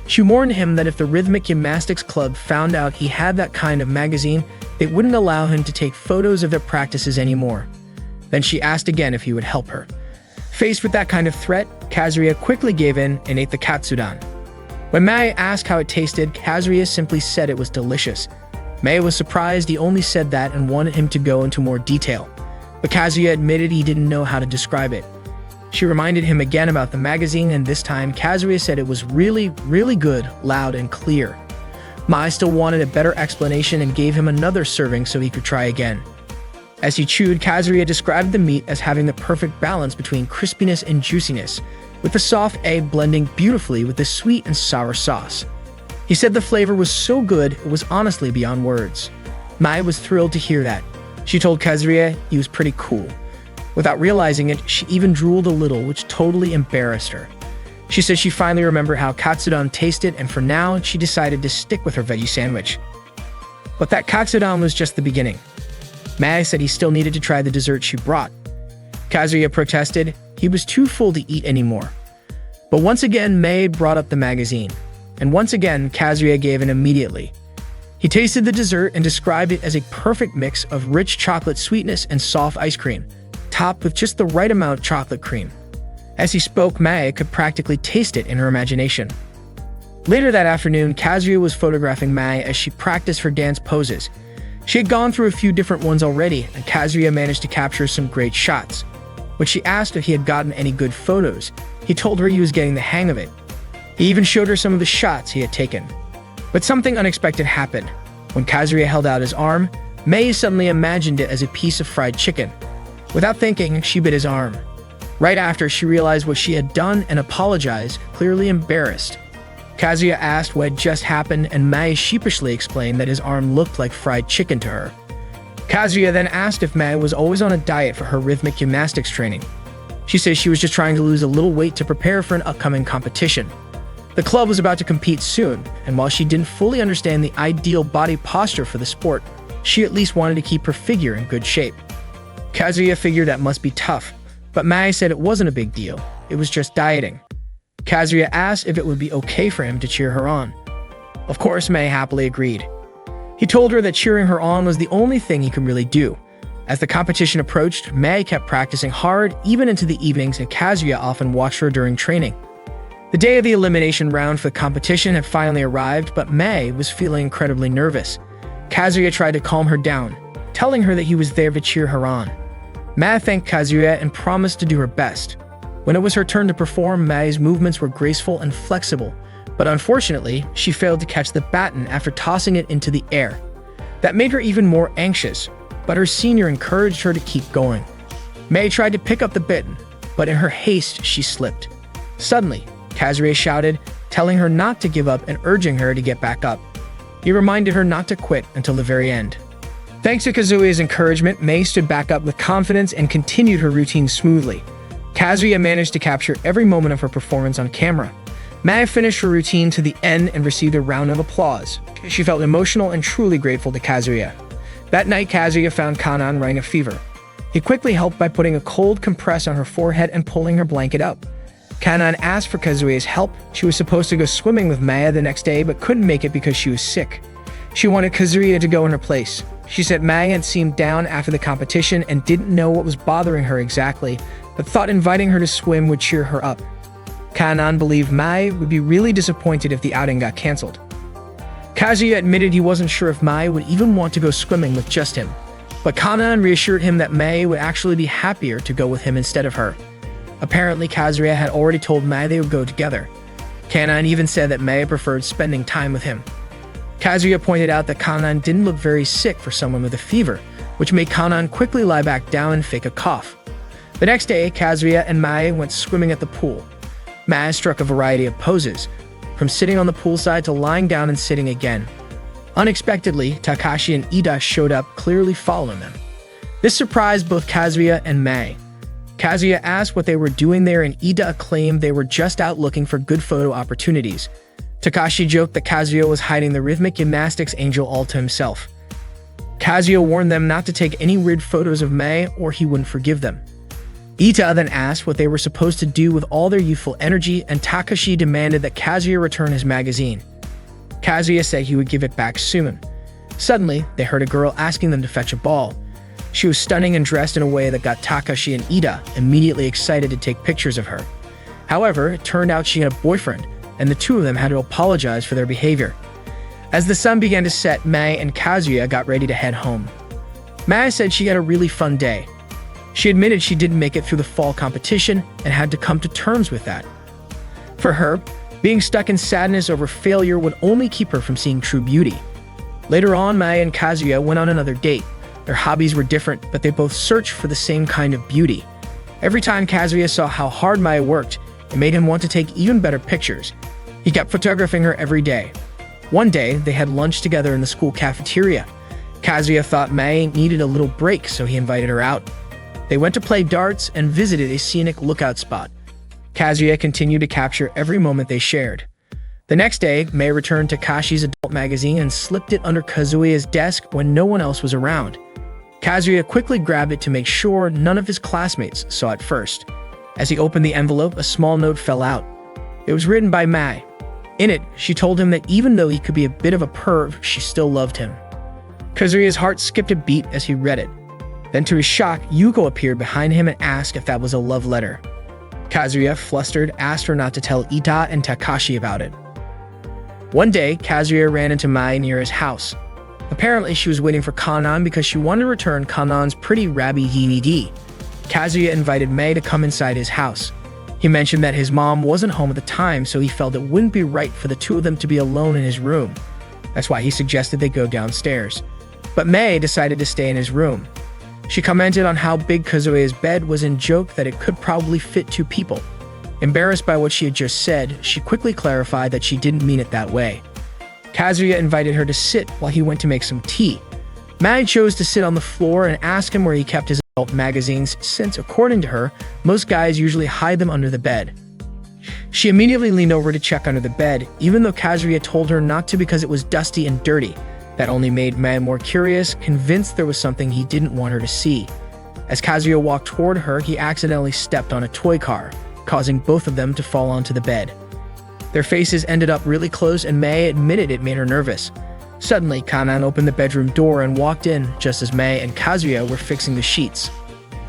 She warned him that if the Rhythmic Gymnastics Club found out he had that kind of magazine, they wouldn't allow him to take photos of their practices anymore. Then she asked again if he would help her. Faced with that kind of threat, Kazuya quickly gave in and ate the katsudon. When Mae asked how it tasted, Kazuya simply said it was delicious. Mae was surprised he only said that and wanted him to go into more detail. But Kazuya admitted he didn't know how to describe it. She reminded him again about the magazine, and this time Kazuya said it was really, really good, loud, and clear. Mae still wanted a better explanation and gave him another serving so he could try again. As he chewed, Kazuya described the meat as having the perfect balance between crispiness and juiciness, with the soft egg blending beautifully with the sweet and sour sauce. He said the flavor was so good, it was honestly beyond words. Mae was thrilled to hear that. She told Kazuya he was pretty cool. Without realizing it, she even drooled a little, which totally embarrassed her. She said she finally remembered how katsudon tasted, and for now, she decided to stick with her veggie sandwich. But that katsudon was just the beginning. Mae said he still needed to try the dessert she brought. Kazuya protested he was too full to eat anymore. But once again, Mae brought up the magazine. And once again, Kazuya gave in immediately. He tasted the dessert and described it as a perfect mix of rich chocolate sweetness and soft ice cream, topped with just the right amount of chocolate cream. As he spoke, Mae could practically taste it in her imagination. Later that afternoon, Kazuya was photographing Mae as she practiced her dance poses. She had gone through a few different ones already, and Kazuya managed to capture some great shots. When she asked if he had gotten any good photos, he told her he was getting the hang of it. He even showed her some of the shots he had taken. But something unexpected happened. When Kazuya held out his arm, Mae suddenly imagined it as a piece of fried chicken. Without thinking, she bit his arm. Right after, she realized what she had done and apologized, clearly embarrassed. Kazuya asked what had just happened, and Mae sheepishly explained that his arm looked like fried chicken to her. Kazuya then asked if Mae was always on a diet for her rhythmic gymnastics training. She said she was just trying to lose a little weight to prepare for an upcoming competition. The club was about to compete soon, and while she didn't fully understand the ideal body posture for the sport, she at least wanted to keep her figure in good shape. Kazuya figured that must be tough, but Mae said it wasn't a big deal. It was just dieting. Kazuya asked if it would be okay for him to cheer her on. Of course, Mae happily agreed. He told her that cheering her on was the only thing he could really do. As the competition approached, Mae kept practicing hard even into the evenings, and Kazuya often watched her during training. The day of the elimination round for the competition had finally arrived, but Mae was feeling incredibly nervous. Kazuya tried to calm her down, telling her that he was there to cheer her on. Mae thanked Kazuya and promised to do her best. When it was her turn to perform, Mae's movements were graceful and flexible, but unfortunately, she failed to catch the baton after tossing it into the air. That made her even more anxious, but her senior encouraged her to keep going. Mae tried to pick up the baton, but in her haste, she slipped. Suddenly, Kazuya shouted, telling her not to give up and urging her to get back up. He reminded her not to quit until the very end. Thanks to Kazuya's encouragement, Mae stood back up with confidence and continued her routine smoothly. Kazuya managed to capture every moment of her performance on camera. Mae finished her routine to the end and received a round of applause. She felt emotional and truly grateful to Kazuya. That night, Kazuya found Kanan running a fever. He quickly helped by putting a cold compress on her forehead and pulling her blanket up. Kanan asked for Kazuya's help. She was supposed to go swimming with Mae the next day, but couldn't make it because she was sick. She wanted Kazuya to go in her place. She said Mai had seemed down after the competition and didn't know what was bothering her exactly, but thought inviting her to swim would cheer her up. Kanan believed Mai would be really disappointed if the outing got cancelled. Kazuya admitted he wasn't sure if Mai would even want to go swimming with just him, but Kanan reassured him that Mai would actually be happier to go with him instead of her. Apparently, Kazuya had already told Mai they would go together. Kanan even said that Mai preferred spending time with him. Kazuya pointed out that Kanan didn't look very sick for someone with a fever, which made Kanan quickly lie back down and fake a cough. The next day, Kazuya and Mai went swimming at the pool. Mai struck a variety of poses, from sitting on the poolside to lying down and sitting again. Unexpectedly, Takashi and Ida showed up, clearly following them. This surprised both Kazuya and Mai. Kazuya asked what they were doing there, and Ida claimed they were just out looking for good photo opportunities. Takashi joked that Kazuya was hiding the rhythmic gymnastics angel all to himself. Kazuya warned them not to take any weird photos of Mai or he wouldn't forgive them. Ita then asked what they were supposed to do with all their youthful energy, and Takashi demanded that Kazuya return his magazine. Kazuya said he would give it back soon. Suddenly, they heard a girl asking them to fetch a ball. She was stunning and dressed in a way that got Takashi and Ida immediately excited to take pictures of her. However, it turned out she had a boyfriend, and the two of them had to apologize for their behavior. As the sun began to set, Mai and Kazuya got ready to head home. Mai said she had a really fun day. She admitted she didn't make it through the fall competition and had to come to terms with that. For her, being stuck in sadness over failure would only keep her from seeing true beauty. Later on, Mai and Kazuya went on another date. Their hobbies were different, but they both searched for the same kind of beauty. Every time Kazuya saw how hard Mai worked, it made him want to take even better pictures. He kept photographing her every day. One day, they had lunch together in the school cafeteria. Kazuya thought Mai needed a little break, so he invited her out. They went to play darts and visited a scenic lookout spot. Kazuya continued to capture every moment they shared. The next day, Mai returned to Takashi's adult magazine and slipped it under Kazuya's desk when no one else was around. Kazuya quickly grabbed it to make sure none of his classmates saw it first. As he opened the envelope, a small note fell out. It was written by Mai. In it, she told him that even though he could be a bit of a perv, she still loved him. Kazuya's heart skipped a beat as he read it. Then to his shock, Yuko appeared behind him and asked if that was a love letter. Kazuya, flustered, asked her not to tell Ita and Takashi about it. One day, Kazuya ran into Mai near his house. Apparently, she was waiting for Kanan because she wanted to return Kanan's pretty rabby DVD. Kazuya invited Mai to come inside his house. He mentioned that his mom wasn't home at the time, so he felt it wouldn't be right for the two of them to be alone in his room. That's why he suggested they go downstairs. But Mai decided to stay in his room. She commented on how big Kazuya's bed was and joked that it could probably fit two people. Embarrassed by what she had just said, she quickly clarified that she didn't mean it that way. Kazuya invited her to sit while he went to make some tea. Mai chose to sit on the floor and asked him where he kept his adult magazines, since, according to her, most guys usually hide them under the bed. She immediately leaned over to check under the bed, even though Kazuya told her not to because it was dusty and dirty. That only made Mai more curious, convinced there was something he didn't want her to see. As Kazuya walked toward her, he accidentally stepped on a toy car, causing both of them to fall onto the bed. Their faces ended up really close, and Mai admitted it made her nervous. Suddenly, Kanan opened the bedroom door and walked in just as Mai and Kazuya were fixing the sheets.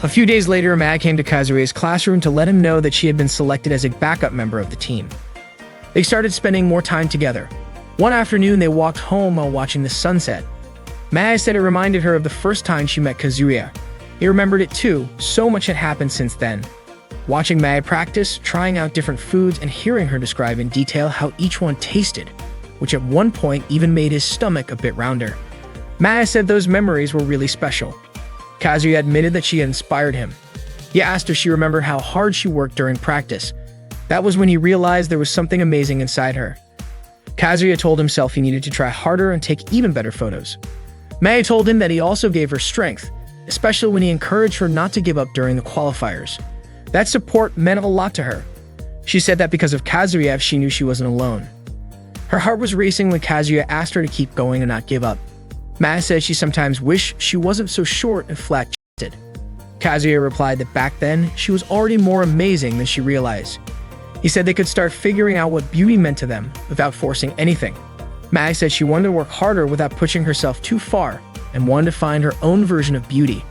A few days later, Mai came to Kazuya's classroom to let him know that she had been selected as a backup member of the team. They started spending more time together. One afternoon, they walked home while watching the sunset. Mai said it reminded her of the first time she met Kazuya. He remembered it too, so much had happened since then. Watching Mai practice, trying out different foods, and hearing her describe in detail how each one tasted, which at one point even made his stomach a bit rounder. Mai said those memories were really special. Kazuya admitted that she had inspired him. He asked if she remembered how hard she worked during practice. That was when he realized there was something amazing inside her. Kazuya told himself he needed to try harder and take even better photos. Mai told him that he also gave her strength, especially when he encouraged her not to give up during the qualifiers. That support meant a lot to her. She said that because of Kazuya, she knew she wasn't alone. Her heart was racing when Kazuya asked her to keep going and not give up. Mai said she sometimes wished she wasn't so short and flat-chested. Kazuya replied that back then, she was already more amazing than she realized. He said they could start figuring out what beauty meant to them without forcing anything. Mai said she wanted to work harder without pushing herself too far, and wanted to find her own version of beauty.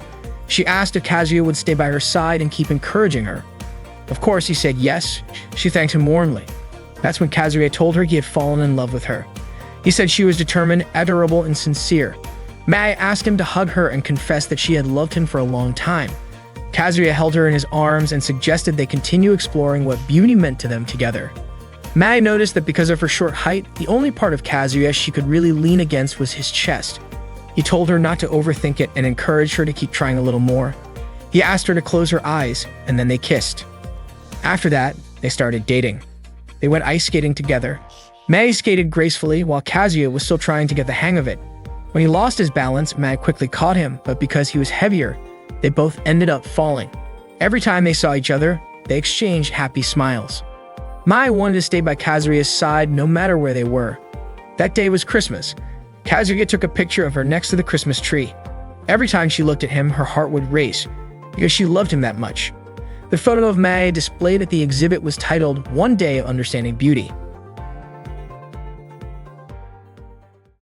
She asked if Kazuya would stay by her side and keep encouraging her. Of course, he said yes. She thanked him warmly. That's when Kazuya told her he had fallen in love with her. He said she was determined, adorable, and sincere. Mai asked him to hug her and confessed that she had loved him for a long time. Kazuya held her in his arms and suggested they continue exploring what beauty meant to them together. Mai noticed that because of her short height, the only part of Kazuya she could really lean against was his chest. He told her not to overthink it and encouraged her to keep trying a little more. He asked her to close her eyes, and then they kissed. After that, they started dating. They went ice skating together. Mai skated gracefully while Kazuya was still trying to get the hang of it. When he lost his balance, Mai quickly caught him, but because he was heavier, they both ended up falling. Every time they saw each other, they exchanged happy smiles. Mai wanted to stay by Kazuya's side no matter where they were. That day was Christmas. Kazuya took a picture of her next to the Christmas tree. Every time she looked at him, her heart would race because she loved him that much. The photo of Mai displayed at the exhibit was titled "One Day of Understanding Beauty."